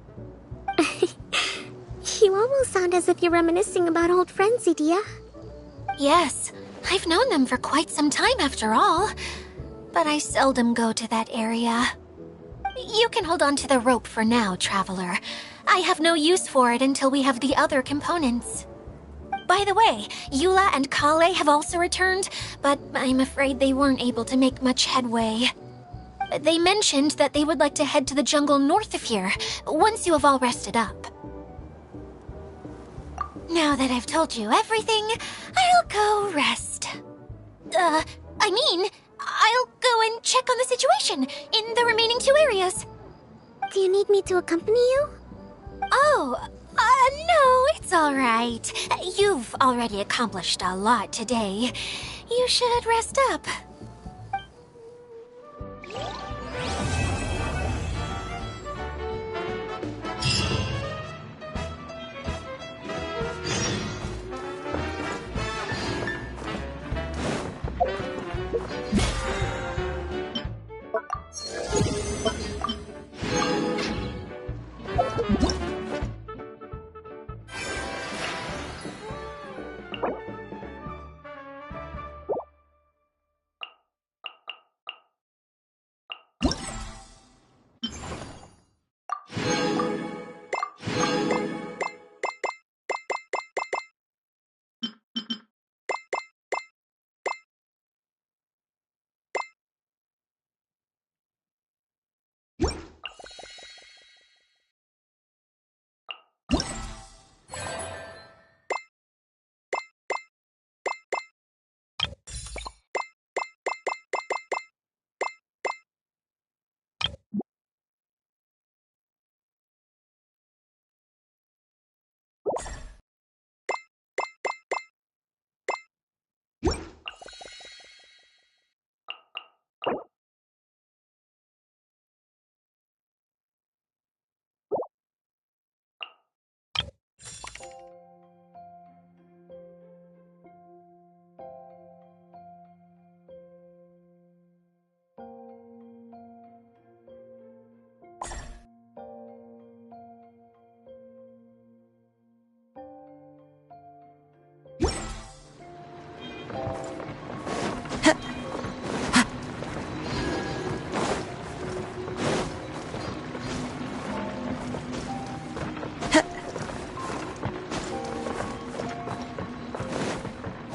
You almost sound as if you're reminiscing about old friends, Idia. Yes, I've known them for quite some time after all, but I seldom go to that area. You can hold on to the rope for now, Traveler. I have no use for it until we have the other components. By the way, Eula and Kale have also returned, but I'm afraid they weren't able to make much headway. They mentioned that they would like to head to the jungle north of here, once you have all rested up. Now that I've told you everything, I'll go rest. I'll go and check on the situation in the remaining two areas. Do you need me to accompany you? Oh, no, it's all right. You've already accomplished a lot today. You should rest up.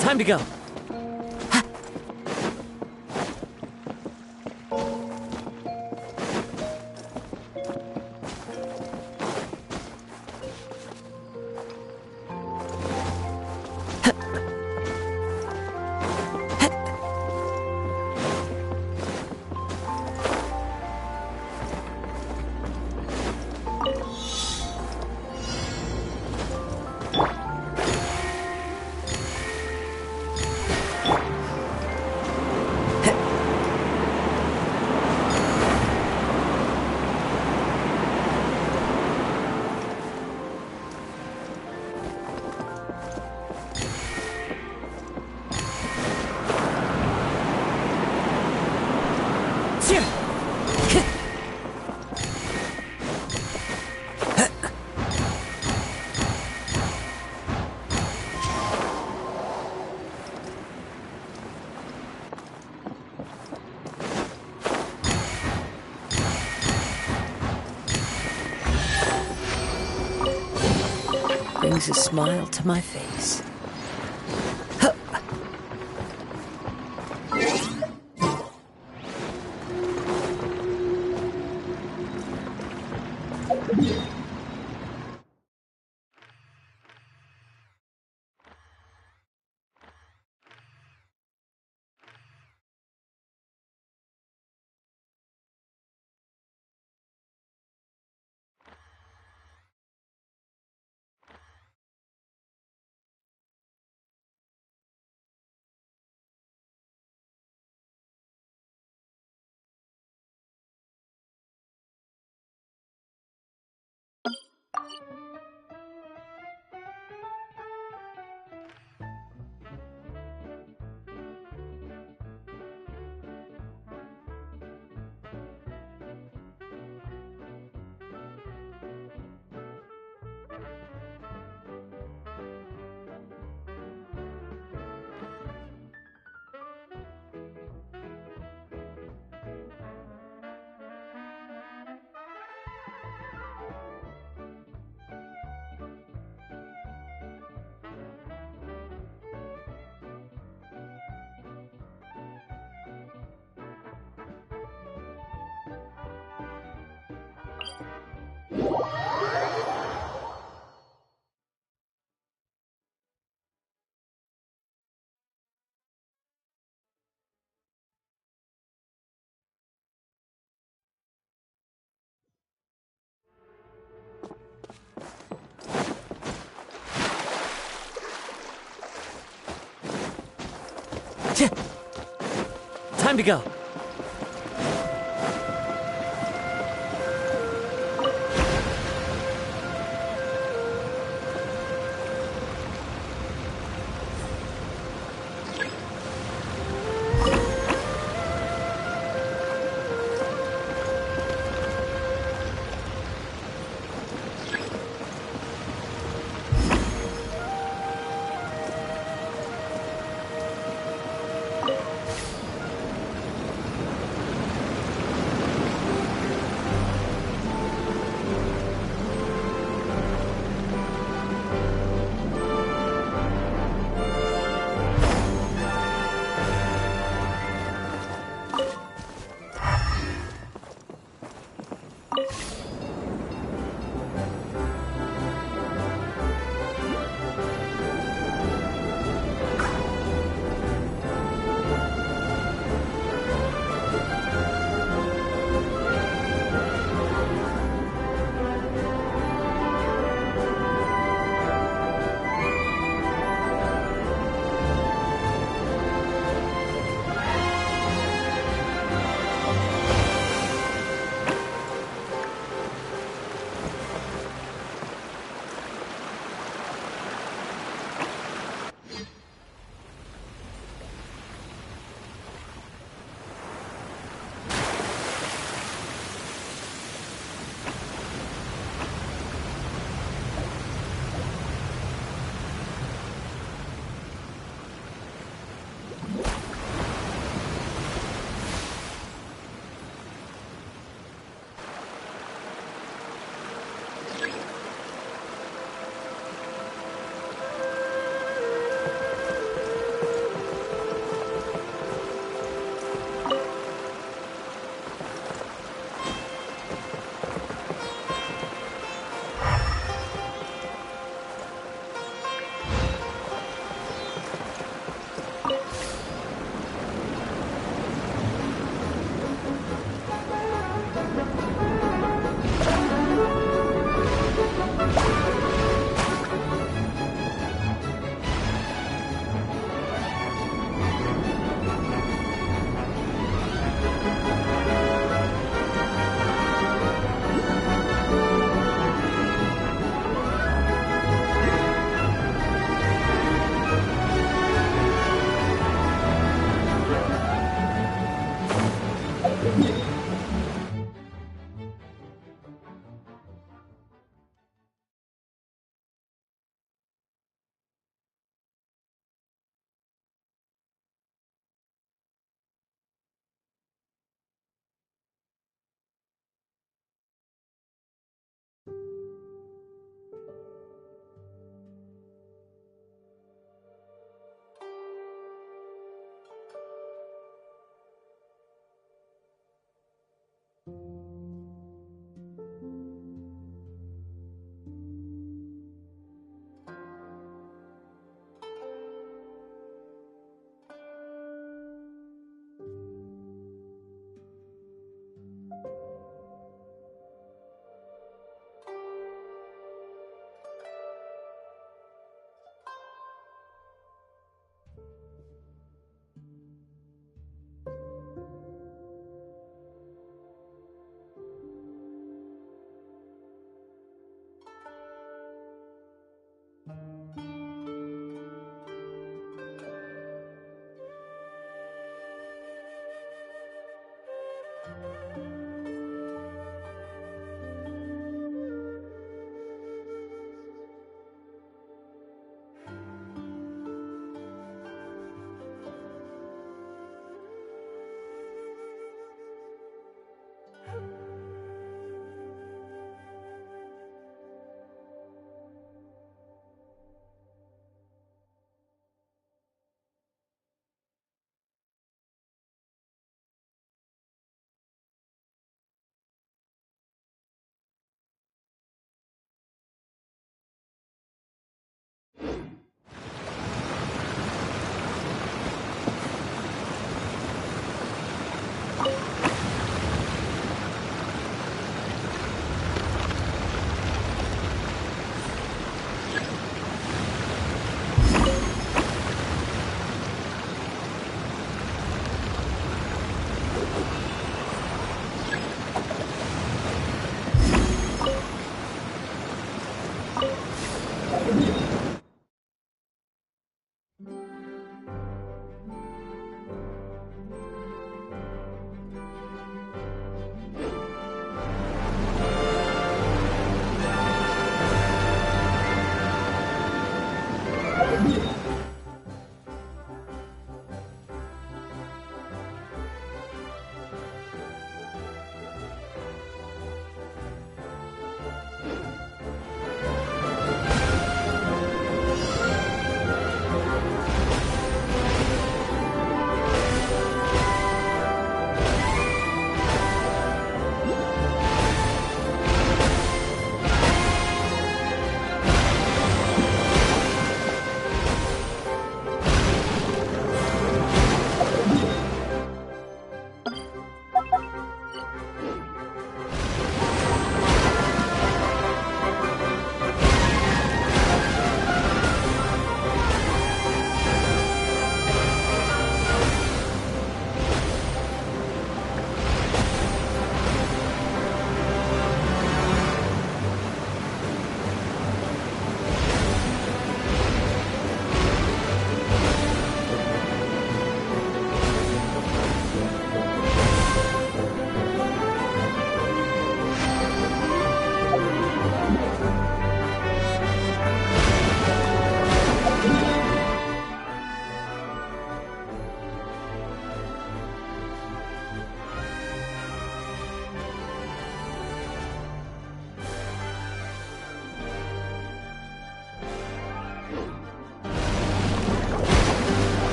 Time to go. brings a smile to my face. Time to go.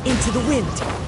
Into the wind!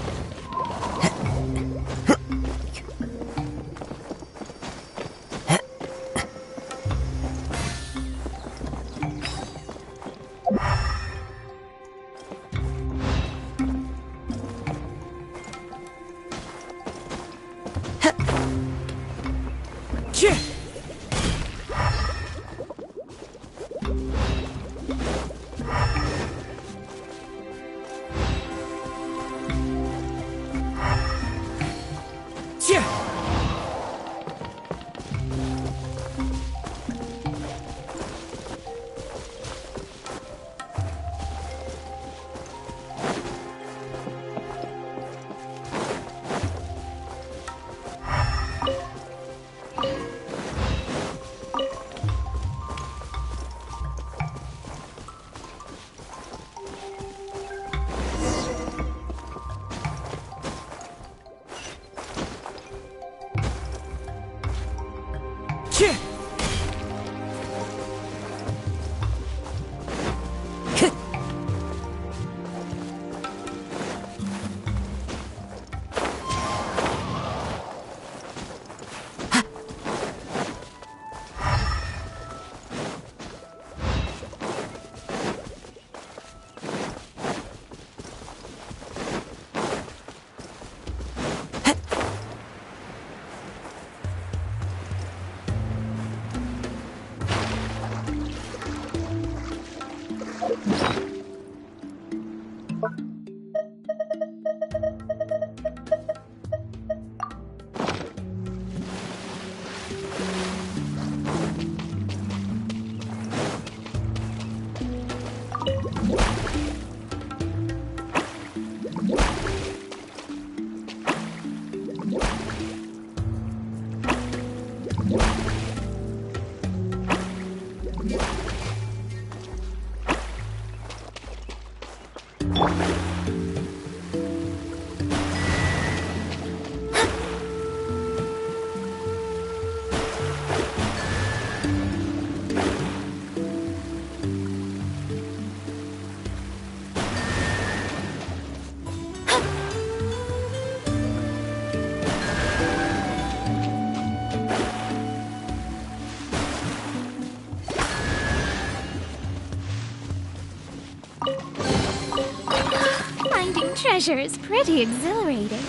Sure is pretty exhilarating.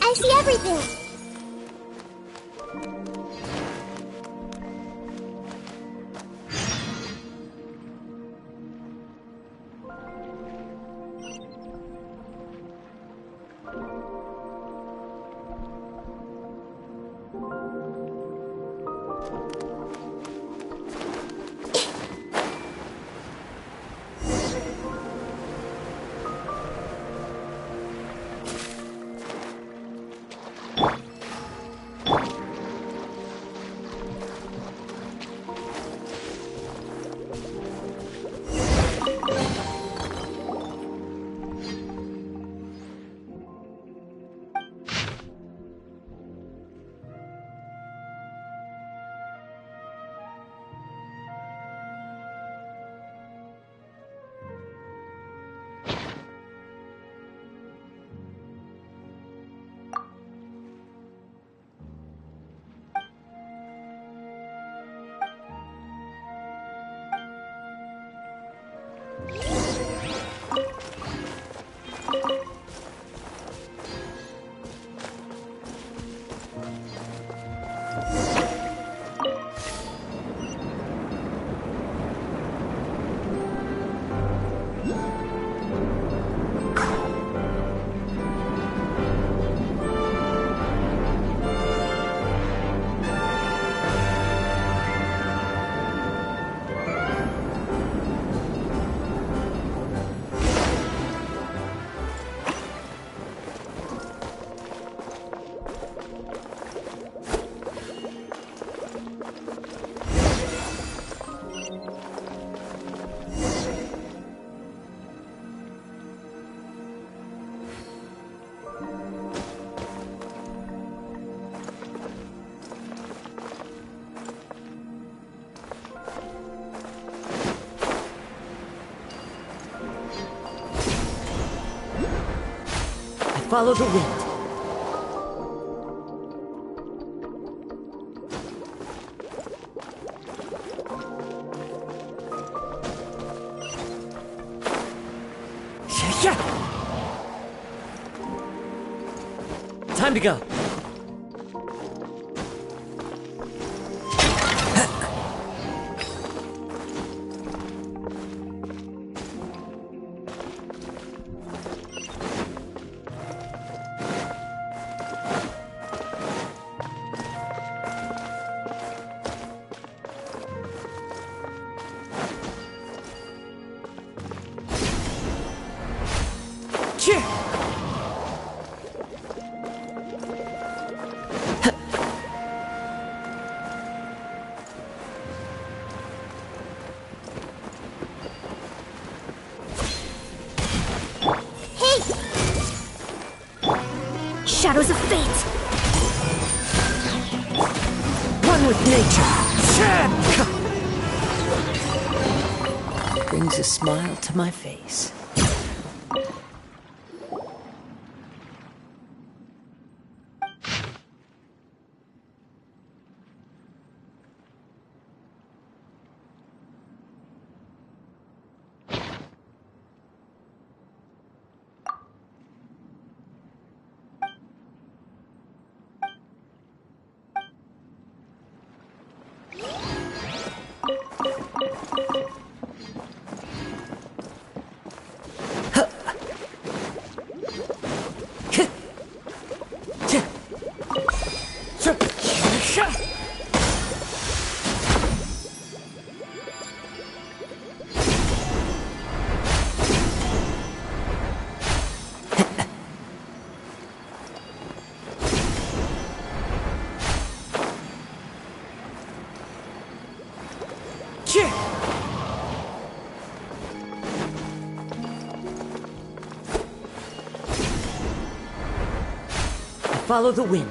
I see everything! Follow the wind. Yeah. Time to go. Shadows of fate! One with nature! Brings a smile to my face. Follow the wind.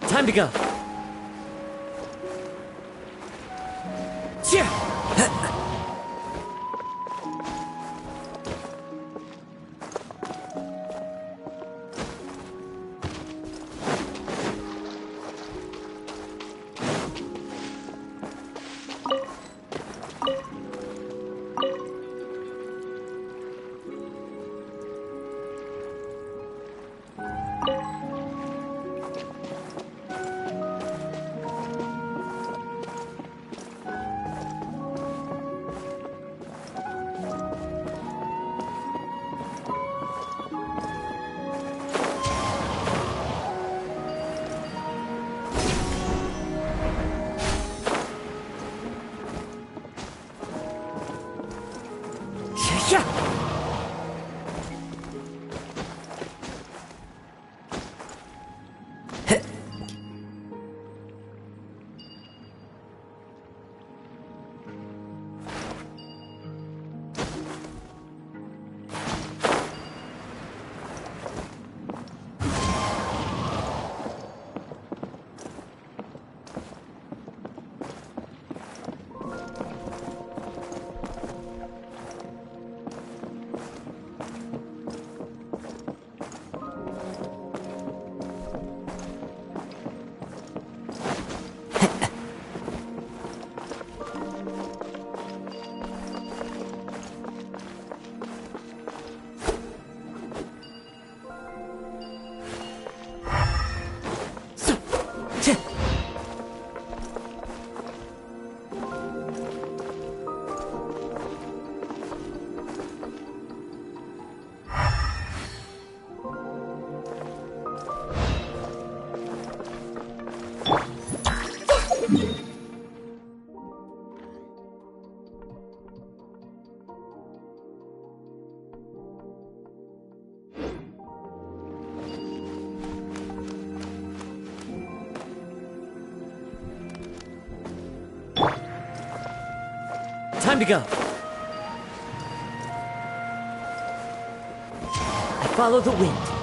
Time to go. Time to go. I follow the wind.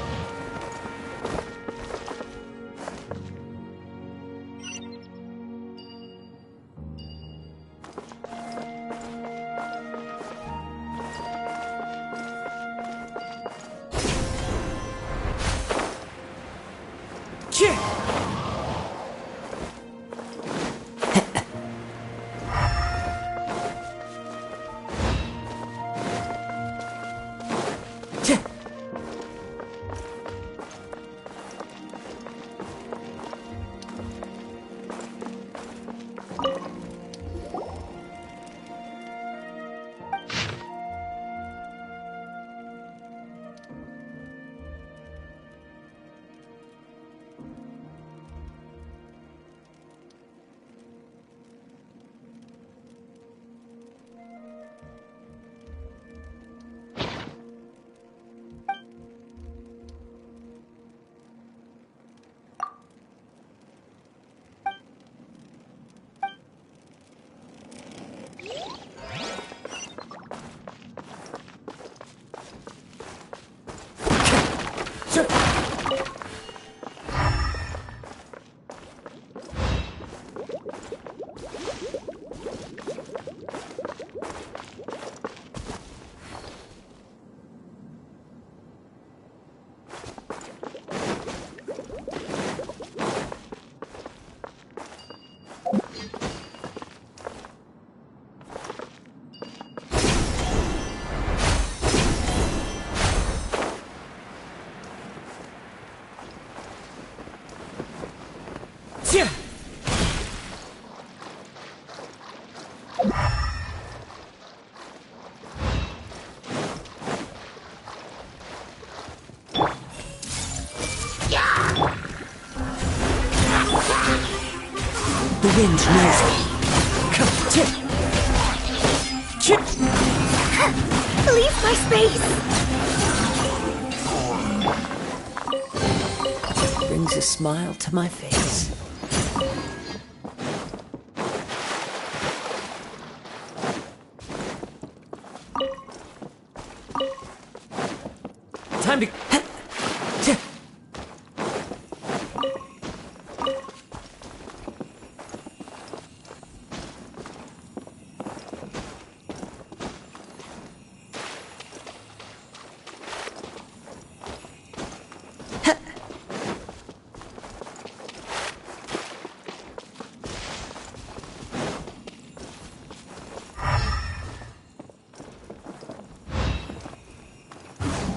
wind knows me. Leave my space! Brings a smile to my face. Time to...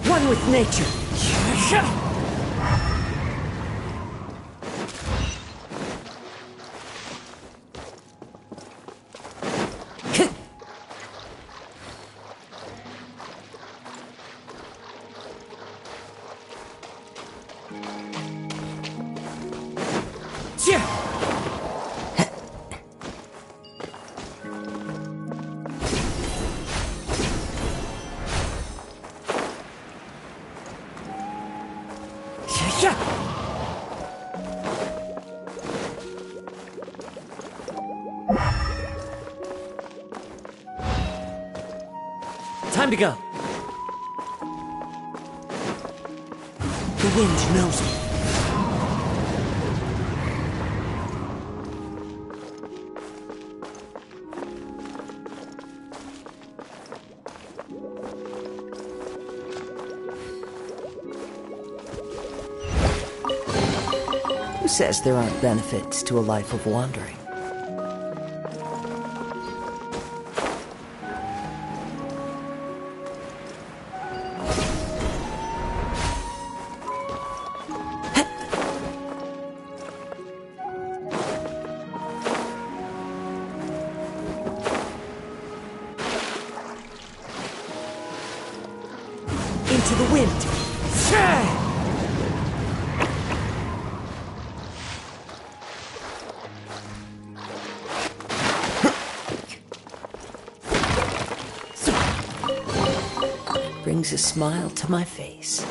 One with nature. Time to go. The wind knows me. Who says there aren't benefits to a life of wandering? Into the wind! Brings a smile to my face.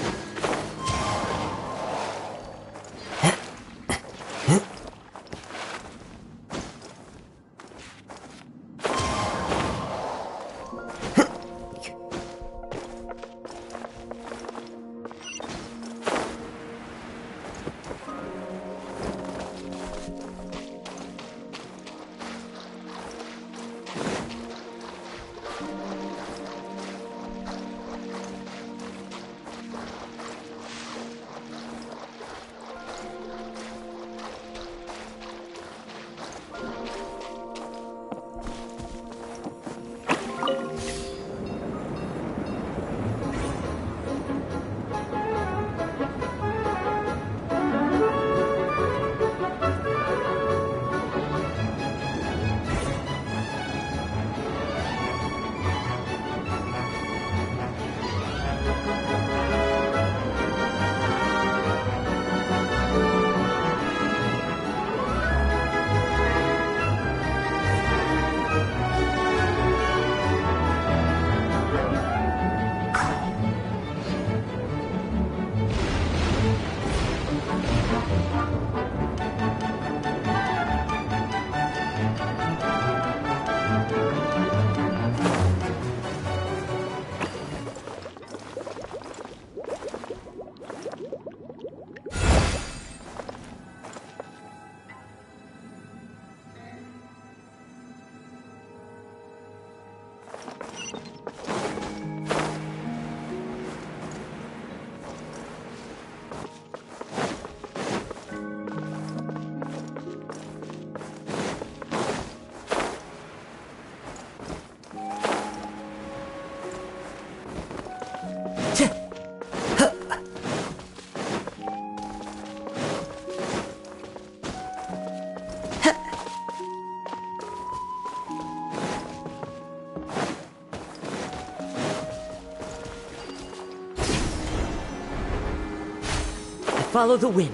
Follow the wind.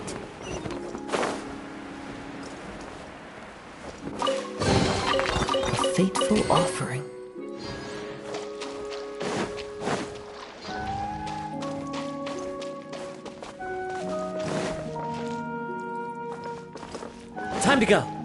fateful offering. Time to go.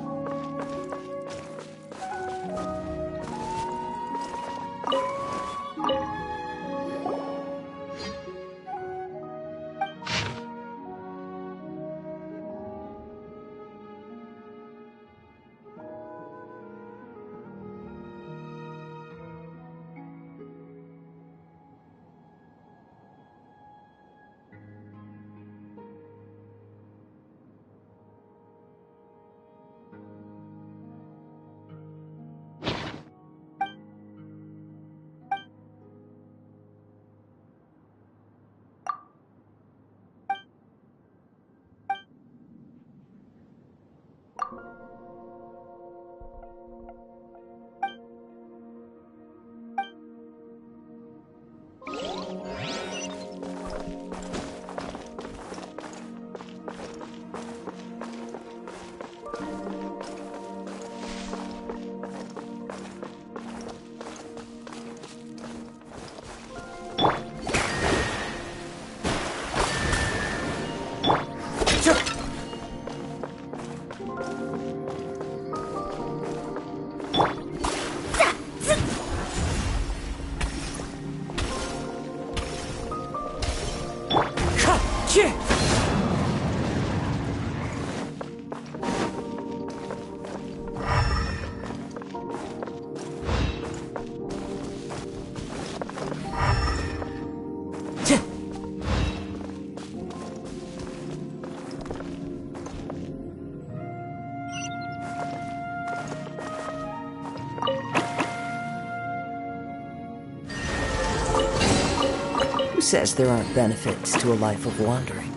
Who says there aren't benefits to a life of wandering?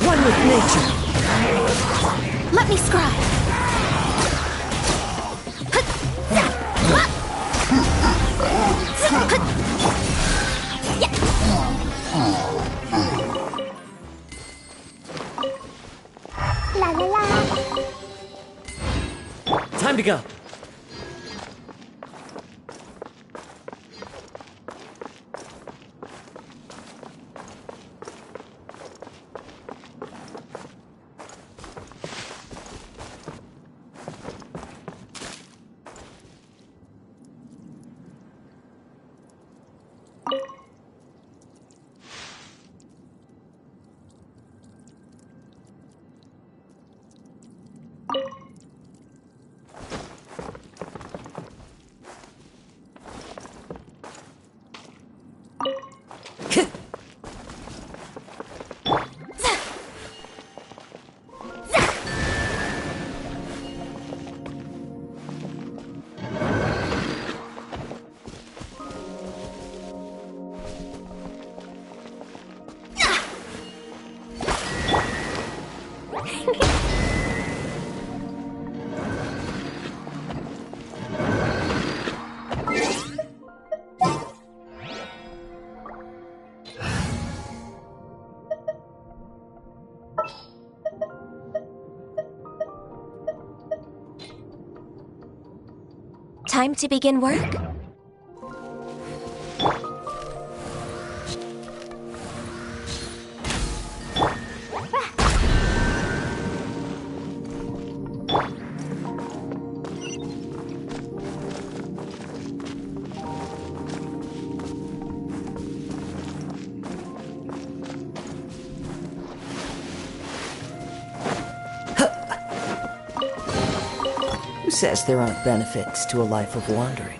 One with nature. Let me scry. La la la. Time to go. Time to begin work? Who says there aren't benefits to a life of wandering?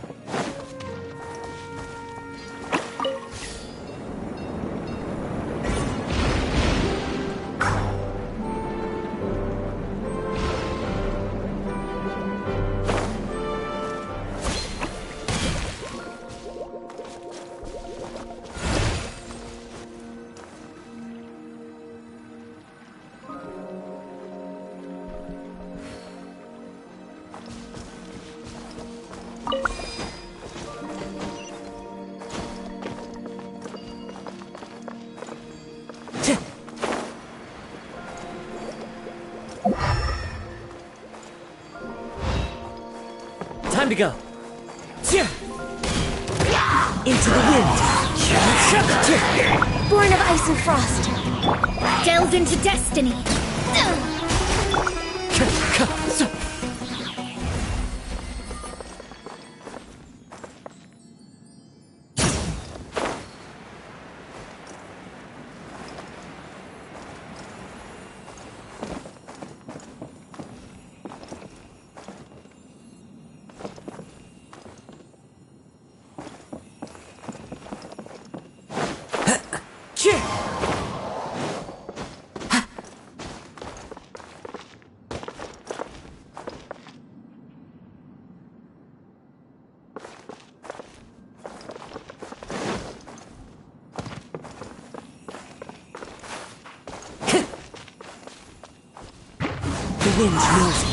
Time to go. Into the wind. Born of ice and frost. Delve into destiny. The wind knows me.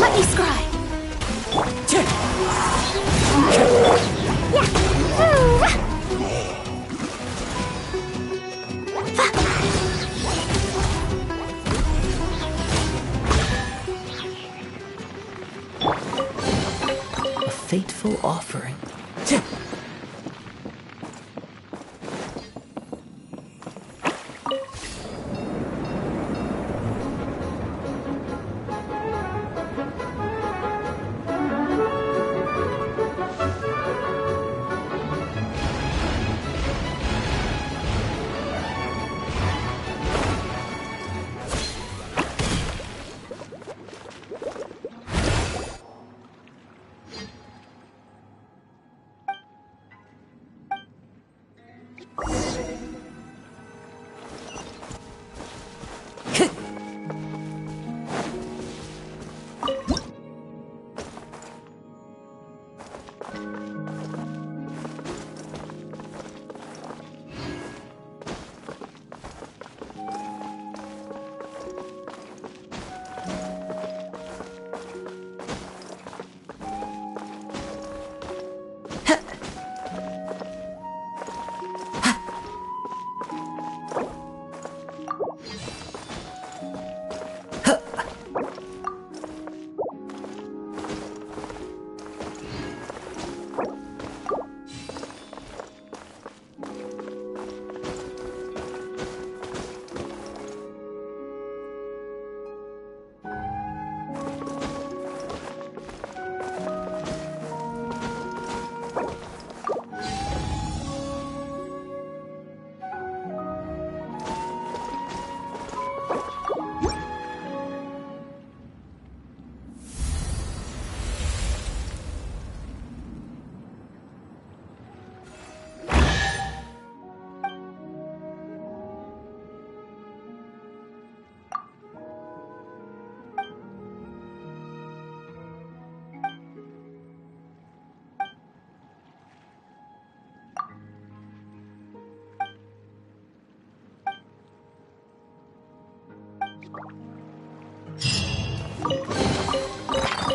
Let me scry. A fateful offering.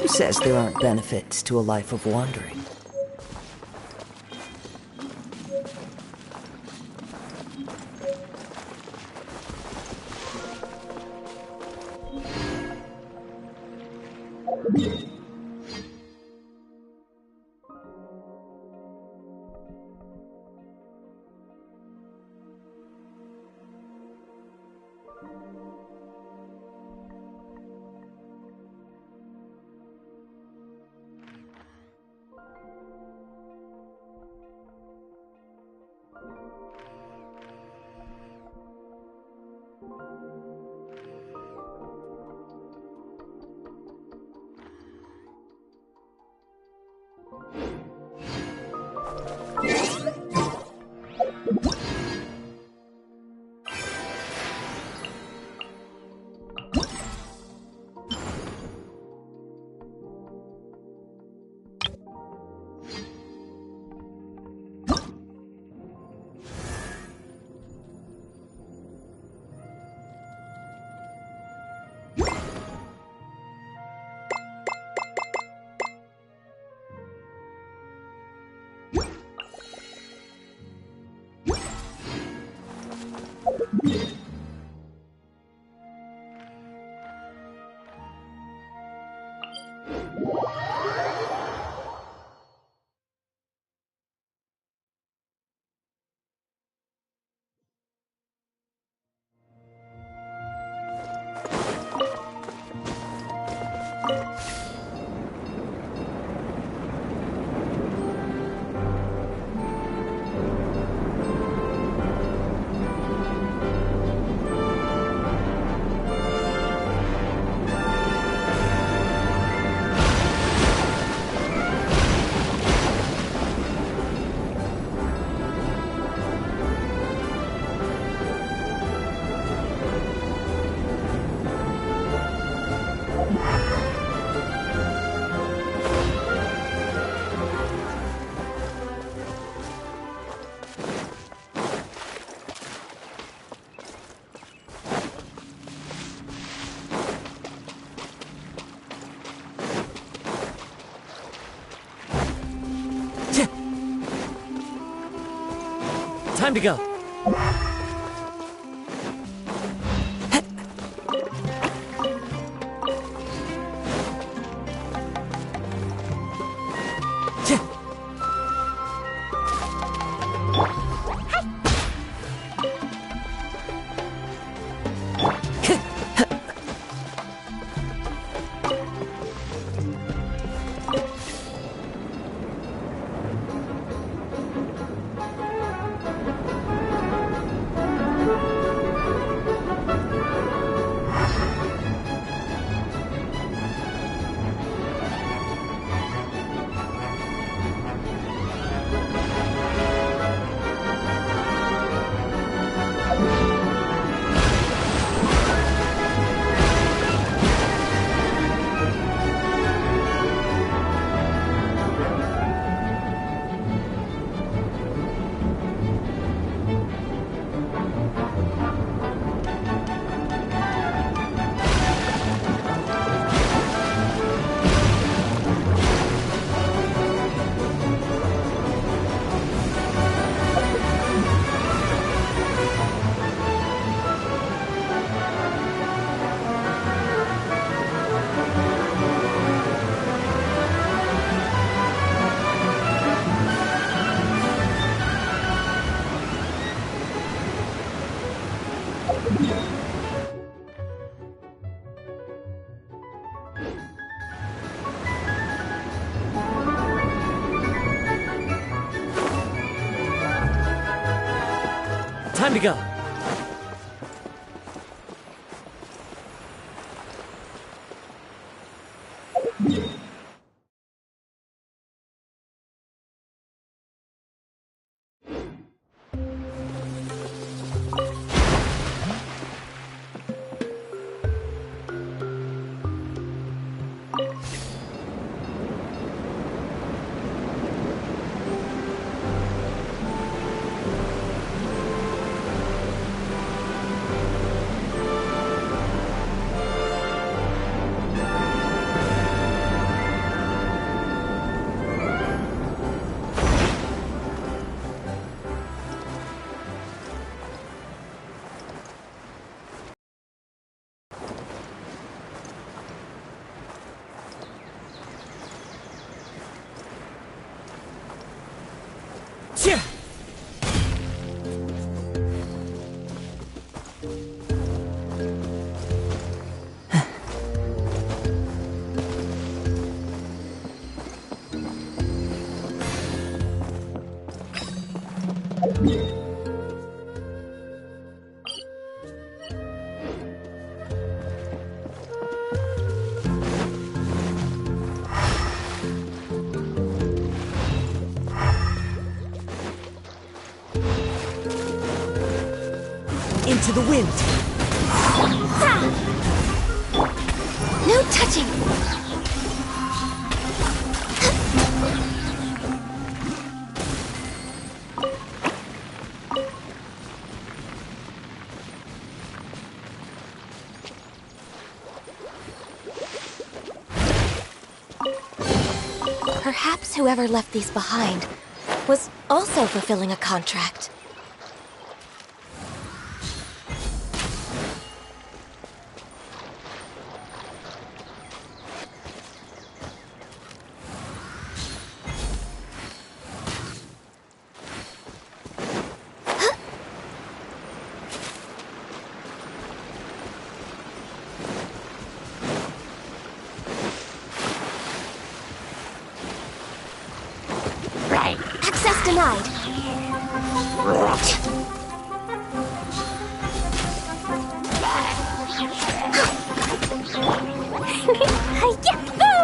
Who says there aren't benefits to a life of wandering? Time to go. Time to go. Into the wind. No touching. Perhaps whoever left these behind was also fulfilling a contract. denied. Yahoo!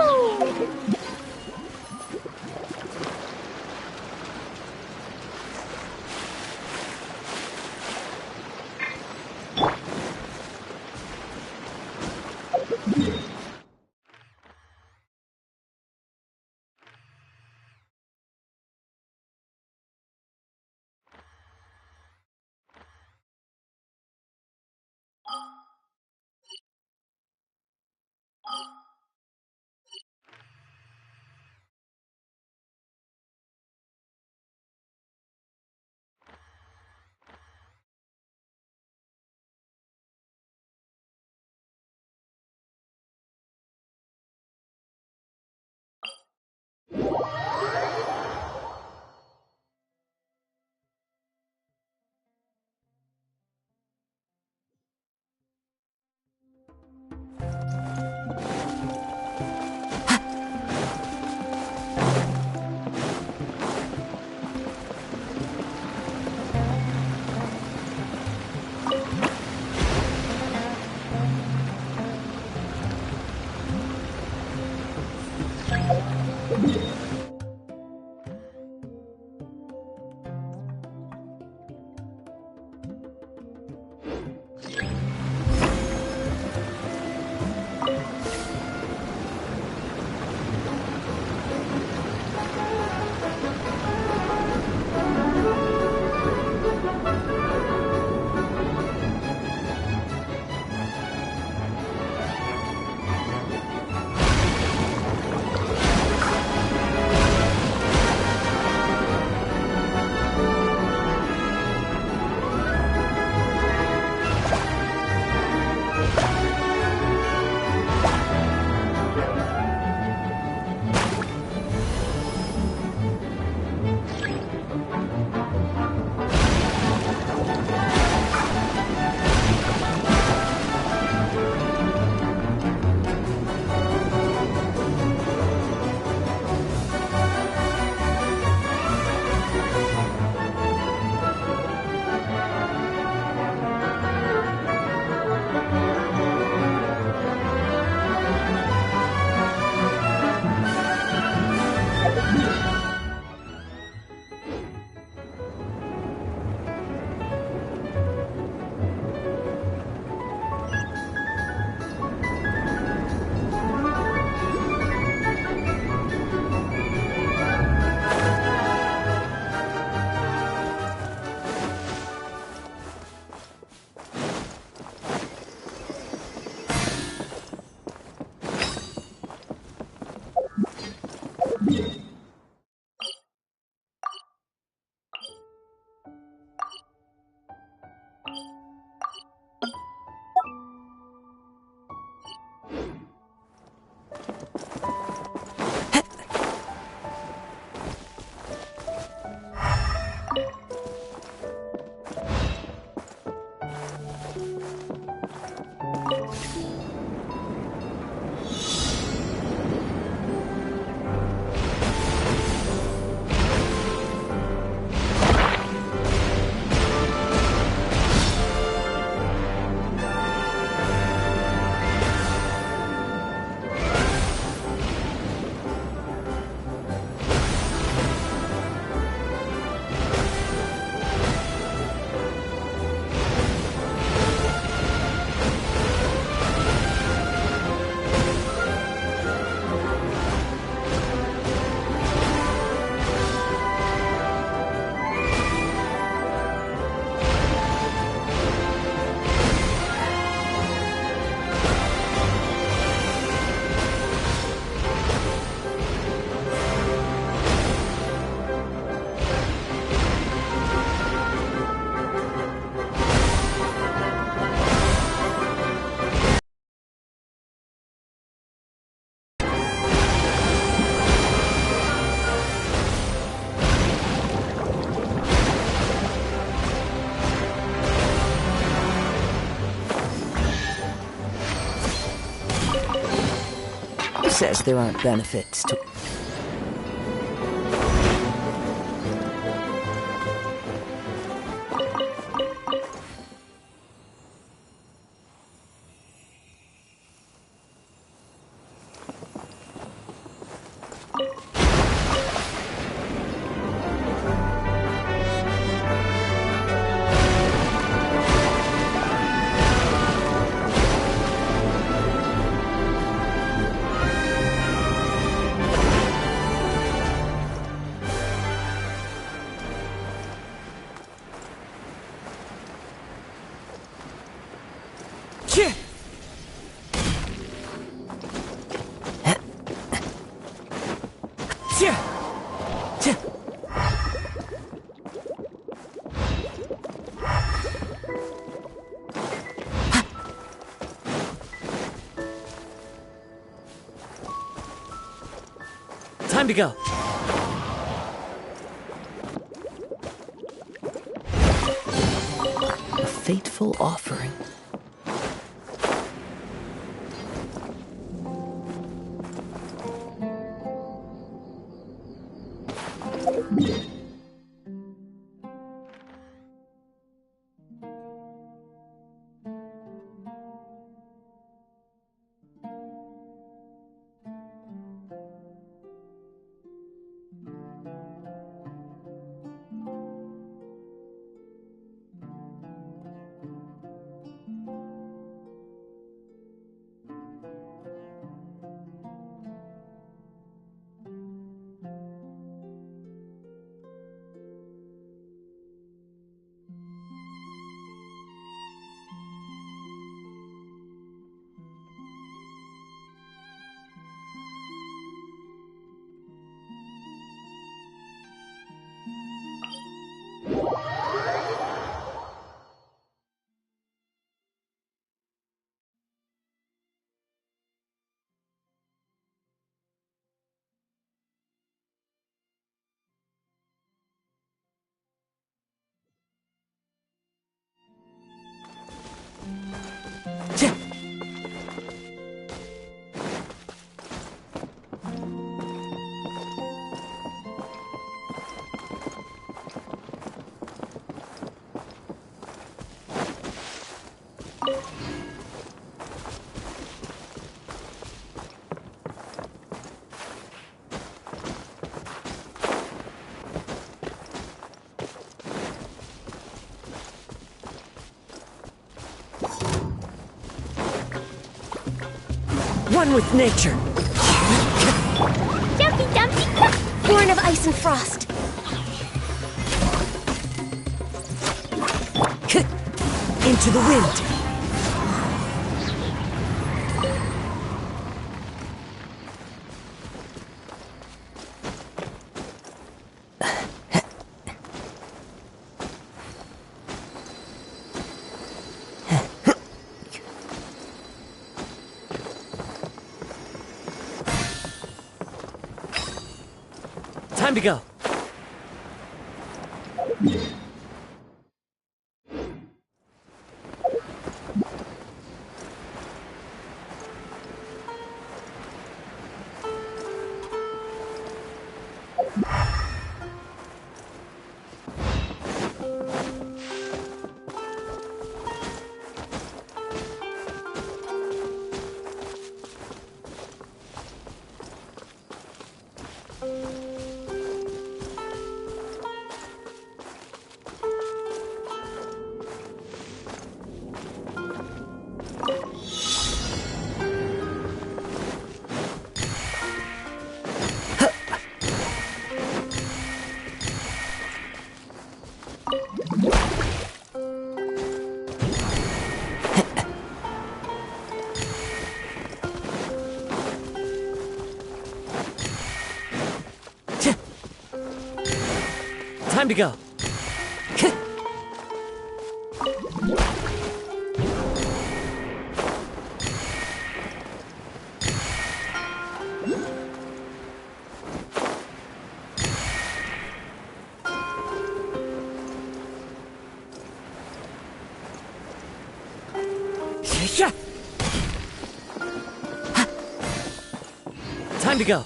Says there aren't benefits to... Time to go. A fateful offering. One with nature. Jumpy, jumpy, born of ice and frost. Into the wind. Time to go. Time to go. Time to go.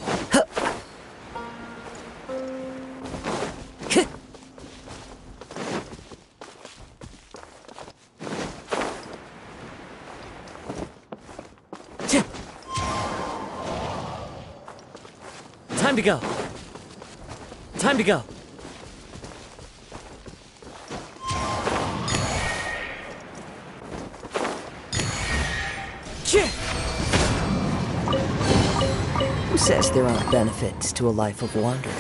Time to go. Time to go. Who says there aren't benefits to a life of wandering?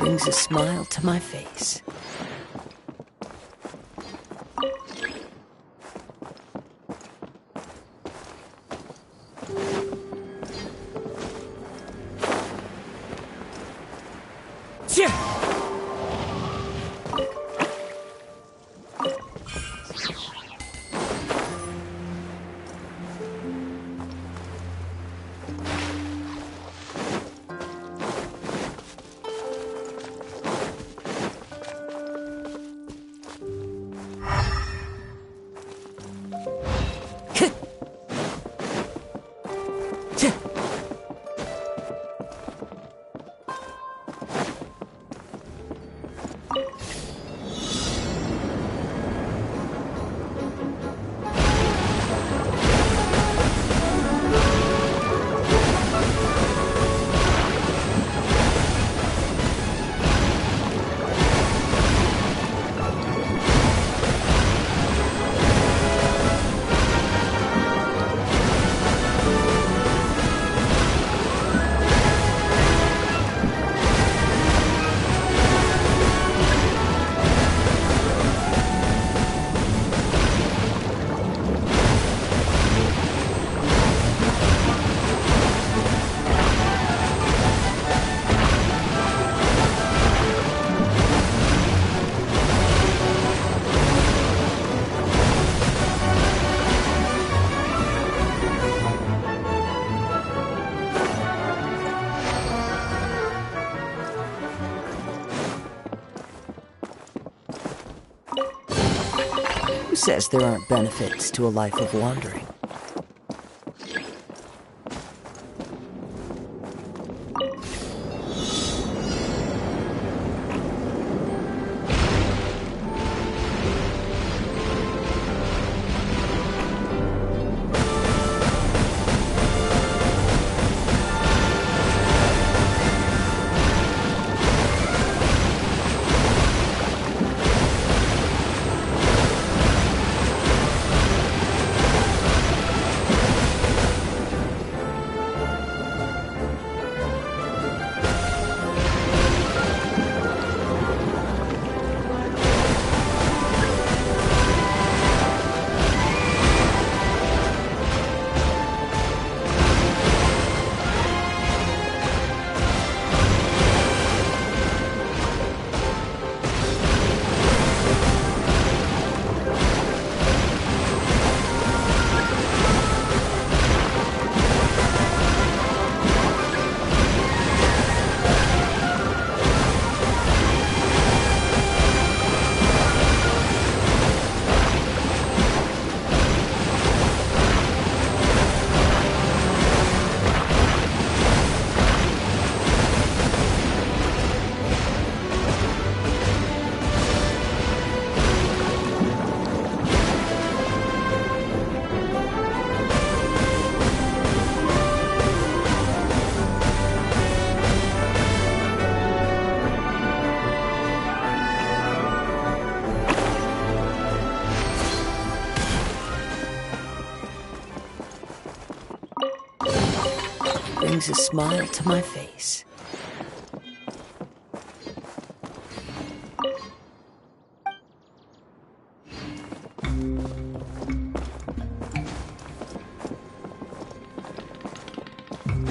brings a smile to my face. Who says there aren't benefits to a life of wandering? Brings a smile to my face.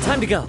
Time to go.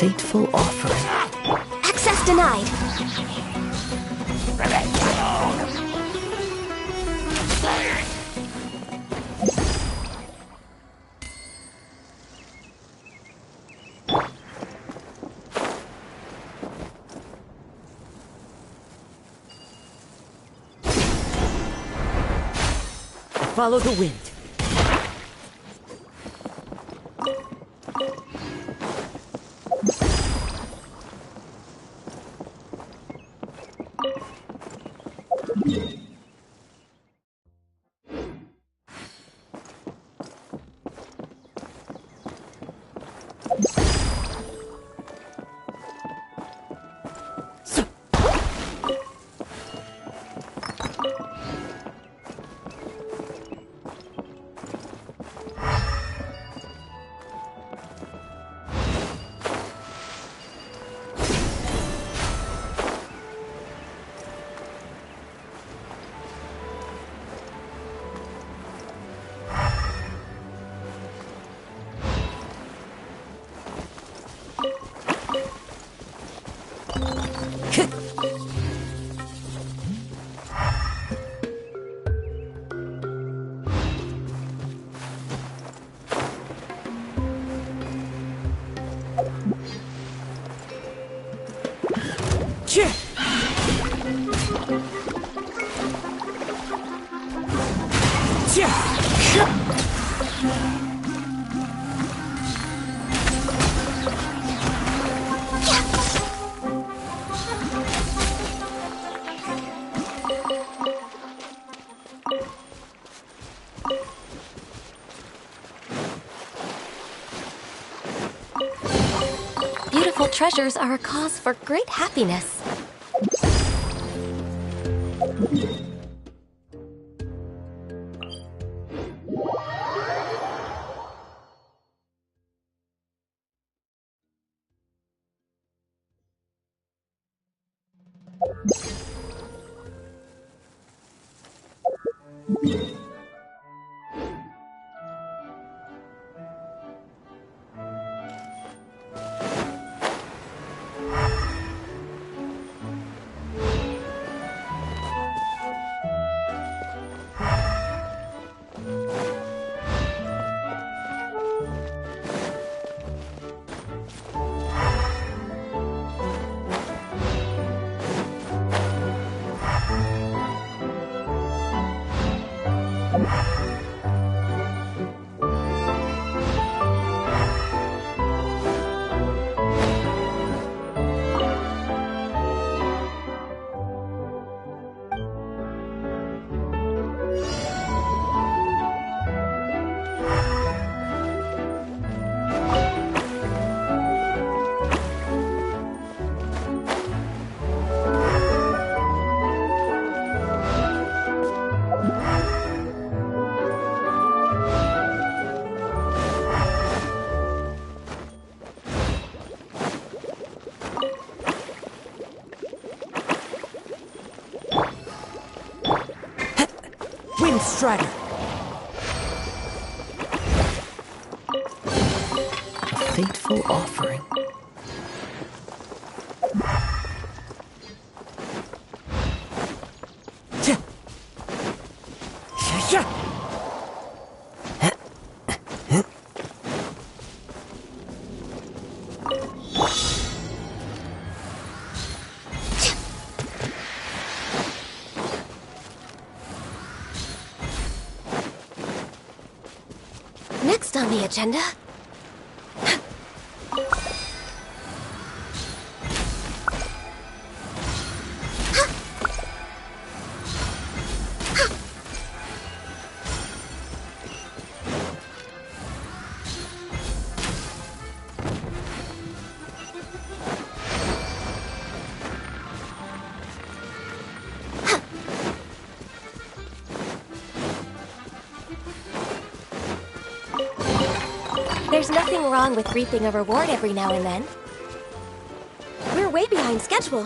Fateful offering. Access denied. Follow the wind. Beautiful treasures are a cause for great happiness. Strider! A fateful offering. Next on the agenda... There's nothing wrong with reaping a reward every now and then. We're way behind schedule.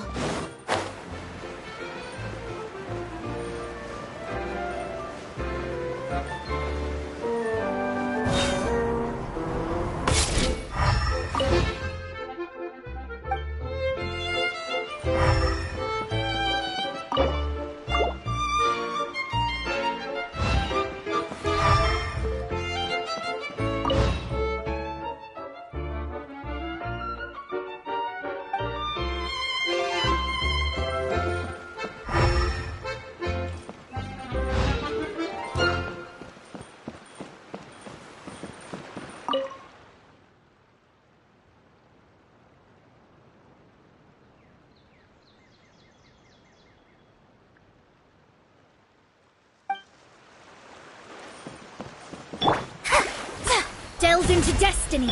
Delve into destiny.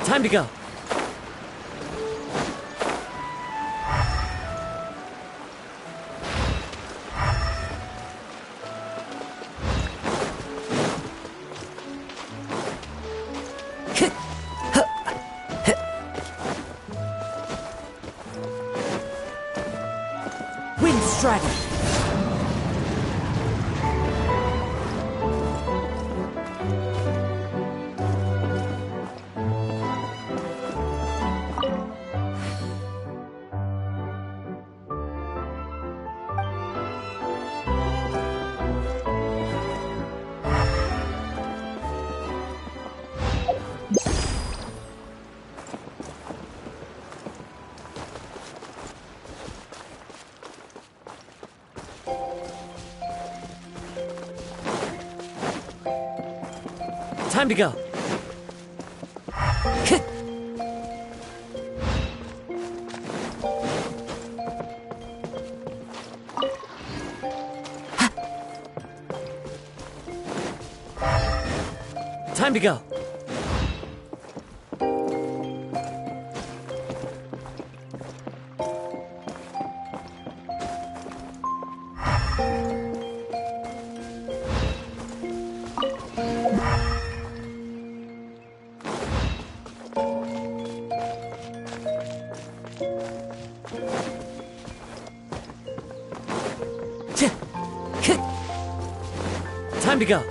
Time to go. Wind Strider! Time to go. Time to go. Time to go.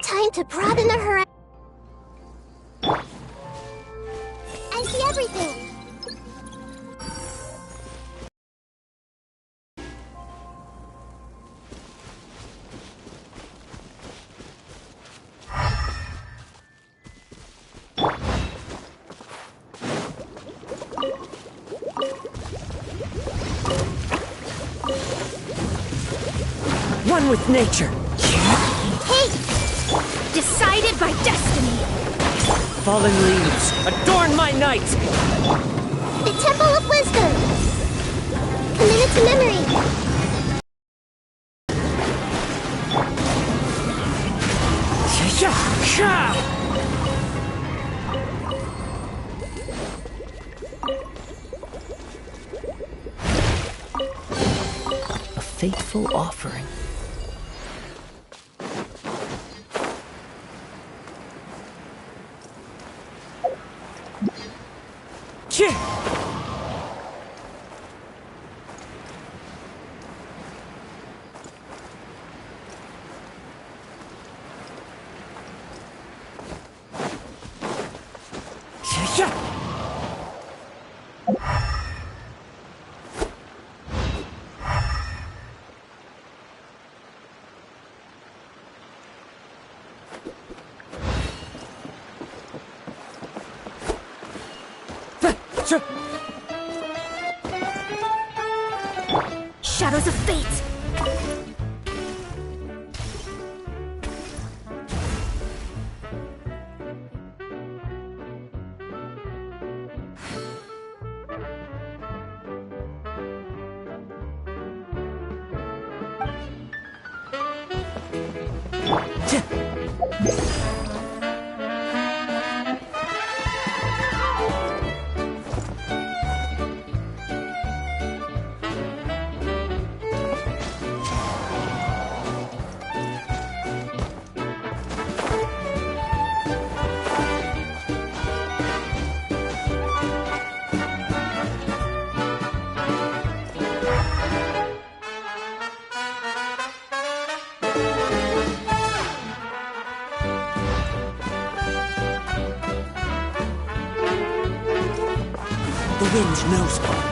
Time to broaden the horizon. I see everything. One with nature. Hey! Decided by destiny. Fallen leaves, adorn my night! The Temple of Wisdom. Commit it to memory. A fateful offering. Shadows of fate. The wind knows one.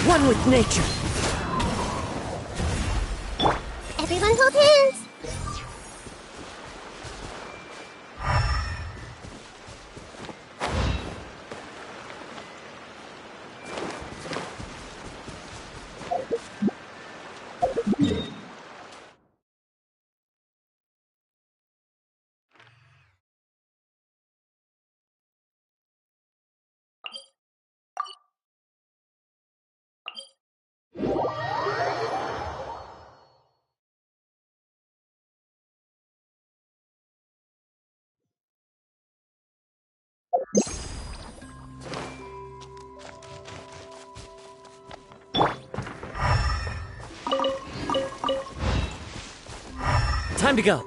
One with nature. Everyone hold hands. Time to go.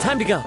Time to go.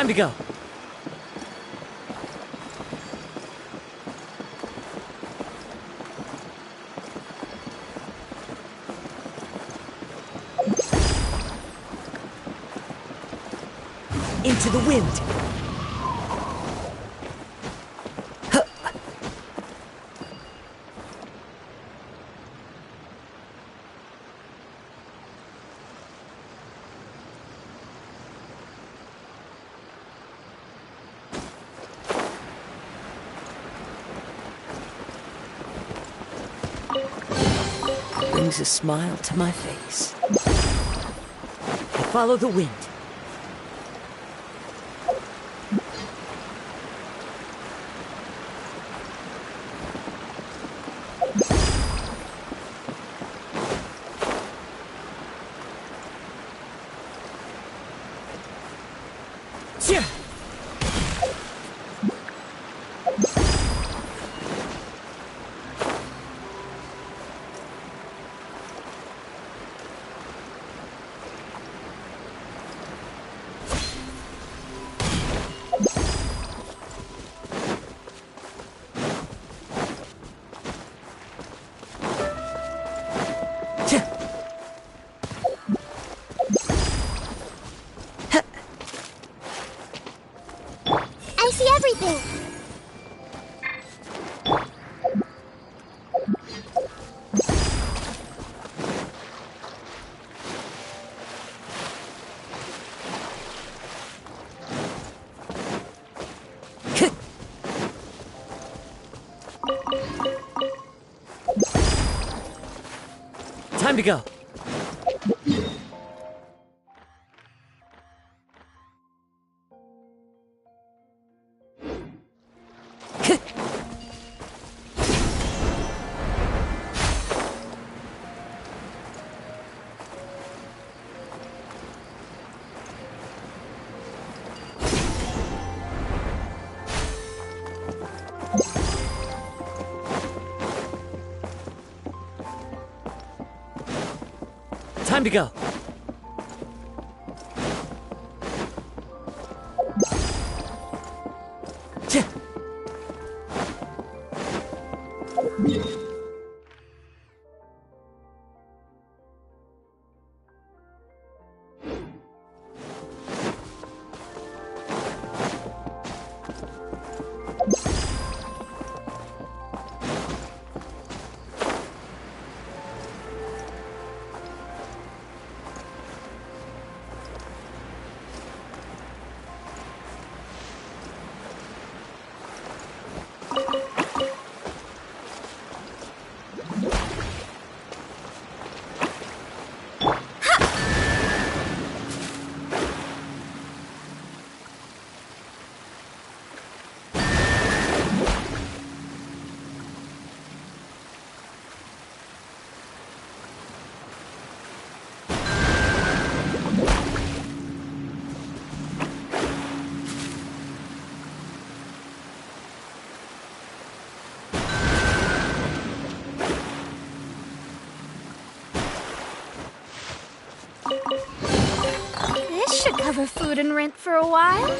Time to go. Into the wind. Brings a smile to my face. I follow the wind. Yeah. I see everything. Time to go. Time to go. This should cover food and rent for a while.